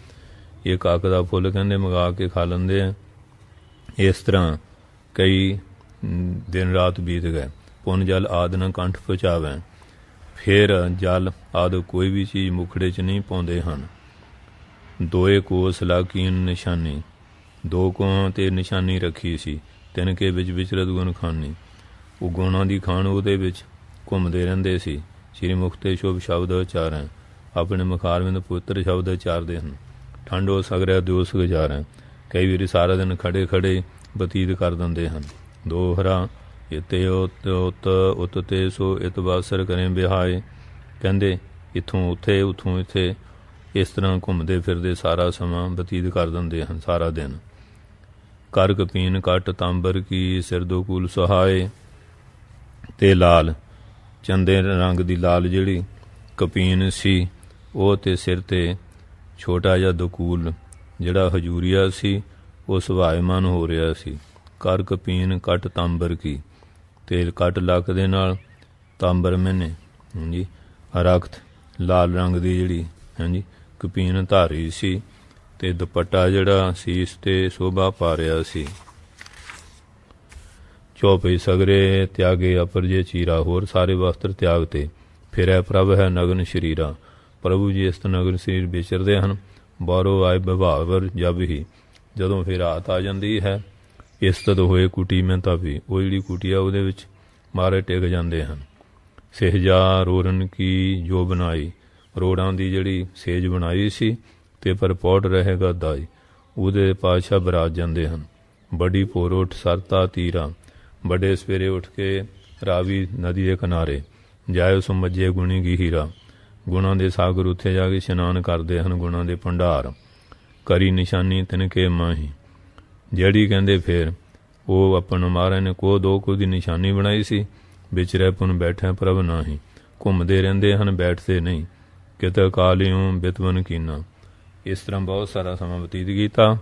ਇੱਕ ਅੱਕ ਦਾ ਫੁੱਲ ਕਹਿੰਦੇ ਮੰਗਾ ਕੇ ਖਾ ਲੈਂਦੇ ਆ। ਇਸ ਤਰ੍ਹਾਂ ਕਈ ਦਿਨ ਰਾਤ ਬੀਤ ਗਏ। ਪੁੰਨ ਜਲ ਆਦਿ ਨਾ ਕੰਠ ਪਹੁੰਚਾਵੈ, ਫਿਰ ਜਲ ਆਦਿ ਕੋਈ ਵੀ ਚੀਜ਼ ਮੁਖੜੇ 'ਚ ਨਹੀਂ ਪਾਉਂਦੇ ਹਨ। ਦੋਏ ਕੋਸ ਲਾਕੀਨ ਨਿਸ਼ਾਨੀ, ਦੋ ਕੋਹਾਂ 'ਤੇ ਨਿਸ਼ਾਨੀ ਰੱਖੀ ਸੀ। ਤਿੰਨਕੇ ਵਿੱਚ ਵਿਚਰਤ ਗੁਣ ਖਾਨੀ, ਉਹ ਗੁਣਾਂ ਦੀ ਖਾਣ ਉਹਦੇ ਵਿੱਚ ਘੁੰਮਦੇ ਰਹਿੰਦੇ ਸੀ। ਸ਼੍ਰੀ ਮੁਖ ਤੇ ਸ਼ੁਭ ਸ਼ਬਦ ਉਚਾਰੈ, ਆਪਣੇ ਮੁਖਾਰਵਿੰਦ ਪਵਿੱਤਰ ਸ਼ਬਦ ਉਚਾਰਦੇ ਹਨ। ਠੰਡੋ ਸਗਰਿਆ ਦਿਵਸ ਗੁਜ਼ਾਰੈ, ਕਈ ਵਾਰੀ ਸਾਰਾ ਦਿਨ ਖੜੇ ਖੜੇ ਬਤੀਤ ਕਰ ਦਿੰਦੇ ਹਨ। ਦੋਹਰਾ ਇਤੇ ਉਤ ਤੇ ਸੋ ਇਤ ਬਾਸਰ ਕਰੇ ਵਿਹਾਏ, ਕਹਿੰਦੇ ਇੱਥੋਂ ਉੱਥੇ ਉੱਥੋਂ ਇੱਥੇ ਇਸ ਤਰ੍ਹਾਂ ਘੁੰਮਦੇ ਫਿਰਦੇ ਸਾਰਾ ਸਮਾਂ ਬਤੀਤ ਕਰ ਦਿੰਦੇ ਹਨ, ਸਾਰਾ ਦਿਨ। ਕਰ ਕਪੀਨ ਕੱਟ ਤਾਂਬਰ ਕੀ ਸਿਰ ਦੋ ਕੂਲ ਸਹਾਏ, ਤੇ ਲਾਲ ਚੰਦੇ ਰੰਗ ਦੀ ਲਾਲ ਜਿਹੜੀ ਕਪੀਨ ਸੀ ਉਹ ਤੇ ਸਿਰ ਤੇ ਛੋਟਾ ਜਿਹਾ ਦਕੂਲ ਜਿਹੜਾ ਹਜੂਰੀਆ ਸੀ ਉਹ ਸੁਭਾਇਮਾਨ ਹੋ ਰਿਹਾ ਸੀ। ਕਰ ਕਪੀਨ ਕੱਟ ਤਾਂਬਰ ਕੀ, ਤੇ ਕੱਟ ਲੱਕ ਦੇ ਨਾਲ ਤਾਂਬਰ ਮੈਨੇ ਹਾਂਜੀ ਰਖਤ ਲਾਲ ਰੰਗ ਦੀ ਜਿਹੜੀ ਹਾਂਜੀ ਕਪੀਨ ਧਾਰੀ ਸੀ, ਤੇ ਦੁਪੱਟਾ ਜਿਹੜਾ ਸੀਸ ਤੇ ਸ਼ੋਭਾ ਪਾ ਰਿਹਾ ਸੀ। ਚੌਪਈ ਸਗਰੇ ਤਿਆਗੇ ਅਪਰਜੇ ਚੀਰਾ, ਹੋਰ ਸਾਰੇ ਵਸਤਰ ਤਿਆਗ ਤੇ ਫਿਰੈ ਪ੍ਰਭ ਹੈ ਨਗਨ ਸ਼ਰੀਰਾ, ਪ੍ਰਭੂ ਜੀ ਇਸ ਨਗਨ ਸਰੀਰ ਵਿਚਰਦੇ ਹਨ। ਬਾਹਰੋਂ ਆਏ ਵਿਭਾਵਰ ਜਬ ਹੀ, ਜਦੋਂ ਫਿਰ ਰਾਤ ਆ ਜਾਂਦੀ ਹੈ। ਇਸ ਤਦ ਹੋਏ ਕੁਟੀ ਮੈਂ ਤਾਵੀ, ਉਹ ਜਿਹੜੀ ਕੁਟੀ ਆ ਉਹਦੇ ਵਿੱਚ ਮਾਰੇ ਟਿਕ ਜਾਂਦੇ ਹਨ। ਸਹਿਜਾ ਰੋਰਨ ਕੀ ਜੋ ਬਣਾਈ, ਰੋੜਾਂ ਦੀ ਜਿਹੜੀ ਸੇਜ ਬਣਾਈ ਸੀ ਤੇ ਪਰ ਪੌੜ ਰਹੇਗਾ ਦਾਈ, ਉਹਦੇ ਪਾਤਸ਼ਾਹ ਬਰਾਤ ਜਾਂਦੇ ਹਨ। ਬੜੀ ਭੋਰ ਉੱਠ ਸਰਤਾ ਤੀਰਾ, ਬੜੇ ਸਵੇਰੇ ਉੱਠ ਕੇ ਰਾਵੀ ਨਦੀ ਦੇ ਕਿਨਾਰੇ ਜਾਇਓ ਸੋ ਮੱਝੇ ਗੁਣੀ ਗੀ ਹੀਰਾ, ਗੁਣਾਂ ਦੇ ਸਾਗਰ ਉੱਥੇ ਜਾ ਕੇ ਇਸ਼ਨਾਨ ਕਰਦੇ ਹਨ। ਗੁਣਾਂ ਦੇ ਭੰਡਾਰ ਕਰੀ ਨਿਸ਼ਾਨੀ ਤਿਨਕੇ ਮਾਹੀ, ਜਿਹੜੀ ਕਹਿੰਦੇ ਫਿਰ ਉਹ ਆਪਣਾ ਮਹਾਰਾਜ ਨੇ ਕੋ ਦੀ ਨਿਸ਼ਾਨੀ ਬਣਾਈ ਸੀ। ਵਿੱਚ ਰਹਿ ਪੁਨ ਬੈਠੇ ਪ੍ਰਭ ਨਾਹੀ, ਘੁੰਮਦੇ ਰਹਿੰਦੇ ਹਨ ਬੈਠਦੇ ਨਹੀਂ। ਕਿਤੇ ਕਾਲਿਓ ਬਿਤਵਨ ਕੀਨਾ, ਇਸ ਤਰ੍ਹਾਂ ਬਹੁਤ ਸਾਰਾ ਸਮਾਂ ਬਤੀਤ ਕੀਤਾ।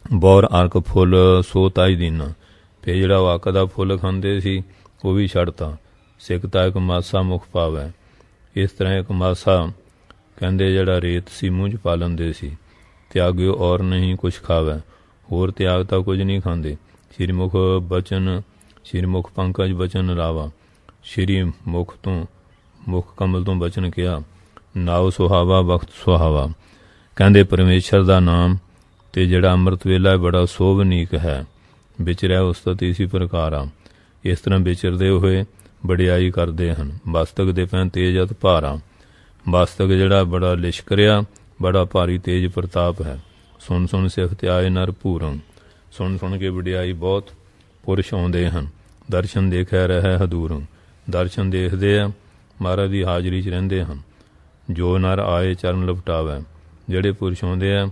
ਬੌਰ ਅਰਕ ਫੁੱਲ ਸੋ ਤਾਈ ਦੀਨਾ, ਫਿਰ ਜਿਹੜਾ ਉਹ ਅੱਕ ਦਾ ਫੁੱਲ ਖਾਂਦੇ ਸੀ ਉਹ ਵੀ ਛੱਡਤਾ। ਸਿੱਖਤਾ ਇੱਕ ਮਾਸਾ ਮੁਖ ਪਾਵੈ, ਇਸ ਤਰ੍ਹਾਂ ਇੱਕ ਮਾਸਾ ਕਹਿੰਦੇ ਜਿਹੜਾ ਰੇਤ ਸੀ ਮੂੰਹ 'ਚ ਪਾ ਲੈਂਦੇ ਸੀ। ਤਿਆਗਿਓ ਔਰ ਨਹੀਂ ਕੁਛ ਖਾਵੈ, ਹੋਰ ਤਿਆਗ ਤਾਂ ਕੁਝ ਨਹੀਂ ਖਾਂਦੇ। ਸ਼੍ਰੀ ਮੁਖ ਬਚਨ, ਸ਼੍ਰੀ ਮੁਖ ਪੰਕਜ ਬਚਨ ਰਾਵਾ, ਸ਼੍ਰੀ ਮੁਖ ਤੋਂ ਮੁਖ ਕਮਲ ਤੋਂ ਬਚਨ ਕਿਹਾ। ਨਾਉ ਸੁਹਾਵਾ ਵਕਤ ਸੁਹਾਵਾ, ਕਹਿੰਦੇ ਪਰਮੇਸ਼ਰ ਦਾ ਨਾਮ ਤੇ ਜਿਹੜਾ ਅੰਮ੍ਰਿਤ ਵੇਲਾ ਬੜਾ ਸੋਭਨੀਕ ਹੈ। ਵਿਚਰਿਆ ਉਸਤਤ ਇਸੀ ਪ੍ਰਕਾਰ ਆ, ਇਸ ਤਰ੍ਹਾਂ ਵਿਚਰਦੇ ਹੋਏ ਵਡਿਆਈ ਕਰਦੇ ਹਨ। ਮਸਤਕ ਦੇ ਪੈਂ ਤੇਜ ਅਤ ਭਾਰਾ, ਮਸਤਕ ਜਿਹੜਾ ਬੜਾ ਲਿਸ਼ਕ ਰਿਹਾ, ਬੜਾ ਭਾਰੀ ਤੇਜ ਪ੍ਰਤਾਪ ਹੈ। ਸੁਣ ਸੁਣ ਸਿਫਤ ਆਏ ਨਰ ਭੂਰੰ, ਸੁਣ ਸੁਣ ਕੇ ਵਡਿਆਈ ਬਹੁਤ ਪੁਰਸ਼ ਆਉਂਦੇ ਹਨ। ਦਰਸ਼ਨ ਦੇਖਿਆ ਰਹਿ ਹਦੂਰੰ, ਦਰਸ਼ਨ ਦੇਖਦੇ ਆ ਮਹਾਰਾਜ ਦੀ ਹਾਜ਼ਰੀ 'ਚ ਰਹਿੰਦੇ ਹਨ। ਜੋ ਨਰ ਆਏ ਚਰਨ ਲਪਟਾਵੈ, ਜਿਹੜੇ ਪੁਰਸ਼ ਆਉਂਦੇ ਆ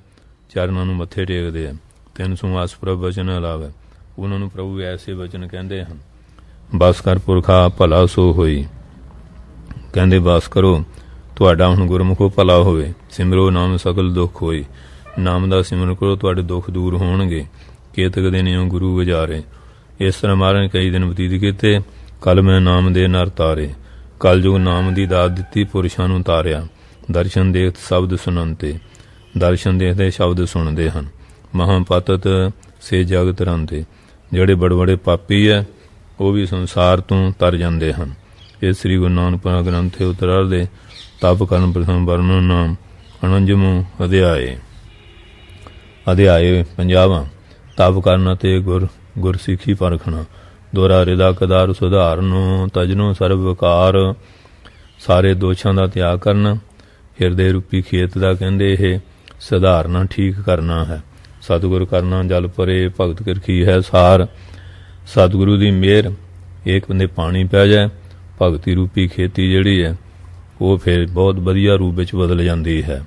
ਚਰਨਾਂ ਨੂੰ ਮੱਥੇ ਟੇਕਦੇ ਆ। 300 ਪ੍ਰਭ ਵਚਨ ਅਲਾਵੈ, ਉਹਨਾਂ ਨੂੰ ਪ੍ਰਭੂ ਐਸੇ ਵਚਨ ਕਹਿੰਦੇ ਹਨ। ਬਸ ਕਰ ਪੁਰਖਾ ਭਲਾ ਸੋ ਹੋਈ, ਕਹਿੰਦੇ ਬਸ ਕਰੋ ਤੁਹਾਡਾ ਹੁਣ ਗੁਰਮੁਖੋ ਭਲਾ ਹੋਵੇ। ਸਿਮਰੋ ਨਾਮ ਸਗਲ ਦੁੱਖ ਹੋਈ, ਨਾਮ ਦਾ ਸਿਮਰਨ ਕਰੋ ਤੁਹਾਡੇ ਦੁੱਖ ਦੂਰ ਹੋਣਗੇ। ਕੇਤਕ ਦੇ ਨਿਉ ਗੁਰੂ ਵਿਚਾਰੇ, ਇਸ ਤਰ੍ਹਾਂ ਮਹਾਰਾਜ ਨੇ ਕਈ ਦਿਨ ਬਤੀਤ ਕੀਤੇ। ਕੱਲ ਮੈਂ ਨਾਮ ਦੇ ਨਰ ਤਾਰੇ, ਕਲਯੁਗ ਨਾਮ ਦੀ ਦਾਤ ਦਿੱਤੀ ਪੁਰਸ਼ਾਂ ਨੂੰ ਤਾਰਿਆ। ਦਰਸ਼ਨ ਦੇਖ ਸ਼ਬਦ ਸੁਣਨਤੇ, ਦਰਸ਼ਨ ਦੇਖਦੇ ਸ਼ਬਦ ਸੁਣਦੇ ਹਨ। ਮਹਾਪਤਤ ਸੇ ਜਗਤ ਰੰਤੇ, ਜਿਹੜੇ ਬੜੇ ਬੜੇ ਪਾਪੀ ਹੈ ਉਹ ਵੀ ਸੰਸਾਰ ਤੋਂ ਤਰ ਜਾਂਦੇ ਹਨ। ਇਹ ਸ੍ਰੀ ਗੁਰੂ ਨਾਨਕ ਪਾਤਸ਼ਾਹ ਗ੍ਰੰਥ ਉਤਰਾਰ ਦੇ ਤਪ ਕਰਨ ਪ੍ਰਥਮ ਵਰਣਨ ਨਾਮ ਅਨੰਜਮੂ ਅਧਿਆਏ। ਅਧਿਆਏ 50ਵਾਂ। ਤਪ ਕਰਨਾ ਤੇ ਗੁਰ ਸਿੱਖੀ ਪਰਖਣਾ। ਦੋਹਰਾ ਰਿਦਾ ਕਦਾਰ ਸੁਧਾਰਨੋ, ਤਜਨੋ ਸਰਬ ਵਿਕਾਰ, ਸਾਰੇ ਦੋਸ਼ਾਂ ਦਾ ਤਿਆਗ ਕਰਨਾ। ਹਿਰਦੇ ਰੂਪੀ ਖੇਤ ਦਾ ਕਹਿੰਦੇ ਇਹ ਸੁਧਾਰਨਾ, ਠੀਕ ਕਰਨਾ ਹੈ। ਸਤਿਗੁਰ ਕਰਨਾ ਜਲ ਪਰੇ, ਭਗਤ ਕਿਰਖੀ ਹੈ ਸਾਰ। ਸਤਿਗੁਰੂ ਦੀ ਮਿਹਰ, ਇੱਕ ਬੰਦੇ ਪਾਣੀ ਪੈ ਜਾਏ, ਭਗਤੀ ਰੂਪੀ ਖੇਤੀ ਜਿਹੜੀ ਹੈ ਉਹ ਫਿਰ ਬਹੁਤ ਵਧੀਆ ਰੂਪ ਵਿੱਚ ਬਦਲ ਜਾਂਦੀ ਹੈ।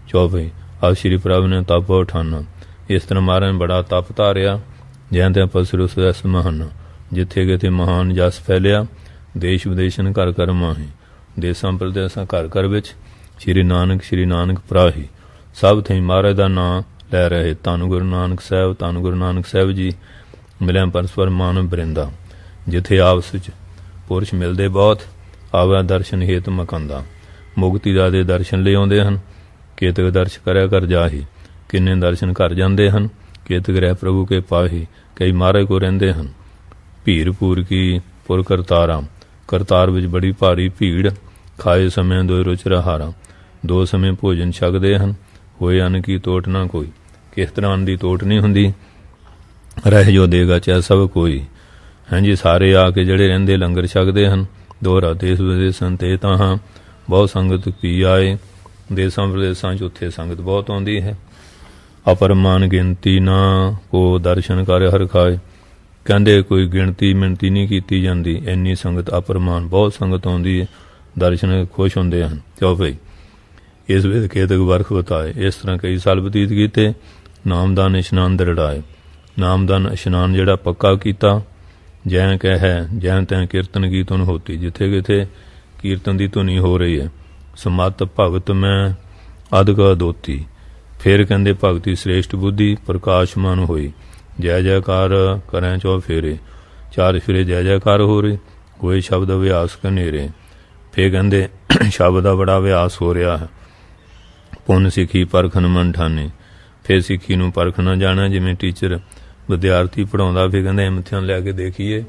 ਚੌਪਈ। ਆ ਸ਼੍ਰੀ ਪ੍ਰਭ ਨੇ ਤਪ ਉਠਾਨਾ, ਇਸ ਤਰ੍ਹਾਂ ਮਹਾਰਾਜ ਨੇ ਬੜਾ ਤਪ ਧਾਰਿਆ। ਜੈ ਤੈ ਪਸਰੁ ਸਦਸ ਮਹਾਨ, ਜਿੱਥੇ ਕਿਤੇ ਮਹਾਨ ਜਸ ਫੈਲਿਆ। ਦੇਸ਼ ਵਿਦੇਸ਼ਨ ਘਰ ਘਰ ਮਾਹੀ, ਦੇਸਾਂ ਪ੍ਰਦੇਸਾਂ ਘਰ ਘਰ ਵਿੱਚ ਸ਼੍ਰੀ ਨਾਨਕ ਪ੍ਰਾਹੀ। ਸਭ ਥਈ ਮਹਾਰਾਜ ਦਾ ਨਾਂ ਲੈ ਰਹੇ। ਧੰਨ ਗੁਰੂ ਨਾਨਕ ਸਾਹਿਬ, ਧੰਨ ਗੁਰੂ ਨਾਨਕ ਸਾਹਿਬ ਜੀ ਮਿਲਿਆ ਪਰਸਪਰ ਮਾਨਵ ਬਰਿੰਦਾ। ਜਿੱਥੇ ਆਪਸ ਵਿੱਚ ਪੁਰਸ਼ ਮਿਲਦੇ ਬਹੁਤ, ਆਵਾ ਦਰਸ਼ਨ ਹੇਤ ਮਕਾਂਦਾ। ਮੁਕਤੀ ਦਾ ਦੇ ਦਰਸ਼ਨ ਲੈ ਆਉਂਦੇ ਹਨ। ਕੇਤਕ ਦਰਸ਼ ਕਰਿਆ ਕਰ ਜਾਹੀ, ਕਿੰਨੇ ਦਰਸ਼ਨ ਕਰ ਜਾਂਦੇ ਹਨ। ਕੇਤਕ ਰਹਿ ਪ੍ਰਭੂ ਕੇ ਪਾਹੀ, ਕਈ ਮਹਾਰਾਜ ਕੋ ਰਹਿੰਦੇ ਹਨ। ਭੀੜ ਪੂਰ ਕੀ ਪੁਰ ਕਰਤਾਰਾ, ਕਰਤਾਰ ਵਿੱਚ ਬੜੀ ਭਾਰੀ ਭੀੜ। ਖਾਏ ਸਮੇਂ ਦੋ ਰੁਚ ਰਹਾਰਾ, ਦੋ ਸਮੇਂ ਭੋਜਨ ਛਕਦੇ ਹਨ। ਹੋਏ ਅੰਨ ਕੀ ਤੋਟ ਨਾ ਕੋਈ, ਕਿਸ ਤਰ੍ਹਾਂ ਅੰਨ ਦੀ ਤੋਟ ਨਹੀਂ ਹੁੰਦੀ। ਰਹਿ ਜੋ ਦੇਗਾ ਚਾਹੇ ਸਭ ਕੋਈ, ਹਾਂਜੀ ਸਾਰੇ ਆ ਕੇ ਜਿਹੜੇ ਰਹਿੰਦੇ ਲੰਗਰ ਛਕਦੇ ਹਨ। ਦੋਹਰਾ ਦੇਸ ਵਿਦੇਸਾਂ ਤੇ ਤਾਂ ਬਹੁਤ ਸੰਗਤ ਪੀ ਆਏ। ਦੇਸਾਂ ਵਿਦੇਸਾਂ 'ਚ ਉੱਥੇ ਸੰਗਤ ਬਹੁਤ ਆਉਂਦੀ ਹੈ। ਅਪਰਮਾਨ ਗਿਣਤੀ ਨਾ ਕੋ ਦਰਸ਼ਨ ਕਰ ਹਰ ਖਾਏ, ਕਹਿੰਦੇ ਕੋਈ ਗਿਣਤੀ ਮਿਣਤੀ ਨਹੀਂ ਕੀਤੀ ਜਾਂਦੀ, ਇੰਨੀ ਸੰਗਤ ਅਪਰਮਾਨ ਬਹੁਤ ਸੰਗਤ ਆਉਂਦੀ ਹੈ, ਦਰਸ਼ਨ ਖੁਸ਼ ਹੁੰਦੇ ਹਨ। ਕਿਉਂ ਭਈ ਇਸ ਵੇਦ ਕੇਤਕ ਵਰਖ ਬਤਾਏ। ਇਸ ਤਰ੍ਹਾਂ ਕਈ ਸਾਲ ਬਤੀਤ ਕੀਤੇ। ਨਾਮਦਾਨ ਇਸ਼ਨਾਨ ਦਰੜਾਏ, ਨਾਮਦਾਨ ਇਸ਼ਨਾਨ ਜਿਹੜਾ ਪੱਕਾ ਕੀਤਾ। ਜੈ ਕਹਿ ਜੈ ਤੈ ਕੀਰਤਨ ਕੀ ਧੁਨ ਹੋਤੀ, ਜਿੱਥੇ ਕਿਥੇ ਕੀਰਤਨ ਦੀ ਧੁਨੀ ਹੋ ਰਹੀ ਹੈ। ਸਮਤ ਭਗਤ ਮੈਂ ਅਦਕ ਅਦੋਤੀ, ਫਿਰ ਕਹਿੰਦੇ ਭਗਤੀ ਸ੍ਰੇਸ਼ਟ ਬੁੱਧੀ ਪ੍ਰਕਾਸ਼ਮਾਨ ਹੋਈ। ਜੈ ਜੈਕਾਰ ਕਰੈ ਚੋ ਫੇਰੇ, ਚਾਰ ਫੇਰੇ ਜੈ ਜੈਕਾਰ ਹੋ ਰਹੇ। ਕੋਈ ਸ਼ਬਦ ਅਭਿਆਸ ਕਨੇਰੇ, ਫਿਰ ਕਹਿੰਦੇ ਸ਼ਬਦ ਦਾ ਬੜਾ ਅਭਿਆਸ ਹੋ ਰਿਹਾ ਹੈ। ਪੁੰਨ ਸਿੱਖੀ ਪਰਖਣ ਮਨ ਠਾਨੇ, ਫਿਰ ਸਿੱਖੀ ਨੂੰ ਪਰਖਣਾ ਜਾਣਾ। ਜਿਵੇਂ ਟੀਚਰ ਵਿਦਿਆਰਥੀ ਪੜ੍ਹਾਉਂਦਾ, ਫਿਰ ਕਹਿੰਦਾ ਇਮਤਿਹਾਨ ਲੈ ਕੇ ਦੇਖੀਏ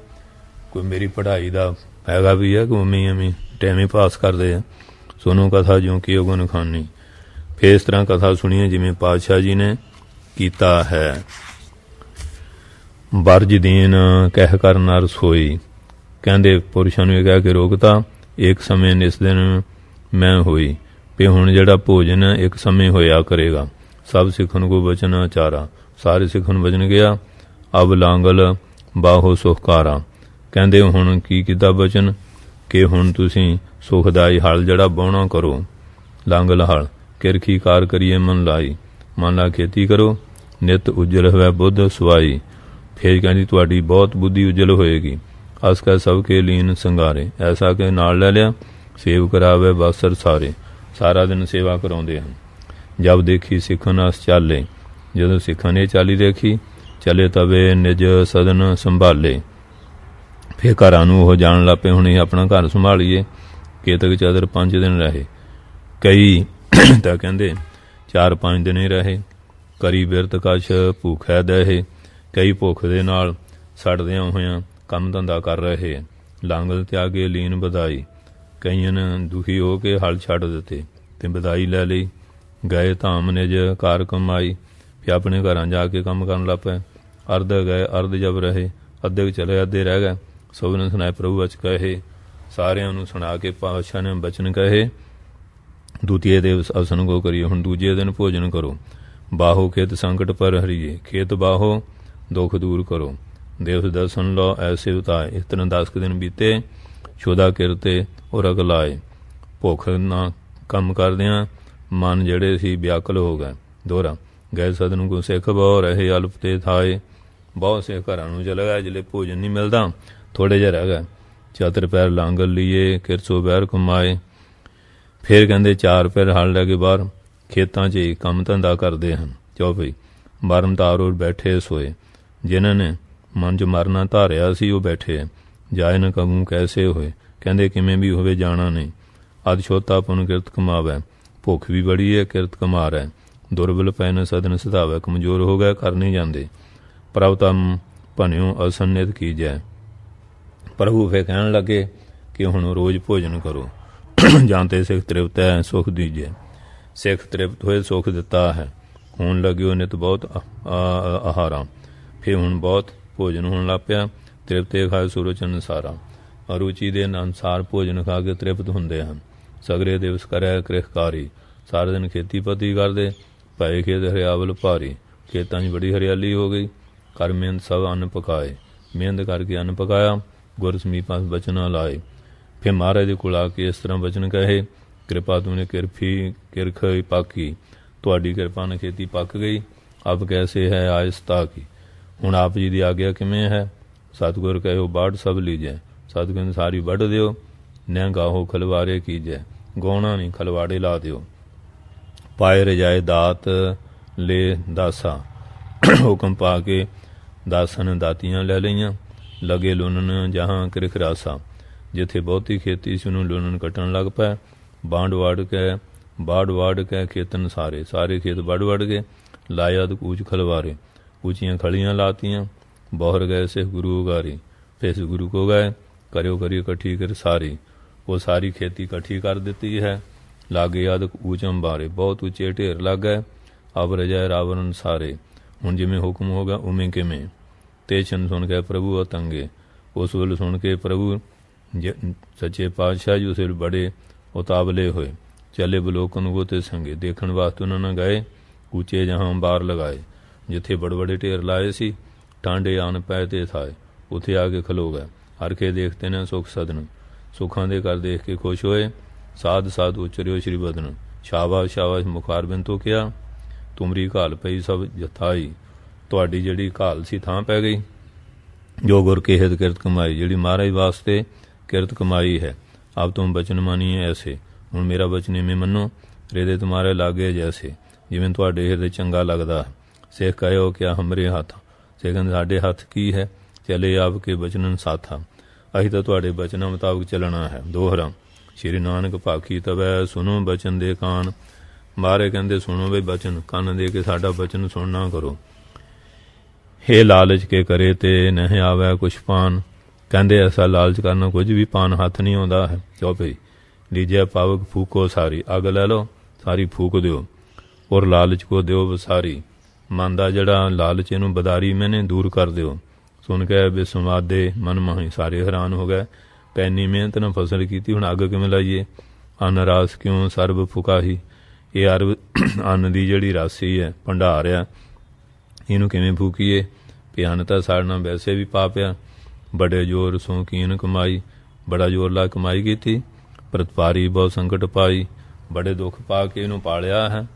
ਕੋਈ ਮੇਰੀ ਪੜ੍ਹਾਈ ਦਾ ਹੈਗਾ ਵੀ ਹੈ ਕਿ ਉਵੇਂ ਟੈਮੇ ਪਾਸ ਕਰਦੇ ਆ। ਸੁਣੋ ਕਥਾ ਜਿਉਂ ਕੀ ਗੁਣ ਖਾਨੀ, ਫਿਰ ਇਸ ਤਰ੍ਹਾਂ ਕਥਾ ਸੁਣੀਏ ਜਿਵੇਂ ਪਾਤਸ਼ਾਹ ਜੀ ਨੇ ਕੀਤਾ ਹੈ। ਬਰਜ ਦੀਨ ਕਹਿ ਕਰ ਨਰ ਸੋਈ, ਕਹਿੰਦੇ ਪੁਰਸ਼ਾਂ ਨੂੰ ਇਹ ਕਹਿ ਕੇ ਰੋਕਤਾ, ਇੱਕ ਸਮੇਂ ਨਿਸ ਦਿਨ ਮੈਂ ਹੋਈ, ਵੀ ਹੁਣ ਜਿਹੜਾ ਭੋਜਨ ਇੱਕ ਸਮੇਂ ਹੋਇਆ ਕਰੇਗਾ। ਸਭ ਸਿੱਖਣ ਕੋ ਬਚਨ ਆਚਾਰਾ, ਸਾਰੇ ਸਿੱਖਣ ਵਚਨ ਗਿਆ। ਅਬ ਲਾਂਗਲ ਬਾਹੋ ਸੁਖਕਾਰਾ, ਕਹਿੰਦੇ ਹੁਣ ਕੀ ਕੀਤਾ ਬਚਨ ਕਿ ਹੁਣ ਤੁਸੀਂ ਸੁਖਦਾਈ ਹਲ ਜਿਹੜਾ ਬਾਹੁਣਾ ਕਰੋ। ਲਾਂਗਲ ਹਲ ਕਿਰਖੀ ਕਾਰ ਕਰੀਏ ਮਨ ਲਾਈ, ਮਨ ਲਾ ਖੇਤੀ ਕਰੋ। ਨਿਤ ਉਜਲ ਹੋਵੇ ਬੁੱਧ ਸੁਆਈ, ਫੇਰ ਕਹਿੰਦੀ ਤੁਹਾਡੀ ਬਹੁਤ ਬੁੱਧੀ ਉਜਲ ਹੋਏਗੀ। ਅਸ ਕੈ ਸਭ ਕੇ ਲੀਨ ਸੰਗਾਰੇ, ਐਸਾ ਕਿ ਨਾਲ ਲੈ ਲਿਆ ਸੇਵ ਕਰਾਵੇ ਬਸਰ ਸਾਰੇ, ਸਾਰਾ ਦਿਨ ਸੇਵਾ ਕਰਾਉਂਦੇ ਹਨ। ਜਬ ਦੇਖੀ ਸਿੱਖਨ ਅਸ ਚਾਲੇ, ਜਦੋਂ ਸਿੱਖਾਂ ਨੇ ਚਾਲੀ ਦੇਖੀ, ਚਲੇ ਤਵੇ ਨਿਜ ਸਦਨ ਸੰਭਾਲੇ। ਫਿਰ ਘਰਾਂ ਨੂੰ ਉਹ ਜਾਣ ਲੱਗ ਪਏ, ਹੁਣ ਇਹ ਆਪਣਾ ਘਰ ਸੰਭਾਲੀਏ। ਕੇਤਕ ਚਾਦਰ 5 ਦਿਨ ਰਹੇ, ਕਈ ਤਾਂ ਕਹਿੰਦੇ 4-5 ਦਿਨ ਹੀ ਰਹੇ। ਕਰੀ ਬਿਰਤ ਕਛ ਭੂਖੈ ਦਹੇ, ਕਈ ਭੁੱਖ ਦੇ ਨਾਲ ਸੜਦਿਆਂ ਹੋਇਆਂ ਕੰਮ ਧੰਦਾ ਕਰ ਰਹੇ। ਲਾਂਗਲ ਤਿਆਗੇ ਲੀਨ ਵਧਾਈ, ਕਈਆਂ ਨੇ ਦੁਖੀ ਹੋ ਕੇ ਹਲ ਛੱਡ ਦਿੱਤੇ ਤੇ ਵਧਾਈ ਲੈ ਲਈ। ਗਏ ਧਾਮ ਨਿਜ ਕਾਰ ਕਮਾਈ, ਫਿਰ ਆਪਣੇ ਘਰਾਂ ਜਾ ਕੇ ਕੰਮ ਕਰਨ ਲੱਗ ਪਏ। ਅਰਧ ਗਏ ਅਰਧ ਜਬ ਰਹੇ, ਅੱਧੇ ਚਲੇ ਅੱਧੇ ਰਹਿ ਗਏ। ਸਭ ਨੇ ਸੁਣਾਏ ਪ੍ਰਭੂ ਅਚ ਕਹੇ, ਸਾਰਿਆਂ ਨੂੰ ਸੁਣਾ ਕੇ ਪਾਤਸ਼ਾਹ ਨੇ ਬਚਨ ਕਹੇ। ਦੂਤੀਏ ਦਿਵ ਅਵਸਨ ਕੋ ਕਰੀਏ, ਹੁਣ ਦੂਜੇ ਦਿਨ ਭੋਜਨ ਕਰੋ। ਬਾਹੋ ਖੇਤ ਸੰਕਟ ਪਰ ਹਰੀਏ, ਖੇਤ ਬਾਹੋ ਦੁੱਖ ਦੂਰ ਕਰੋ। ਦੇਵ ਦਰਸ਼ਨ ਲੋ ਐਸੇ ਉਤਾਏ, ਇਸ ਤਰ੍ਹਾਂ 10 ਦਿਨ ਬੀਤੇ। ਸ਼ੋਦਾ ਕਿਰਤੇ ਔਰ ਅਗਲਾਏ, ਭੁੱਖ ਨਾ ਕੰਮ ਕਰਦਿਆਂ ਮਨ ਜਿਹੜੇ ਸੀ ਵਿਆਕਲ ਹੋ ਗਏ। ਦੋਹਰਾ ਗਏ ਸਦਨ ਕੋ ਸਿੱਖ ਬਹੁ ਰਹੇ ਅਲਪ ਤੇ ਥਾਏ, ਬਹੁਤ ਸੇ ਘਰਾਂ ਨੂੰ ਚਲੇ ਗਏ, ਜਿਲੇ ਭੋਜਨ ਨਹੀਂ ਮਿਲਦਾ ਥੋੜੇ ਜਿਹੇ ਰਹਿ ਗਏ। ਚਾਤਰ ਪੈਰ ਲਾਂਗਲ ਲੀਏ ਕਿਰਸੋ ਬਹਿਰ ਕਮਾਏ, ਫਿਰ ਕਹਿੰਦੇ 4 ਪੈਰ ਹਲ ਲੈ ਕੇ ਬਾਹਰ ਖੇਤਾਂ 'ਚ ਹੀ ਕੰਮ ਧੰਦਾ ਕਰਦੇ ਹਨ। ਚੌਪਈ ਮਰਨ ਤਾਰੋਂ ਬੈਠੇ ਸੋਏ, ਜਿਨ੍ਹਾਂ ਨੇ ਮਨ 'ਚ ਮਰਨਾ ਧਾਰਿਆ ਸੀ ਉਹ ਬੈਠੇ। ਜਾਏ ਨ ਕਬੂ ਕੈਸੇ ਹੋਏ, ਕਹਿੰਦੇ ਕਿਵੇਂ ਵੀ ਹੋਵੇ ਜਾਣਾ ਨਹੀਂ। ਅਧ ਛੋਤਾ ਪੁਨ ਕਿਰਤ ਕਮਾਵੇ, ਭੁੱਖ ਵੀ ਬੜੀ ਹੈ ਕਿਰਤ ਕਮਾ ਰਿਹਾ। ਦੁਰਬਲ ਪੈ ਨ ਸਦਨ ਸਧਾਵੇ, ਕਮਜ਼ੋਰ ਹੋ ਗਏ ਕਰ ਨਹੀਂ ਜਾਂਦੇ। ਪ੍ਰਭ ਤਮ ਭਨਿਓ ਅਸੰਨਿਤ ਕੀਜੈ, ਪ੍ਰਭੂ ਫਿਰ ਕਹਿਣ ਲੱਗੇ ਕਿ ਹੁਣ ਰੋਜ਼ ਭੋਜਨ ਕਰੋ। ਜਾਂਤੇ ਸਿੱਖ ਤ੍ਰਿਪਤ ਹੈ ਸੁਖ ਦੀਜੈ, ਸਿੱਖ ਤ੍ਰਿਪਤ ਹੋਏ ਸੁਖ ਦਿੱਤਾ ਹੈ। ਹੋਣ ਲੱਗਿਓ ਨਿਤ ਬਹੁਤ ਆਹਾਰਾਂ, ਫਿਰ ਹੁਣ ਬਹੁਤ ਭੋਜਨ ਹੋਣ ਲੱਗ ਪਿਆ। ਤ੍ਰਿਪਤੇ ਖਾਏ ਸੁਰਚਨ ਸਾਰਾ, ਅਰੁਚੀ ਦੇ ਅਨੁਸਾਰ ਭੋਜਨ ਖਾ ਕੇ ਤ੍ਰਿਪਤ ਹੁੰਦੇ ਹਨ। ਸਗਰੇ ਦਿਵਸ ਕਰਿਆ ਕ੍ਰਿਖਕਾਰੀ, ਸਾਰਾ ਦਿਨ ਖੇਤੀਪਤੀ ਕਰਦੇ। ਭਾਈ ਖੇਤ ਹਰਿਆਵਲ ਭਾਰੀ, ਖੇਤਾਂ 'ਚ ਬੜੀ ਹਰਿਆਲੀ ਹੋ ਗਈ। ਕਰ ਮਿਹਨਤ ਸਭ ਅੰਨ ਪਕਾਏ, ਮਿਹਨਤ ਕਰਕੇ ਅੰਨ ਪਕਾਇਆ। ਗੁਰ ਸਮੀਪਾਂ ਬਚਨਾ ਲਾਏ, ਫਿਰ ਮਹਾਰਾਜ ਦੇ ਕੋਲ ਆ ਕੇ ਇਸ ਤਰ੍ਹਾਂ ਬਚਨ ਕਹੇ। ਕਿਰਪਾ ਤੂਨੇ ਕਿਰਖ ਪਾਕੀ, ਤੁਹਾਡੀ ਕਿਰਪਾ ਨਾਲ ਖੇਤੀ ਪੱਕ ਗਈ। ਅਬ ਕੈਸੇ ਹੈ ਆਇਸਤਾ ਕੀ, ਹੁਣ ਆਪ ਜੀ ਦੀ ਆਗਿਆ ਕਿਵੇਂ ਹੈ। ਸਤਿਗੁਰ ਕਹਿਓ ਬਾੜ ਸਭ ਲੀਜੈ, ਸਤਿਗੁਰ ਸਾਰੀ ਵੱਢ ਦਿਓ। ਨਹਿ ਗਾਹੋ ਖਲਵਾਰੇ ਕੀਜੈ, ਗਾਉਣਾ ਨਹੀਂ ਖਲਵਾੜੇ ਲਾ ਦਿਓ। ਪਾਏ ਰਜਾਏ ਦਾਤ ਲੈ ਦਾਸਾ, ਹੁਕਮ ਪਾ ਕੇ ਦਾਸਾਂ ਨੇ ਦਾਤੀਆਂ ਲੈ ਲਈਆਂ। ਲਗੇ ਲੁਣਨ ਜਹਾਂ ਕਿਰਖ ਰਾਸਾ, ਜਿੱਥੇ ਬਹੁਤੀ ਖੇਤੀ ਸੀ ਉਹਨੂੰ ਲੁਣਨ ਕੱਟਣ ਲੱਗ ਪਿਆ। ਬਾੜ ਵਾੜ ਕੇ ਖੇਤਨ ਸਾਰੇ, ਸਾਰੇ ਖੇਤ ਵੱਢ ਕੇ ਲਾਇਆ ਤੇ ਕੂਚ ਖਲਵਾਰੇ, ਉੱਚੀਆਂ ਖਲੀਆਂ ਲਾਤੀਆਂ। ਬੋਹਰ ਗਏ ਸਿੱਖ ਗੁਰੂ ਉਗਾਰੀ, ਫਿਰ ਗੁਰੂ ਕੋ ਗਏ ਕਰਿਓ ਕਰੀ ਇਕੱਠੀ ਕਰ ਸਾਰੀ, ਉਹ ਸਾਰੀ ਖੇਤੀ ਇਕੱਠੀ ਕਰ ਦਿੱਤੀ ਹੈ। ਲਾਗੇ ਆਦਿਕ ਊਚ ਅੰਬਾਰੇ, ਬਹੁਤ ਉੱਚੇ ਢੇਰ ਲੱਗ ਗਏ। ਅਬ ਰਜਾਏ ਰਾਵਣ ਸਾਰੇ, ਹੁਣ ਜਿਵੇਂ ਹੁਕਮ ਹੋਗਾ ਉਵੇਂ ਕਿਵੇਂ। ਤੇ ਛਨ ਸੁਣ ਕੇ ਪ੍ਰਭੂ ਅਤੰਗੇ, ਉਸ ਵੱਲ ਸੁਣ ਕੇ ਪ੍ਰਭੂ ਸੱਚੇ ਪਾਤਸ਼ਾਹ ਜੀ ਉਸ ਵੇਲੇ ਬੜੇ ਉਤਾਵਲੇ ਹੋਏ। ਚੱਲੇ ਬਲੋਕਨ ਉਹ ਤੇ ਸੰਗੇ, ਦੇਖਣ ਵਾਸਤੇ ਉਹਨਾਂ ਨਾਲ ਗਏ। ਉੱਚੇ ਜਹਾਂ ਅੰਬਾਰ ਲਗਾਏ, ਜਿੱਥੇ ਬੜੇ ਬੜੇ ਢੇਰ ਲਾਏ ਸੀ ਟਾਂਡੇ ਆਨ ਪੈ ਤੇ ਥਾਏ, ਉੱਥੇ ਆ ਕੇ ਖਲੋ ਗਏ। ਹਰ ਕੇ ਦੇਖਤੇ ਨੇ ਸੁਖ ਸਦਨ, ਸੁੱਖਾਂ ਦੇ ਘਰ ਦੇਖ ਕੇ ਖੁਸ਼ ਹੋਏ। ਸਾਧ ਸਾਧ ਉਚਰਿਓ ਸ਼੍ਰੀ ਬਦਨ, ਸ਼ਾਬਾਸ਼ ਸ਼ਾਬਾਸ਼ ਮੁਖਾਰ ਬਿਨ ਤੋਂ ਕਿਹਾ। ਤੁਮਰੀ ਘਾਲ ਪਈ ਸਭ ਜਥਾਈ, ਤੁਹਾਡੀ ਜਿਹੜੀ ਘਾਲ ਸੀ ਥਾਂ ਪੈ ਗਈ। ਜੋ ਗੁਰ ਕੇ ਹਿਤ ਕਿਰਤ ਕਮਾਈ, ਜਿਹੜੀ ਮਹਾਰਾਜ ਵਾਸਤੇ ਕਿਰਤ ਕਮਾਈ ਹੈ। ਆਪ ਤੁਮ ਬਚਨ ਮਾਨੀਏ ਐਸੇ, ਹੁਣ ਮੇਰਾ ਬਚਨ ਇਵੇਂ ਮੰਨੋ। ਰਿਦੇ ਤੁਮਾਰੇ ਲਾਗੇ ਜੈਸੇ, ਜਿਵੇਂ ਤੁਹਾਡੇ ਹਿਰਦੇ ਚੰਗਾ ਲੱਗਦਾ ਹੈ। ਸਿੱਖ ਕਹਿਓ ਕਿਆ ਹਮਰੇ ਹੱਥ, ਸਿੱਖ ਕਹਿੰਦੇ ਸਾਡੇ ਹੱਥ ਕੀ ਹੈ। ਚਲੇ ਆਪ ਕੇ ਬਚਨਨ ਸਾਥਾ, ਅਸੀਂ ਤਾਂ ਤੁਹਾਡੇ ਬਚਨਾਂ ਮੁਤਾਬਕ ਚੱਲਣਾ ਹੈ। ਦੋਹਰਾ ਸ਼੍ਰੀ ਨਾਨਕ ਭਾਖੀ ਤਵੈ ਸੁਣੋ ਬਚਨ ਦੇ ਕਾਨ, ਮਹਾਰਾਜ ਕਹਿੰਦੇ ਸੁਣੋ ਬਈ ਬਚਨ, ਕੰਨ ਦੇ ਕੇ ਸਾਡਾ ਬਚਨ ਸੁਣਨਾ ਕਰੋ। ਇਹ ਲਾਲਚ ਕੇ ਕਰੇ ਤੇ ਨਹੀਂ ਆਵੇ ਕੁਛ ਪਾਨ, ਕਹਿੰਦੇ ਐਸਾ ਲਾਲਚ ਕਰਨਾ ਕੁਝ ਵੀ ਪਾਨ ਹੱਥ ਨਹੀਂ ਆਉਂਦਾ ਹੈ। ਚੌਪਈ ਲੀਜੈ ਪਾਵਕ ਫੂਕੋ ਸਾਰੀ, ਅੱਗ ਲੈ ਲਓ ਸਾਰੀ ਫੂਕ ਦਿਓ। ਔਰ ਲਾਲਚ ਕੋ ਦਿਓ ਵਸਾਰੀ, ਮਨ ਦਾ ਜਿਹੜਾ ਲਾਲਚ ਇਹਨੂੰ ਬਦਾਰੀ ਮੈਨੇ ਦੂਰ ਕਰ ਦਿਓ। सुन के बिस्वादे मन माही सारे हैरान हो गए। पैनी मेहनत न फसल की, हुण अग किवें लाइए। अन्न रास क्यों सर्ब फुकाही, ये अरब अन्न की जिहड़ी राशि है भंडार आ, इनू किवें फूकीए। भी अन्न तां साड़ना वैसे भी पाप आ। बड़े जोर सो कीन कमाई, बड़ा जोर ला कमाई की, प्रतपारी बहुत संकट पाई। बड़े दुख पा के इनू पालिया है,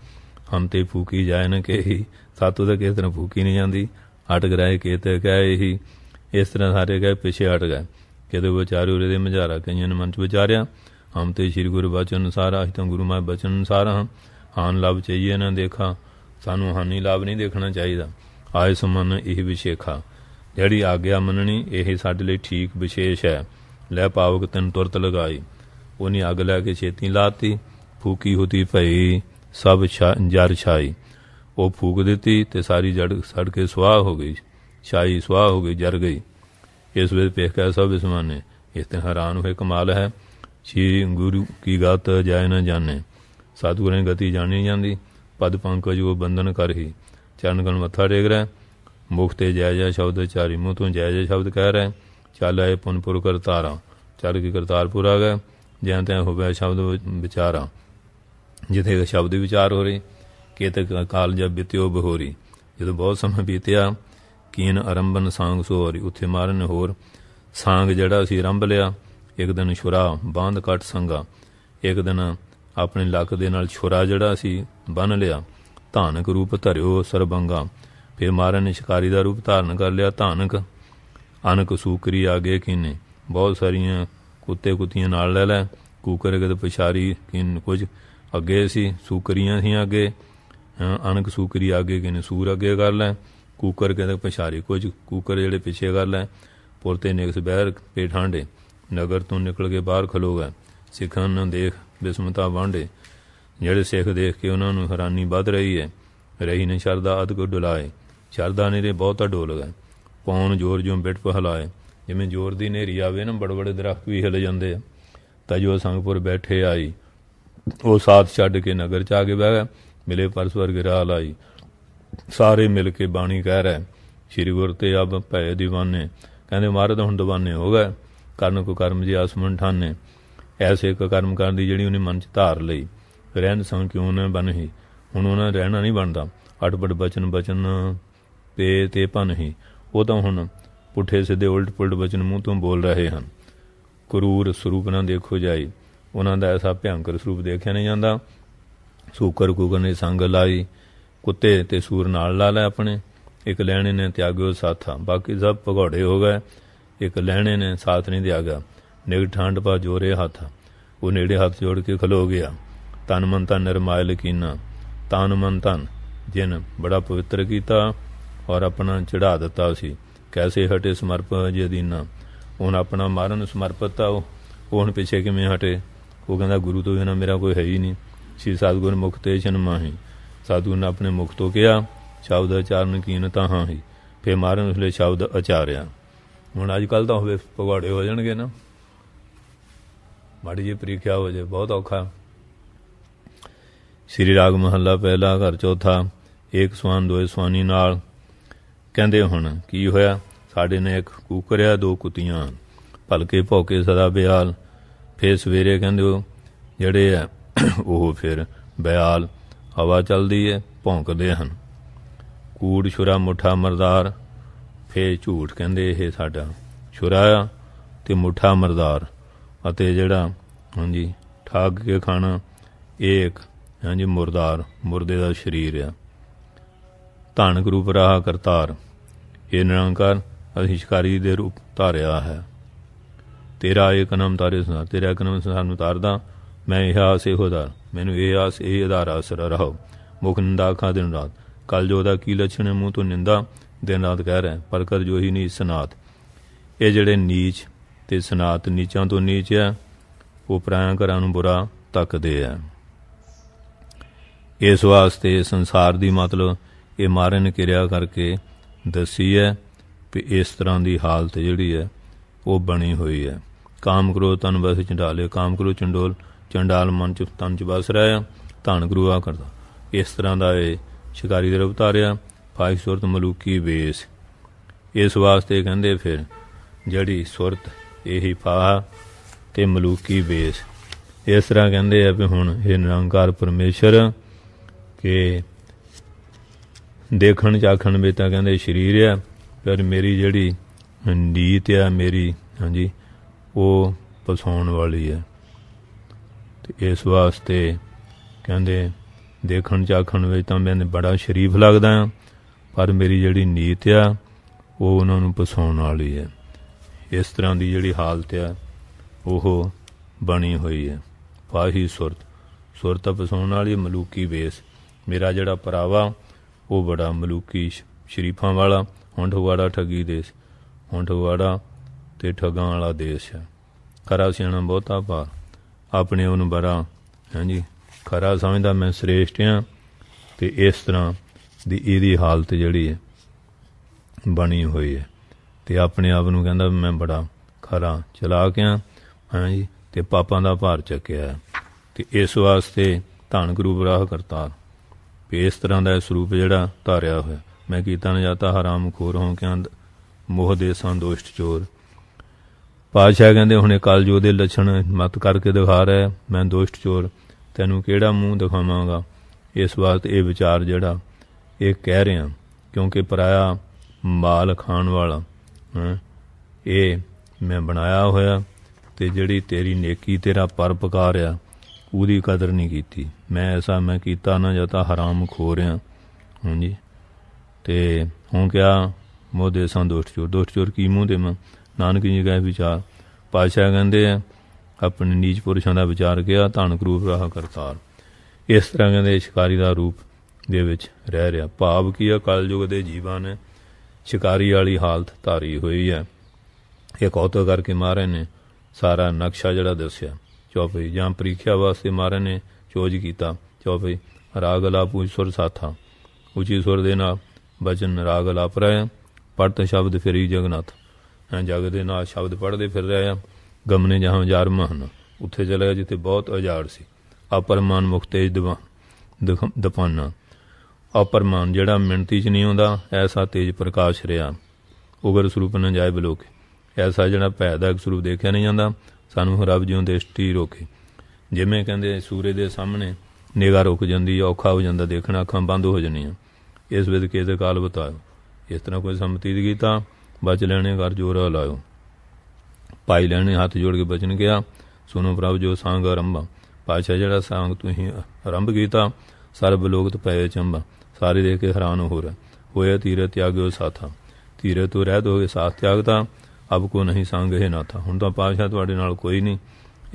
हम ते फूकी जाए न के ही। सातों तो किस तरह फूकी नहीं जाती, अटक रहे केते कहे ही। इस तरह सारे कहे पिछे हट गए। किते विचारे उरे मझारा कईयां ने मन च विचारिया, हम ते श्री गुरु बचन अनुसार, अस तो गुरु माए बचन अनुसार हाँ। हान लाभ चाहिए ना देखा, सानू हानी लाभ नहीं देखना चाहिए। आए सुमन यह विशेखा, जिहड़ी आग्या मननी यही साडे लई ठीक विशेष है। लै पावक तैन तुरत लगाई, उन्हें अग लैके छेती लाती। फूकी होती भई सब जर छाई, वो फूक दी तो सारी जड़ सड़ के सुआह हो गई, छाई सुआह हो गई, जर गई। इस वे पेखा सब इसमाने, इस तरह हैरान हुए। कमाल है श्री गुरु की गत जाए न जाने, सतगुरें गति जानी नहीं जाती। पद पंकज वो बंधन कर ही, चरण कल मत्था टेक रहा। मुख ते जय जय शब्द चारी, मुँह तो जय जय शब्द कह रहे। चल आए पुनपुर करतारा, चल के करतारपुर आ गए। ज्यां त्यों हो गया शब्द विचारा, जिथे शब्द विचार हो रही। केतक काल जब बित्यो बहोरी, जो बहुत समय बीतिया। कीन अरंभन सांग सोहरी, उत्थे मारन होर। सांग जड़ा सी आरंभ लिया। एक दिन छुरा बांध कट संगा, एक दिन अपने लक दे नाल छुरा जड़ा सी बन लिया। धानक रूप धरियो सरबंगा, फिर मारन ने शिकारी का रूप धारण कर लिया। धानक अनक सूकरी आगे कीने, बहुत सारिया कुत्ते कुत्तियां नाल ले लै। कूकर के पिछारी किन कुछ अगे सी, सूकरियां सी अगे। अनक सूकरी आगे किने सूर अगे कर लै। कूकर के पिछारी कुछ कूकर जेड़े पिछे कर लै। पुरते निकस बहर पे ठांडे, नगर तो निकल के बाहर खलो गए। सिखन न देख बिस्मता वांडे, जेड़े सिख देख के उन्होंने हैरानी बध रही है। रही ने शरदा अध को डुलाए, शरदा नेरे बहुता डोल गए। पौन जोर जो बिट पहलाए, जिमें जोर की नेरी आवे ना, बड़े बड़े दरख्त भी हिल जाते। तजो संगपुर बैठे आई, वो साथ छड्ड के नगर च आके बह गए। मिले परस्पर गिरा लाई, सारे मिल के बाणी कह रहे। श्री गुरु ते अब भय दीवाने, कहते महाराज हुण दीवाने हो गए। करन को कर्म जी आसमन ठाने, ऐसे एक कर्म करन दी जिहड़ी उन्हें मन च धार लई। रहन सहन क्यों न बन ही, हुण उन्हें रहना नहीं बनता। अटपट बचन बचन पे ते भन ही, वो तो हुण पुठे सीधे उल्ट पुलट बचन मूँह तो बोल रहे हैं। क्रूर स्वरूप ना देखो जाई, उन्हों का ऐसा भयंकर स्वरूप देखा नहीं जाता। सूकर कुकर ने संग लाई, कुत्ते ते सूर नाल ला लै अपने। एक लैणे ने त्यागो साथा, बाकी सब भगौड़े हो गए। एक लैणे ने साथ नहीं त्यागा, निग ठांड पा जोरे हाथा। वो नेड़े हाथ जोड़ के खलो गया। तन मन तन निर्मायल कीना, तन मन तन जिन बड़ा पवित्र किया और अपना चढ़ा दिता सी। कैसे हटे समर्प जदीना, हुण अपना मारन समर्पित था। वो हुण पिछे किवें हटे। वो कहता गुरु तो बिना मेरा कोई है ही नहीं। श्री सतगुर मुख ते छन माही, सतगुर ने अपने मुख तो किया। शब्द उचारण कीन तां ही, फिर मारन उसले शब्द आचारिया। हुण अजकल तो होवे भगौड़े हो जाणगे ना, माड़ी जी परीक्षा हो जाए बहुत औखा। श्री राग महला पहला घर चौथा, एक सवान दोए सवानी नाल। कहंदे हुण की होया, साडे ने एक कूकरिया दो कुत्तियां, भलके भौके सदा बियाल। फिर सवेरे कहंदे जिहड़े है वो फिर बियाल, हवा चलदी है भौंकदे हन। कूड़ छुरा मुठा मरदार, फिर झूठ कहंदे ये साडा छुरा आ ते मुठा मरदार। अते जिहड़ा हाँ जी ठग के खाना एक हाँ जी मुरदार, मुरदे दा शरीर आ। धानक रूप राह करतार, ये निरंकार असीं शिकारी दे रूप धारिया है। तेरा एक नाम तारे संसार, तेरा एक नाम संसार नूं तारदा। मैं यह आस एहो दार, मैनू ये आस यही आधार आसरा रहो। मुख निंदा आखा दिन रात, कल जो दा की लक्षण है, मुँह तो निंदा दिन रात कह रहे। पर कर जो ही नीच सनात, ये जिहड़े नीच ते सनात नीचां तो नीच है, वो पराया घरां नूं बुरा तकदे है। इस वास्ते संसार दी मतलब ये मारन किरिया करके दसी है भी इस तरह की हालत जिहड़ी है वो बनी हुई है। काम करो तन बस चंडाले, काम करो चंडोल, चंडाल मन च तन च बस रहा, धन गुरुआ करता। इस तरह का ये शिकारी दे रूप धारिया। फाइक सूरत मलूकी वेस, इस वास्ते कहते फिर जड़ी सुरत यही फाह ते मलूकी बेस। इस तरह कहते हैं भी हुण ये निरंकार परमेश्वर के देखण चाखण में तो कहते शरीर है, पर मेरी जड़ी नीत है मेरी, हाँ जी, वो फसाउण वाली है। तो इस वास्ते कहते देखण चाखण में तो मैं बड़ा शरीफ लगदा हाँ, पर मेरी जड़ी नीत है वो उन्होंने फसाउण वाली है। इस तरह की जड़ी हालत है वो बनी हुई है। फाही सुरत, सुरत फसाउण वाली मलूकी बेस। मेरा जड़ा भरावा वो बड़ा मलूकी शरीफां वाला, होंठवाड़ा ठगी देश, होंठवाड़ा ते ठगां वाला देश है। खरा सियाणा बहुता भार, अपने उन बड़ा, हाँ जी, खरा समझदा मैं श्रेष्ठ हाँ। तो इस तरह दी इहदी हालत जड़ी है बनी हुई है। तो अपने आप नूं कहंदा मैं बड़ा खरा चलाक हाँ, हाँ जी, तो पापां दा भार चक्या है। तो इस वास्ते धन गुरु राह करतार, इस तरह का स्वरूप जिहड़ा धारिया होया। मैं कीता न जाता हराम खोर हों क्या मोह देसां दोष्ट चोर। पातशाह कहंदे हुणे कलयुग दे लछण मत करके दिखा रहा, मैं दोष्ट चोर तैनूं किहड़ा मूँह दिखावांगा। इस वास्ते ये विचार जिहड़ा ये कह रहा, क्योंकि पराया माल खाण वाला ये मैं बनाया होया, ते जिहड़ी तेरी नेकी तेरा परोपकार आ ਉਹਦੀ कदर नहीं की। मैं ऐसा मैं कीता ना जाता हराम खो रहा, हाँ जी। तो हूँ क्या मोह देसां दोष्ट चोर, दोष्ट चोर की मूँह देवां। नानक जी का विचार पातशाह कहते हैं अपने नीच पुरुषों का विचार किया, धन करूप राह करतार। इस तरह कहते शिकारी का रूप दे विच रह रहा। भाव की है कलयुग के जीवां ने शिकारी वाली हालत धारी हुई है। ये कौतक करके महाराज ने सारा नक्शा जड़ा दस्या चौपई, जां परीक्षा वास्ते महाराज ने चोज किया चौपई। राग अलाप उच्च सुर साथा, उची सुर दे नाल बचन राग अलाप रहे, पढ़त शब्द फिरी जगन्नाथ। जग दे नाल शब्द पढ़ते फिर रहे। गमने जहाँ जार महन, उत्थे चला गया जिथे बहुत उजाड़ सी। अपरमान मुख तेज दपाना, अपरमान जिहड़ा मिणती च नहीं आउंदा, ऐसा तेज प्रकाश रहा। उगर स्वरूप न जाए बलोके, ऐसा जिहड़ा भैदायक स्वरूप देखिया नहीं जाता। सानू रब जिउं दृष्टि रोके। जिवें कहंदे सूरज के सामने निगाह रुक जाती, औखा हो जाता देखना, अखां बंद हो जानियां। इस विध केत काल बतायो, इस तरह कोई संमति कीता। बच लैने कर जोर लायो, पाई लैने हाथ जोड़ के बचन किया। सुनो प्रभ जो सांग आरंभा, पातशाह जिहड़ा सांग तुसीं आरंभ किया, सर्ब लोक पए चंबा। सारे देख के हैरान हो रहा, होया तीरथ त्याग्यो साथा। तीरथ तो रहत हो गए साथ त्यागता, अब को नहीं सांग है ना था। हुण तां पातशाह तुहाडे नाल कोई नहीं,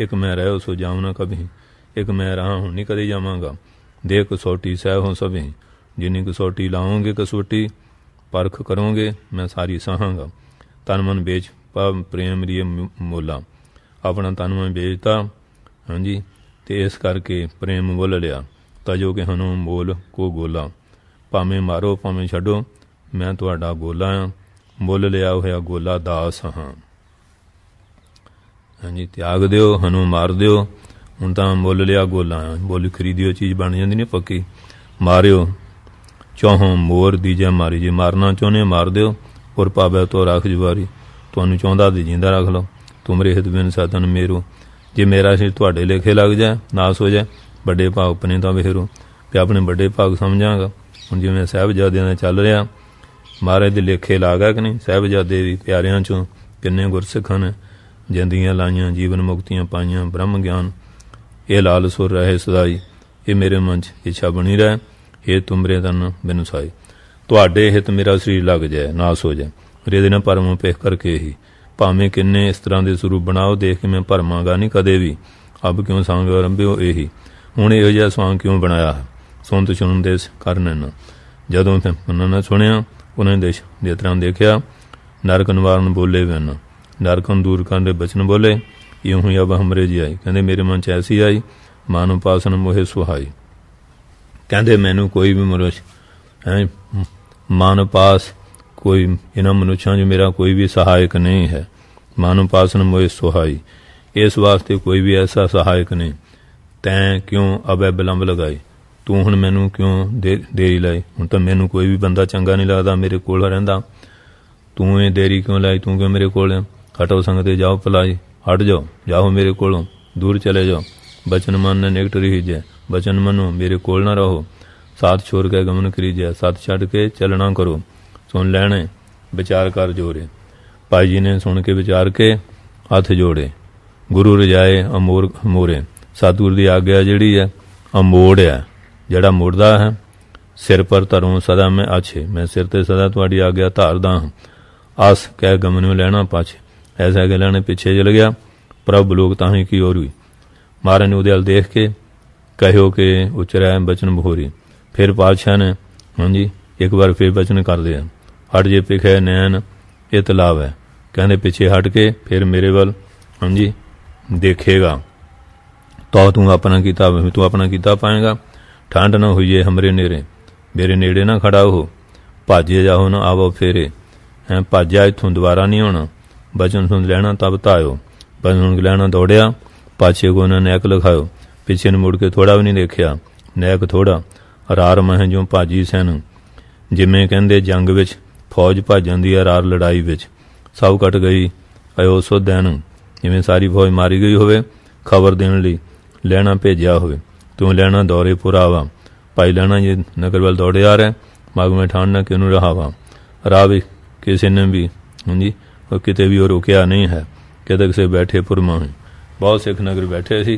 एक मैं रहो सो जाऊँ ना कभी, एक मैं रहा हूँ नहीं कदी जावांगा। दे कसौटी सह हो सभी, जिन्नी कसौटी लाओगे कसौटी परख करोगे, मैं सारी सहांगा। तन मन बेच पा प्रेम रिय मोला, अपना तन मन बेचता, हाँ जी, तो इस करके प्रेम मुल लिया। तजो के हनो मोल को गोला, भावें मारो भावें छड्डो, मैं तुहाडा गोला हाँ। मुल लिया होया गोला दास हाँ, हाँ जी। त्याग दिओ हनू मार दिओ, हुण तां मुल लिया गोला हाँ। बोल खरीदियो चीज़ बन जाती नहीं पक्की। मारियो चौहों मोर दीजे मारी, जे मारना चाहुंदे मार दिओ, और पावे तो रख जवारी। तुहानूं चाहुंदा ते जींदा रख लो, तुमरे हित बिन साधन मेरो। जे मेरा सिर तुहाडे लेखे लग जाए नास हो जाए, बड़े भाग अपने तां वेरो। ते अपने बड़े भाग समझांगा। हुण जिवें साहिबजादियां दा चल रहा, महाराज दे लेखे ला गया कि नहीं। साहिबजादे भी प्यारियां चों किन्ने गुरसिखां ने जिंदियां लाइयां, जीवन मुक्तियां पाइयां, ब्रह्म ज्ञान ये लाल सुर रहे सदाई। ये मेरे मन च इच्छा बनी रहे, हे तुमरे तन बिन साई। तुहाडे हित मेरा शरीर लग जाए नास हो जाए, रेदे न भरमों पेख करके ही। भावें किन्ने इस तरह के स्वरूप बनाओ, देख के मैं भरमांगा नहीं कदे भी। अब क्यों सांग आरंभिओ यही, हुण इहो जिहा सांग क्यों बनाया है। सुनत सुन देश करने न, जदों उन्होंने न सुनिया उन्हें देश दे तरह देखा। नरक निवारण बोले बिन, नरकन दूर करने बचन बोले। यूं ही अब हमरे जी आई, कहते मेरे मन च ऐसी आई, मान उपासन मोहे सुहाई। कहते मैनू कोई भी मनुष्य है मान उपास, कोई इन्होंने मनुष्यों जो मेरा कोई भी सहायक नहीं है। मान उपासन मोहे सुहाई, इस वास्ते कोई भी ऐसा सहायक नहीं। तैं क्यों अबै बिलंब लगाई, तू हुण मैनू क्यों देरी लाई। हुण तां मैनू कोई भी बंदा चंगा नहीं लगता मेरे कोल रहिंदा। तू ये देरी क्यों लाई, तू क्यों मेरे कोल है? हटो संगते जाओ पलाई, हट जाओ, जाओ मेरे कोलों, दूर चले जाओ। बचन मन ने निकट रहीजे, बचन मनो मेरे कोल ना रहो। साथ छोड़ के गमन करीजे, साथ छड़ के चलना करो। सुन लैने विचार कर जोरे। भाई जी ने सुन के विचार के हथ जोड़े। गुरु रजाए अमोर मोरे। सतगुर की आग्ञा जिहड़ी है अमोड़ है, जिहड़ा मुड़दा है। सिर पर धरों सदा मैं आछे, मैं सिर ते सदा तुहाडी आग्ञा धारदा हां। आस कह गमन लैना पाछे, ऐसा कह लैने पिछे चल गया। प्रभ लोग ताही की ओर हुई। महाराज ने उहदे अल देख के कहो कि उचरै बचन बहोरी। फिर पातशाह ने हाँ जी एक बार फिर बचन कर दिया, हट जे पिखे नैन ये तलाव है। कहते पिछे हट के फिर मेरे वाल हाँ जी देखेगा तो तू अपना कीता पाएगा। ठंड न हुई हमरे नेरे, मेरे नेड़े ना खड़ा हो। भाजे जाओ ना आवो फेरे, हैं भाजा इथों दोबारा नहीं होना। बचन सुन लैना तब तायो, बचन सुन लैना दौड़िया। पाछे को उन्हें नैक लिखायो, पिछे ने मुड़ के थोड़ा भी नहीं देखिया। नैक थोड़ा रार मह जो भाजी सैन, जिमें कहते जंग विच फौज भज जाती है, रार लड़ाई विच सब कट गई अयो सो दैन। जिमें सारी फौज मारी गई होवे, खबर देने लई लैना भेजा होवे। तू लैना दौरे पुरावा। भाई लैना जी नगर वाल दौड़े आ रहा, मग में ठाणना किनू रहावा। राह भी किसी ने भी हाँ जी किते भी रोकया नहीं है। कितक से बैठे पुरमा है, बहुत सिख नगर बैठे सी।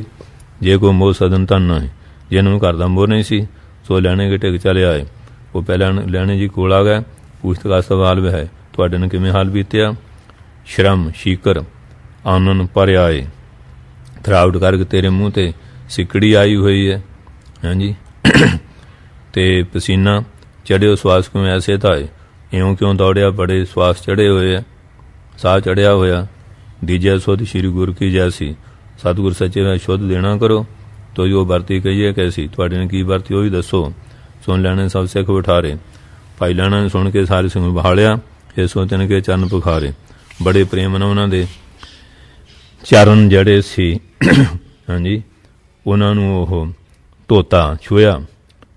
जे को मोह सदन धन ना है, जिन्होंने घर का मोह नहीं सी सो लैने के टिक चले आए। वो पहले लैने जी कोल आ गए, पूछत का सवाल भी है तुहाडे ने किवें हाल बीतिया। श्रम शीकर आनन पर आए, थरावट करके तेरे मुँह ते सिकड़ी आई हुई है हाँ जी ते पसीना चढ़ियो श्वास क्यों ऐसे थाए, इयों क्यों दौड़िया बड़े श्वास चढ़े हुए है, साह चढ़िया होया। दीजै सुध श्री गुरु की जैसी, सतगुर सच्चे में शुद्ध देना करो तो जो बरती कहिए कैसी, तुहाडे ने की बरती वही दसो। सुन लैने सब सिख बिठारे। भाई लैना ने सुन के सारे सिंह बहालिया, ये सोचन के चरण पुखारे। बड़े प्रेम न उन्हां दे चरण जड़े सी हाँ जी उन्होंने ओह धोता छुया।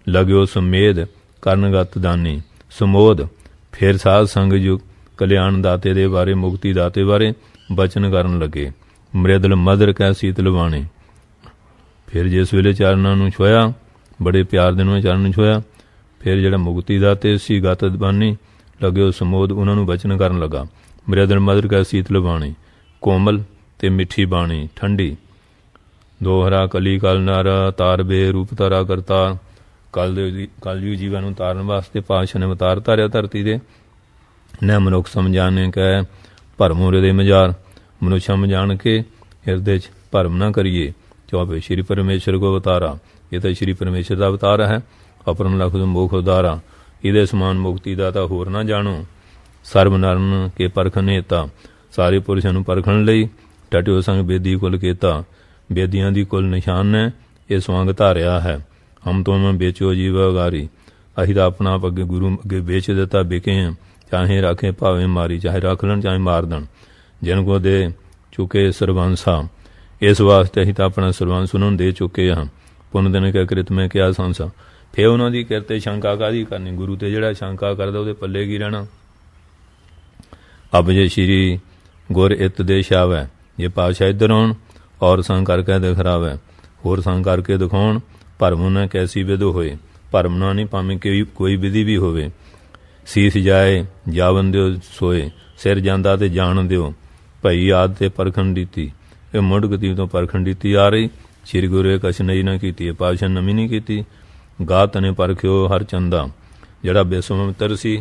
लग्यो सुमेध करनगत दानी समोध। फिर साध संग जो कल्याण दाते दे बारे, मुक्ति दाते बारे बचन करन लगे। मृदल मदर कै शीतल बाणे। फिर जिस वेले चरणां नूं छुया, बड़े प्यार दे नाल चरण नूं छुया। फिर जिहड़ा मुक्ति दाते सी गत बानी लग्यो समोध, उन्हां नूं बचन करन लगा। मृदल मदर कै शीतल बाणी, कोमल ते मिठी बाणी ठंडी। दोहरा कली कल नर तार बे रूप तारा करता। कलयुग जीवां नूं तारन वास्ते पातशाह ने अवतार धारिया धरती दे। न मनुख समझाने कै भरम हृदय मजार। मनुष्य समझान के हृदय च भरम ना करिए। चौबे श्री परमेश्वर को अवतारा, ये तो श्री परमेश्वर का अवतार है। अपरन लख मोख उदारा, इहदे समान मुक्ति दाता होर ना जानो। सर्व नरन के परखन हेता, सारे पुरुषों नूं परखण लई टटियो संग बेदी कुल केता। बेदियां दी कुल निशान ने ये स्वांग धारिया है। हम तो मैं बेचो जीव अगारी, अही तो अपना आप अगे गुरु अगे बेच देता बिके हैं। चाहे रखे भावें मारी, चाहे रख लन चाहे मार दन। जिनको दे चुके सरवंसा, इस वास्ते अही तो अपना सरवंस उन्होंने दे चुके हैं। पुन दिन के कृत में क्या संसा। फिर उन्होंने करते शंका कादी करनी, गुरु ते जिहड़ा शंका करदा उहदे पल्ले की रहना। अब जे श्री गुर इत देश आवे, जे पातशाह इधर आउण और संग करके दिखरावे, होर संग करके दिखाउण। भरम न कैसी विध होए, भरम ना नहीं भावें कोई विधि भी होवे। सीस जाए जावन दिओ सोए, सिर जांदा ते जान दिओ। भई आद ते परखण रीति, ये मुढ़ गति तो परखण रीति आ रही। श्री गुरु कछ नई ना कीती, पातशाह नवी नहीं कीती। गात ने परखियो हर चंदा, जड़ा बेसुमित्र सी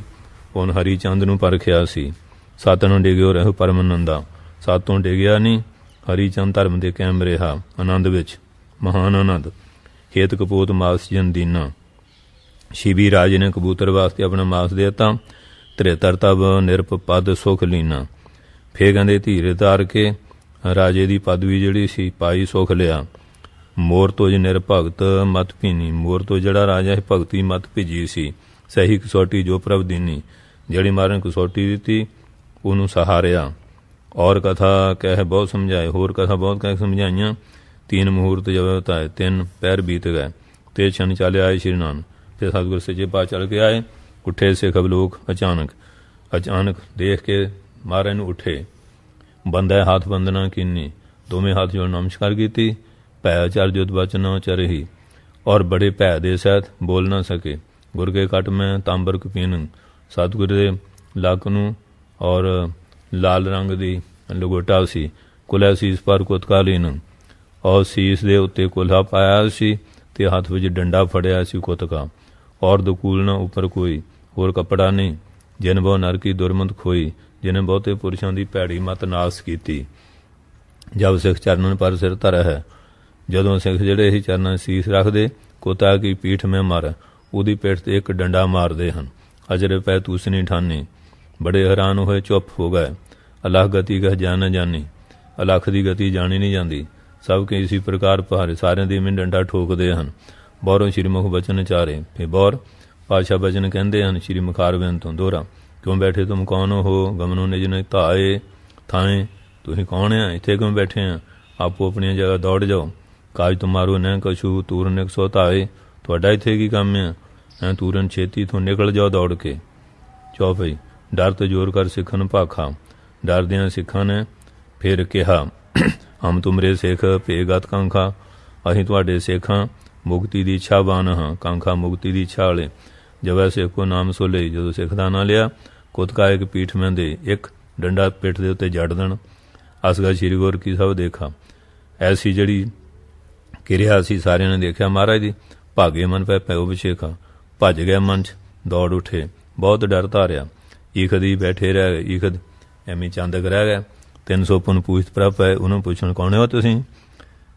उन हरी चंद नूं परखिया सी। सत नूं डिग्यो रहो परम नंदा, सातों डिग्या नहीं हरी चंद धर्म दे कैम रहा। आनंद विच महान आनंद, हेत कपूत मास जन दीना। शिवी राजे ने कबूतर वास्ते अपना मास देता। 73 तब निरप पद सुख लीना। फिर कहते धीरे धार के राजे की पदवी जिहड़ी सी पाई सुख लिया। मोर तो ज निरभगत मत भीनी, मोर तो जड़ा राजा भगती मत भीजी सी। सही कसौटी जो प्रभ दीनी, जड़ी मारन कसौटी दी उन्होंने सहारिया। और कथा कह बहुत समझाए, होर कथा बहुत कह समझाइया। 3 मुहूर्त जब बताए, 3 पैर बीत गए। ते क्षण चले आए श्री नानक। फिर सतगुर सच्चे पातशाह चल के आए। उठे से खब लोग अचानक, अचानक देख के महाराज नूं उठे, बंदा हाथ बंदना कीनी, दोवें हाथ जोड़ नमस्कार की। भै अचरज बचन चरही, और बड़े भै दे सहित बोल न सके। गुर के कट में तांबर कपीन, सतगुर दे लक नूं और लाल रंग दी लगोटा सी। कुलै सीस पर कुतकालीन, और सीस दे उत्ते कुल्हा पाया सी ते हथ विच डंडा फड़िया सी कुतका। और दकूल न उपर कोई होर कपड़ा नहीं। जिन बहु नरकी दुरमत खोई, जिन्हें बहुते पुरुषों की भैड़ी मत नाश की। जब सिख चरणन पर सिर धर है, जदों सिख जिहड़े ही चरणन सीस रखदे, कुत्ता की पीठ में मर, उहदी पिठ ते एक डंडा मारदे हन। अजर पै तूसनी ठानी, बड़े हैरान होए चुप हो गए। अलख गति कह जान न जानी, अलख की गति जानी नहीं जाती। सब के इसी प्रकार पहारे सारे दी में डंडा ठोकदे हन। बौरों श्रीमुख बचन चारे, फिर बौर पातशाह बचन कहते हैं श्री मुखारबिंद तो दोहरा। क्यों बैठे तुम कौन हो, गमनो निज ने धाए थाए, तुसीं कौन है, इत्थे क्यों बैठे हैं, आपो अपनी जगह दौड़ जाओ। काज तुम्हारो न कछू, तूरन एक सौ धाए, तुहाडा इत्थे की काम है, तूरन छेती तो निकल जाओ दौड़ के। चौपई डर तो जोर कर सिखन भाखा, डरदियां सिखां ने फिर कहा, हम तुमरे सिख भेगत कांखा, असीं तुहाडे सिखां मुक्ति की इच्छावान हाँ, कांखा मुक्ति की इच्छा वाले। जब सिख को नाम सो ले, जो सिख का ना लिया, कुतका एक पीठ में दे, एक डंडा पिठ के उत्ते जड़ देन। असगा श्री गुर की सब देखा। ऐसी जड़ी किरिया सी सारिया ने देखा महाराज जी, भागे मन पै पैओ बछेखा, भज गया मंच, दौड़ उठे, बहुत डर धारिया। ईखद ही बैठे रह गए, ईखद एवं चांदक रह गए। 300 पुन पूछत प्रभ है, उन्होंने पूछण कौन हो तुसीं,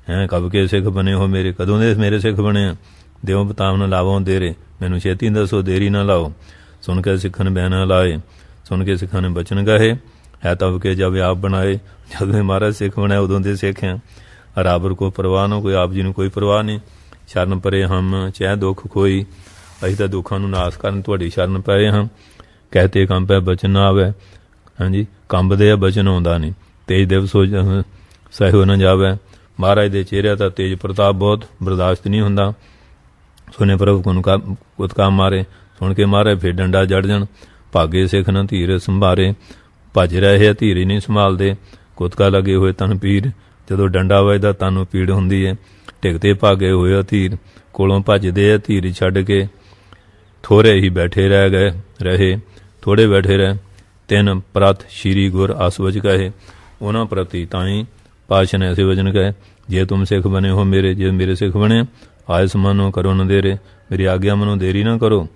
हैं कब के सिख बने हो मेरे, कदों दे मेरे सिख बने हैं, देव बताव न लावो देरे, मैनू छेती दसो देरी न लाओ। सुन के सिखन बहना लाए, सुन के सिखा ने बचन गहे, है तब के जब आप बनाए। जब महाराज सिख बनाए उदों दे सिख हैं। राबर को परवाह न कोई, आप जी ने कोई परवाह नहीं। शरण परे हम चाह दुख कोई, असीं तां दुखां नूं नाश करन तुहाडी शरण पए हाँ। कहते कंब है बचन ना आवे, हाँ जी कंबदे बचन आउंदा नहीं। तेज दिवस हो सहयो न जावे, महाराज दे चेहरे दा तेज प्रताप बहुत बर्दाश्त नहीं हुंदा। सुने प्रभु कुतका मारे, सुन के महाराज फिर डंडा जड़ जान। भागे सिख न धीर संभारे, भज रहे धीर नहीं संभालते। कुतका लगे हुए तन पीर, जदों डंडा वजदा तन पीड़ हुंदी है। टिकते भागे हुए अधीर, कोलों भजदे अधीर छड्ड के। थोड़े ही बैठे रह गए रहे, थोड़े बैठे रहे। तिन प्रत श्री गुर आसवच कहे, उन्हां प्रति ताई पातशाह ने ऐसे वचन कहे, जे तुम सिख बने हो मेरे, जे मेरे सिख बने, आय समानो करो न देरे, मेरी आज्ञा मनो देरी न करो।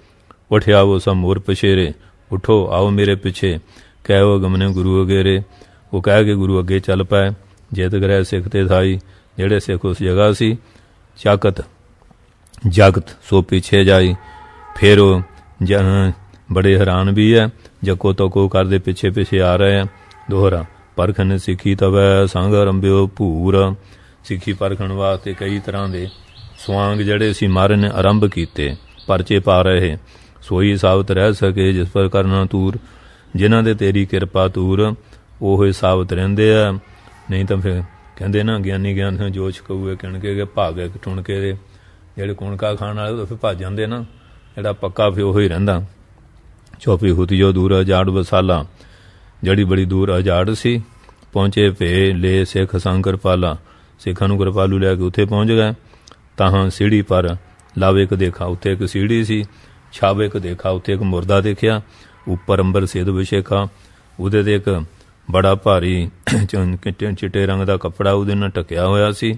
उठ आओ सब मोर पछेरे, उठो आओ मेरे पिछे, कहो गमने गुरु अगेरे। वो कह के गुरु अगे चल पाए। जित ग्रह सिख ते थाई, जेड़े सिख उस जगह सी, चाकत जगत सो पीछे जाई। फिर वो बड़े हैरान भी है, जको तको करदे पिछे पिछे आ रहे हैं। दोहरा परखन सिखी तवै संग आरंभ्यो भूर, सिखी परखण वास्ते कई तरह के स्वांग जड़े सी मारे ने आरंभ किते, परचे पा रहे। सोई सावत रह सके जिस पर करना तूर, जिन्हां दे तेरी किरपा तूर, ओह सावत रहिंदे आ। नहीं तो फिर कहते ना ज्ञानी ज्ञान से जोश कऊए किणके के भागे ठुणके दे, जेड़े कुणका खाण वाले तो फिर भज जांदे ना, जेड़ा पक्का फिर ओही रहिंदा। चौपी हुती जो दूर अजाड़ बसाला, जड़ी बड़ी दूर अजाड़ सी, पहुंचे भे ले सिख संग कृपाला। सिखां नूं कृपालू लैके उत्थे पहुंच गए। ताहां सीढ़ी पर लावे एक देखा, उत्थे एक सीढ़ी सी। छावे एक देखा, उत्थे एक मुरदा देखिया। उपर अंबर सेद विछेखा, उहदे ते एक बड़ा भारी चिट्टे रंग का कपड़ा उहदे नाल ढकिया होया सी।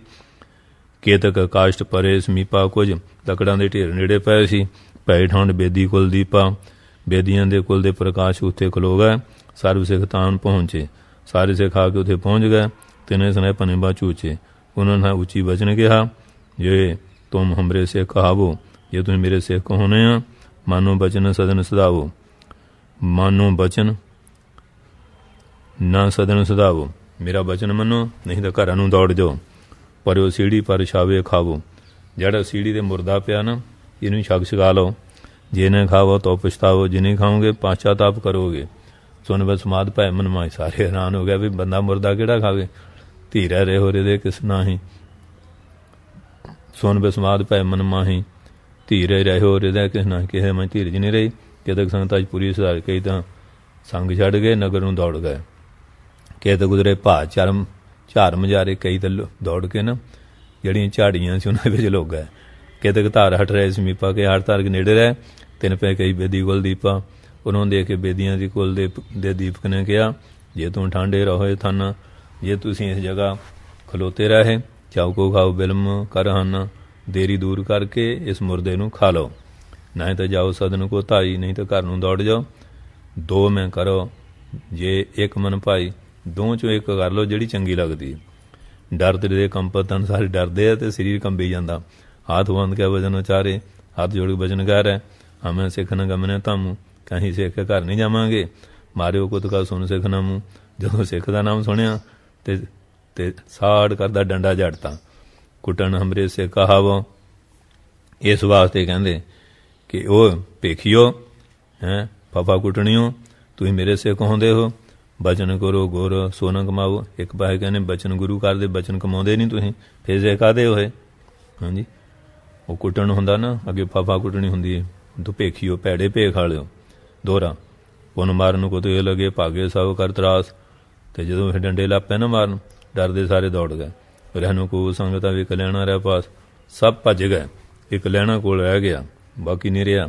केतक काष्ट परे समीपा, कुछ लकड़ां दे ढेर नेड़े पए सी। पै ठंड बेदी कुल दीपा, बेदियां दे कुल दे प्रकाश उत्थे खलो गए। सर्व सिख तान पहुंचे, सारे सिख आके उत्थे पहुंच गए। तिने सने पने बाचूचे, उन्होंने उची वचन कहा, ये तुम हमरे सिख कहावो, ये तुम मेरे सिख होने आ। मानो बचन सदन सदावो, मानो बचन ना सदन सदावो, मेरा वचन मनो, नहीं तो घर नूं दौड़ जाओ। पर वो सीढ़ी पर छावे खावो, जड़ा सीढ़ी ते मुरदा पिया ना, इनू छक छका लो। जे न खावो तो पछतावो, जिन्हें खाओगे पाश्चाताप करोगे। सुन बस माद भै मन माही, सारे हैरान हो गया भी बंदा मुरदा केड़ा खावे, धीरा रहे हो रे किस नाही। सुन बस माद भै मन माही, धीरे रहे हो रे किस ना, किसे मैं धीरज नहीं रही। केतक संगत अज पूरी सुधार, कई तो ਸੰਗ ਛੱਡ ਗਏ, ਨਗਰ ਨੂੰ ਦੌੜ ਗਏ। ਕਿਤ ਗੁਜ਼ਰੇ ਭਾ ਚਰਮ ਝਾਰ ਮਜਾਰੇ, ਕਈ ਤਾਂ ਦੌੜ ਕੇ ਨਾ ਜਿਹੜੀਆਂ ਝਾੜੀਆਂ ਸੀ ਉਹਨਾਂ ਵਿੱਚ ਲੁੱਕ ਗਏ। ਕਿਤਕ ਧਾਰ ਹਟ ਰਹੇ ਸਮੀਪਾ ਕੇ, ਹਰ ਧਾਰ ਕੇ ਨੇੜੇ ਰਹੇ। ਤਿੰਨ ਪੈ ਕਈ ਬੇਦੀ ਕੋਲ ਦੀਪਾ, ਉਹਨੂੰ ਦੇਖ ਕੇ ਬੇਦੀਆਂ ਦੀ ਕੁਲ ਦੇ ਦੀਪਕ ਨੇ ਕਿਹਾ, ਜੇ ਤੂੰ ਠਾਂਡੇ ਰਹੋਏ ਥਨ, ਜੇ ਤੁਸੀਂ ਇਸ ਜਗ੍ਹਾ ਖਲੋਤੇ ਰਹੇ, ਚੌਕੋ ਖਾਓ ਬਿਲਮ ਕਰ ਹਨ, ਦੇਰੀ ਦੂਰ ਕਰਕੇ ਇਸ ਮੁਰਦੇ ਨੂੰ ਖਾ ਲਓ। ਨਹੀਂ ਤਾਂ ਜਾਓ ਸਦਨ ਕੋ ਧਾਈ, ਨਹੀਂ ਤਾਂ ਘਰ ਨੂੰ ਦੌੜ ਜਾਓ। ਦੋ ਮੈਂ ਕਰੋ ਜੇ ਇੱਕ ਮਨ ਭਾਈ, ਦੋ ਚੋਂ ਇੱਕ ਕਰ ਲਓ ਜਿਹੜੀ ਚੰਗੀ ਲੱਗਦੀ। ਡਰਦੇ ਦੇ ਕੰਪਤ ਤਨ ਸਾਰੇ ਡਰਦੇ ਆ ਤੇ ਸਰੀਰ ਕੰਬੀ ਜਾਂਦਾ। ਹੱਥ ਬੰਦ ਕੇ ਵਜਨ ਉਚਾਰੇ, ਹੱਥ ਜੋੜ ਕੇ ਵਜਨ ਕਹਿ ਰਿਹਾ, ਹਮੇ ਸਿੱਖ ਨ ਗਮਨੇ ਧਾਮੂ, ਕਹੀਂ ਸਿੱਖ ਕੇ ਘਰ ਨਹੀਂ ਜਾਵਾਂਗੇ। ਮਾਰਿਓ ਕੁੱਤ ਕਾ ਸੁਣ ਸਿੱਖ ਨਾਮੂ, ਜਦੋਂ ਸਿੱਖ ਦਾ ਨਾਮ ਸੁਣਿਆ ਤੇ ਸਾੜ ਕਰਦਾ ਡੰਡਾ ਜੜਤਾ। ਕੁੱਟਣ ਹਮਰੇ ਸੇ ਕਹਾਵੋ, ਇਸ ਵਾਸਤੇ ਕਹਿੰਦੇ ਕਿ ਉਹ ਭੇਖੀਓ ਹੈਂ ਫਫਾ ਕੁੱਟਣੀਓ, ਤੁਸੀਂ ਮੇਰੇ ਸੇ ਕਹਾਉਂਦੇ ਹੋ। ਬਚਨ ਕਰੋ ਗੁਰ ਸੋਨਾ ਕਮਾਓ, ਇੱਕ ਪਾਸੇ ਕਹਿੰਦੇ ਬਚਨ ਗੁਰੂ ਕਰਦੇ, ਬਚਨ ਕਮਾਉਂਦੇ ਨਹੀਂ ਤੁਸੀਂ, ਫਿਰ ਸੇ ਕਾਹਦੇ ਹੋਏ। ਹਾਂਜੀ, ਉਹ ਕੁੱਟਣ ਹੁੰਦਾ ਨਾ, ਅੱਗੇ ਫਫਾ ਕੁੱਟਣੀ ਹੁੰਦੀ ਹੈ। ਤੂੰ ਭੇਖੀਓ, ਭੈੜੇ ਭੇਖ ਵਾਲਿਓ। ਦੋਹਰਾ ਉਹਨੂੰ ਮਾਰਨ ਨੂੰ ਕੁੱਤੇ ਲੱਗੇ, ਭਾਗੇ ਸਭ ਕਰ ਤਰਾਸ। ਤੇ ਜਦੋਂ ਫਿਰ ਡੰਡੇ ਲਾ ਪੈ ਨਾ ਮਾਰਨ, ਡਰਦੇ ਸਾਰੇ ਦੌੜ ਗਏ। ਰਹਿਣੂ ਕੋ ਸੰਗਤਾਂ ਵੀ ਇੱਕ ਲੈਣਾ ਰਿਹਾ ਪਾਸ, ਸਭ ਭੱਜ ਗਏ, ਇੱਕ ਲੈਣਾ ਕੋਲ ਰਹਿ ਗਿਆ, ਬਾਕੀ ਨਹੀਂ ਰਿਹਾ।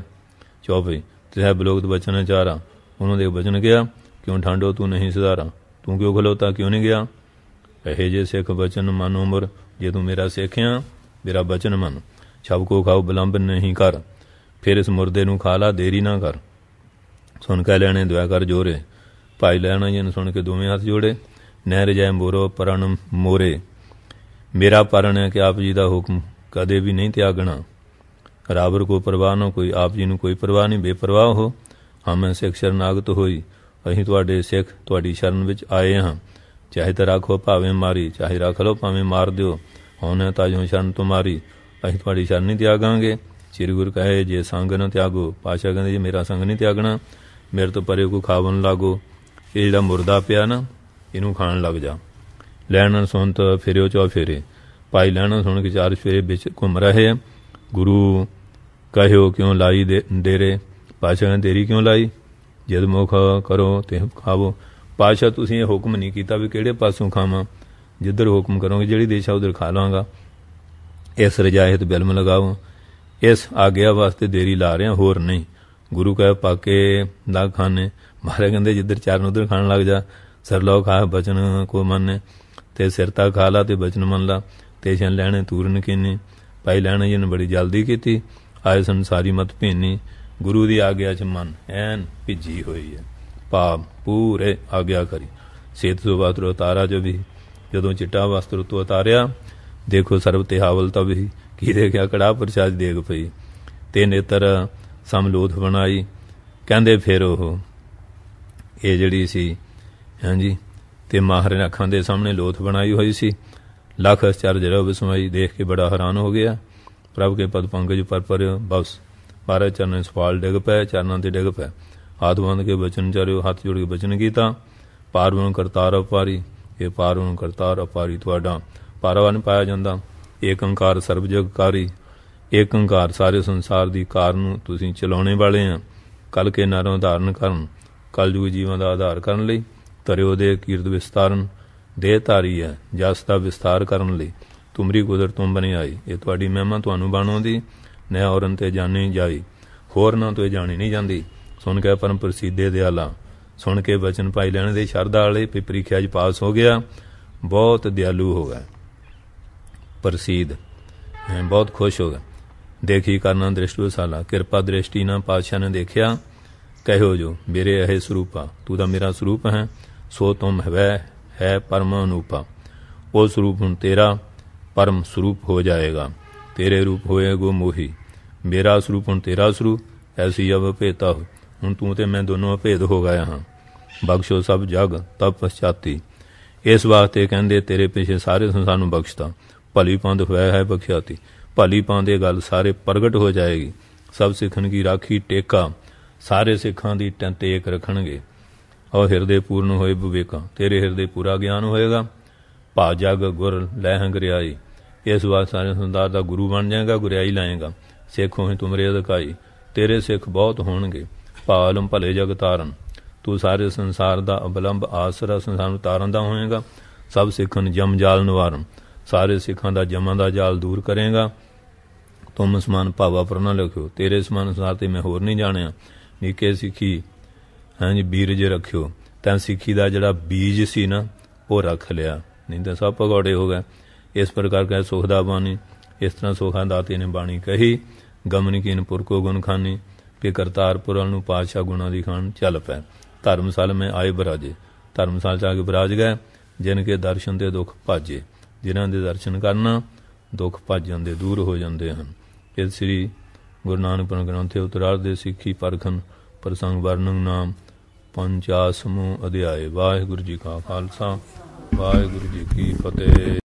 ਚੌਪਈ ਤੇ ਬਲੋਕਤ ਬਚਨ ਚਾਰਾ, ਉਹਨੂੰ ਦੇ ਬਚਨ ਗਿਆ, ਕਿਉਂ ਠਾਂਡੋ ਤੂੰ ਨਹੀਂ ਸੁਧਾਰਾ, ਤੂੰ ਕਿਉਂ ਖਲੋਤਾ ਕਿਉਂ ਨਹੀਂ ਗਿਆ। ਇਹੇ ਜੇ ਸਿੱਖ ਬਚਨ ਮਨ ਉਮਰ, ਜੇ ਤੂੰ ਮੇਰਾ ਸਿੱਖਿਆ ਮੇਰਾ ਬਚਨ ਮੰਨ। ਛਬ ਕੋ ਖਾਓ ਵਿਲੰਬ ਨਹੀਂ ਕਰ, ਫਿਰ ਇਸ ਮੁਰਦੇ ਨੂੰ ਖਾ ਲਾ ਦੇਰੀ ਨਾ ਕਰ। ਸੁਣ ਕੇ ਲੈਣੇ ਦੁਆ ਕਰ ਜੋਰੇ, ਭਾਈ ਲੈਣਾ ਜੀ ਨੂੰ ਸੁਣ ਕੇ ਦੋਵੇਂ ਹੱਥ ਜੋੜੇ। ਨਹਿ ਰਜਾਏ ਮੋਰੋ ਪਰਨ ਮੋਰੇ, ਮੇਰਾ ਪਰਨ ਹੈ ਕਿ ਆਪ ਜੀ ਦਾ ਹੁਕਮ ਕਦੇ ਵੀ ਨਹੀਂ ਤਿਆਗਣਾ। ਰਾਵਰ ਕੋ ਪਰਵਾਹ ਨਾ ਕੋਈ, ਆਪ ਜੀ ਨੂੰ ਕੋਈ ਪਰਵਾਹ ਨਹੀਂ, ਬੇਪਰਵਾਹ ਹੋ। ਹਮੇ ਸਿੱਖ ਸ਼ਰਨਾਗਤ ਹੋਈ, ਅਸੀਂ ਤੁਹਾਡੇ ਸਿੱਖ ਤੁਹਾਡੀ ਸ਼ਰਨ ਵਿੱਚ ਆਏ ਹਾਂ। ਚਾਹੇ ਤਾਂ ਰੱਖੋ ਭਾਵੇਂ ਮਾਰੀ, ਚਾਹੇ ਰੱਖ ਲਓ ਭਾਵੇਂ ਮਾਰ ਦਿਓ। ਹੁਣ ਤਾਜੋਂ ਸ਼ਰਨ ਤੁਮਾਰੀ, ਅਸੀਂ ਤੁਹਾਡੀ ਸ਼ਰਨ ਨਹੀਂ ਤਿਆਗਾਂਗੇ। ਸ੍ਰੀ ਗੁਰੂ ਕਹੇ ਜੇ ਸੰਗ ਨਾ ਤਿਆਗੋ, ਪਾਤਸ਼ਾਹ ਕਹਿੰਦੇ ਜੇ ਮੇਰਾ ਸੰਗ ਨਹੀਂ ਤਿਆਗਣਾ, ਮੇਰੇ ਤੋਂ ਪਰੇ ਕੋ ਖਾਵਣ ਲਾਗੋ। ਇਹ ਜਿਹੜਾ ਮੁਰਦਾ ਪਿਆ ਨਾ, ਇਹਨੂੰ ਖਾਣ ਲੱਗ ਜਾ। ਲੈਣ ਸੁਣਤ ਫਿਰਿਓ ਚੌ ਫੇਰੇ, ਭਾਈ ਲੈਣਾ ਸੁਣ ਕੇ ਚਾਰ ਫੇਰੇ ਵਿੱਚ ਘੁੰਮ ਰਹੇ ਆ। ਗੁਰੂ ਕਹਿਓ ਕਿਉਂ ਲਾਈ ਡੇਰੇ, ਪਾਤਸ਼ਾਹ ਨੇ ਦੇਰੀ ਕਿਉਂ ਲਾਈ, ਜਦ ਮੁਖ ਕਰੋ ਤੇ ਖਾਵੋ। ਪਾਤਸ਼ਾਹ ਤੁਸੀਂ ਇਹ ਹੁਕਮ ਨਹੀਂ ਕੀਤਾ ਵੀ ਕਿਹੜੇ ਪਾਸੋਂ ਖਾਵਾਂ, ਜਿੱਧਰ ਹੁਕਮ ਕਰੋਗੇ ਜਿਹੜੀ ਦੇਸ਼ਾ ਉਧਰ ਖਾ ਲਾਂਗਾ। ਇਸ ਰਜਾਇਤ ਬਿਲਮ ਲਗਾਓ, ਇਸ ਆਗਿਆ ਵਾਸਤੇ ਦੇਰੀ ਲਾ ਰਿਹਾ, ਹੋਰ ਨਹੀਂ। ਗੁਰੂ ਕਹੇ ਪਾਕੇ ਨਾ ਖਾਣੇ, ਮਾਰੇ ਕਹਿੰਦੇ ਜਿੱਧਰ ਚਾਰਨ ਉਧਰ ਖਾਣ ਲੱਗ ਜਾ। ਸਰਲੋ ਖਾ ਬਚਨ ਕੋ ਮੰਨੇ, ਤੇ ਸਿਰਤਾ ਖਾ ਲਾ ਤੇ ਬਚਨ ਮੰਨ ਲਾ। ਤੇ ਛਨ ਲੈਣੇ ਤੂਰਨ ਕੀਨੀ, ਭਾਈ ਲੈਣੇ ਜੀ ਨੇ ਬੜੀ ਜਲਦੀ ਕੀਤੀ। ਆਏ ਸੰਸਾਰੀ ਮਤ ਭੇਨੀ, ਗੁਰੂ ਦੀ ਆਗਿਆ 'ਚ ਮਨ ਐਨ ਭਿੱਜੀ ਹੋਈ ਹੈ। ਭਾਵ ਪੂਰੇ ਆਗਿਆ ਕਰੀ। ਸੇਤ ਤੋਂ ਵਸਤਰ ਉਤਾਰਾ ਜੋ ਵੀ, ਜਦੋਂ ਚਿੱਟਾ ਵਸਤਰ ਉਤੋਂ ਉਤਾਰਿਆ, ਦੇਖੋ ਸਰਬ ਤੇ ਹਾਵਲ ਤਾਂ ਵੀ ਕੀ ਦੇਖਿਆ, ਕੜਾਹ ਪ੍ਰਸ਼ਾਦ ਦੇਗ ਪਈ। ਤੇ ਨੇਤਰ ਸਮਲੋਥ ਬਣਾਈ। ਕਹਿੰਦੇ ਫਿਰ ਉਹ ਇਹ ਜਿਹੜੀ ਸੀ ਹਾਂਜੀ, ਤੇ ਮਾਹਰ ਨੇ ਅੱਖਾਂ ਦੇ ਸਾਹਮਣੇ ਲੋਥ ਬਣਾਈ ਹੋਈ ਸੀ। ਲੱਖ ਅਚਰਜ ਰਵ ਵਿਸਮਾਈ, ਦੇਖ ਕੇ ਬੜਾ ਹੈਰਾਨ ਹੋ ਗਿਆ। ਪ੍ਰਭ ਕੇ ਪਦ ਪੰਕਜ ਪਰ ਬਸ 12 ਚਰਨਾਂ ਸਵਾਲ ਡਿੱਗ ਪਏ, ਚਰਨਾਂ ਤੇ ਡਿੱਗ ਪਏ। ਹੱਥ ਬੰਦ ਕੇ ਬਚਨ ਚਾਰਿਓ, ਹੱਥ ਜੋੜ ਕੇ ਬਚਨ ਕੀਤਾ। ਪਾਰਵਨ ਕਰਤਾਰ ਅਪਾਰੀ, ਇਹ ਪਾਰਵਨ ਕਰਤਾਰ ਅਪਾਰੀ ਤੁਹਾਡਾ ਪਾਰਵਨ ਪਾਇਆ ਜਾਂਦਾ। ਏਕ ਓਂਕਾਰ ਸਰਬ ਜਗਕਾਰੀ, ਏਕ ਓਂਕਾਰ ਸਾਰੇ ਸੰਸਾਰ ਦੀ ਕਾਰ ਨੂੰ ਤੁਸੀਂ ਚਲਾਉਣੇ ਵਾਲੇ ਆ। ਕਲ ਕੇ ਨਰੋਂ ਧਾਰਨ ਕਰਨ, ਕਲਯੁਗ ਜੀਵਾਂ ਦਾ ਆਧਾਰ ਕਰਨ ਲਈ। ਧਰਿਓ ਦੇ ਕੀਰਤ ਵਿਸਤਾਰਨ, ਦੇਹ ਧਾਰੀ ਹੈ ਜਸ ਦਾ ਵਿਸਤਾਰ ਕਰਨ ਲਈ। ਤੁਮਰੀ ਗੁਜ਼ਰ ਤੁਮ ਬਣੇ ਆਈ, ਇਹ ਤੁਹਾਡੀ ਮਹਿਮਾ ਤੁਹਾਨੂੰ ਬਣਾਉਂਦੀ। ਨੈ ਔਰਨ ਤੇ ਜਾਣੀ ਜਾਈ, ਹੋਰ ਨਾ ਤੋਂ ਜਾਣੀ ਨਹੀਂ ਜਾਂਦੀ। ਸੁਣ ਕੇ ਪਰਮ ਪ੍ਰਸਿੱਧੇ ਦਿਆਲਾ, ਸੁਣ ਕੇ ਬਚਨ ਭਾਈ ਲੈਣ ਦੇ ਸ਼ਰਧਾ ਵਾਲੇ ਵੀ ਪ੍ਰੀਖਿਆ 'ਚ ਪਾਸ ਹੋ ਗਿਆ, ਬਹੁਤ ਦਿਆਲੂ ਹੋ ਗਿਆ, ਪ੍ਰਸਿੱਧ ਬਹੁਤ ਖੁਸ਼ ਹੋ ਗਿਆ। ਦੇਖੀ ਕਰਨਾ ਦ੍ਰਿਸ਼ਟ ਵਿਸਾਲਾ, ਕਿਰਪਾ ਦ੍ਰਿਸ਼ਟੀ ਨਾਲ ਪਾਤਸ਼ਾਹ ਨੇ ਦੇਖਿਆ। ਕਹਿਓ ਜੋ ਮੇਰੇ ਇਹ ਸਰੂਪਾ, ਤੂੰ ਤਾਂ ਮੇਰਾ ਸਰੂਪ ਹੈ। ਸੋ ਤੁਮ ਹੈ ਪਰਮ ਅਨੂਪਾ, ਉਹ ਸਰੂਪ ਹੁਣ ਤੇਰਾ ਪਰਮ ਸਰੂਪ ਹੋ ਜਾਏਗਾ। ਤੇਰੇ ਰੂਪ ਹੋਏਗੋ ਮੋਹੀ, ਮੇਰਾ ਸਰੂਪ ਹੁਣ ਤੇਰਾ ਸਰੂਪ। ਐਸੀ ਅਵ ਭੇਤਾ ਹੋ, ਹੁਣ ਤੂੰ ਤੇ ਮੈਂ ਦੋਨੋਂ ਅਭੇਦ ਹੋ ਗਏ ਹਾਂ। ਬਖਸ਼ੋ ਸਭ ਜਗ ਤਬ ਪਛਾਤੀ, ਇਸ ਵਾਸਤੇ ਕਹਿੰਦੇ ਤੇਰੇ ਪਿੱਛੇ ਸਾਰੇ ਸੰਸਾਰ ਨੂੰ ਬਖਸ਼ਤਾ। ਭਲੀ ਪੰਦ ਹੋਇਆ ਹੈ ਬਖਸ਼ਿਆਤੀ, ਭਲੀ ਪਾਉਂਦੇ ਗੱਲ ਸਾਰੇ ਪ੍ਰਗਟ ਹੋ ਜਾਏਗੀ। ਸਭ ਸਿੱਖਣ ਕੀ ਰਾਖੀ ਟੇਕਾ, ਸਾਰੇ ਸਿੱਖਾਂ ਦੀ ਟੇਕ ਰੱਖਣਗੇ। ਔਰ ਹਿਰਦੇ ਪੂਰਨ ਹੋਏ ਵਿਵੇਕਾਂ, ਤੇਰੇ ਹਿਰਦੇ ਪੂਰਾ ਗਿਆਨ ਹੋਏਗਾ। ਭਾ ਜਗ ਗੁਰ ਲੈ ਹੰਗਰਿਆਈ, ਇਸ ਵਾਰ ਸਾਰੇ ਸੰਸਾਰ ਦਾ ਗੁਰੂ ਬਣ ਜਾਏਗਾ, ਗੁਰਿਆਈ ਲਾਏਗਾ। ਸਿੱਖ ਹੋਏ ਤੁਮਰੇ ਅਧਿਕਾਈ, ਤੇਰੇ ਸਿੱਖ ਬਹੁਤ ਹੋਣਗੇ। ਭਾਲਮ ਭਲੇ ਜਗ ਤਾਰਨ, तू सारे संसार का अवलंब आसरा संसार तारन दा होएगा। सब सिखन जम जाल निवारण, सारे सिखां दा जमां दा जाल दूर करेगा। तुम समान भावा पर न लिखियो, तेरे समान संसार ते मैं होर नहीं जानिया। नीके सिखी हाँ जी बीरज रखियो, तैं सिखी दा जड़ा बीज सी ना वो रख लिया, नहीं तो सब भगौड़े हो गए। इस प्रकार कह सुखदा बानी, इस तरह सुखा दाते ने बाणी कही। गमन कीन पुर को गुण खानी, पे करतार पुरल नूं पातशाह गुणा दी खान चल पै। धर्मशाल में आए बराजे, धर्मशाल च आके बराज गए। जिनके दर्शन ते दुख भाजे, जिन्हां दे दर्शन करना दुख भज जांदे, दूर हो जाते हैं। इस श्री गुरु नानक पुराण ग्रंथ उत्तरार्ध दे सिੱਖੀ परखन प्रसंग वर्णन नाम 50वां अध्याय। वाहिगुरू जी का खालसा, वाहिगुरू जी की फतेह।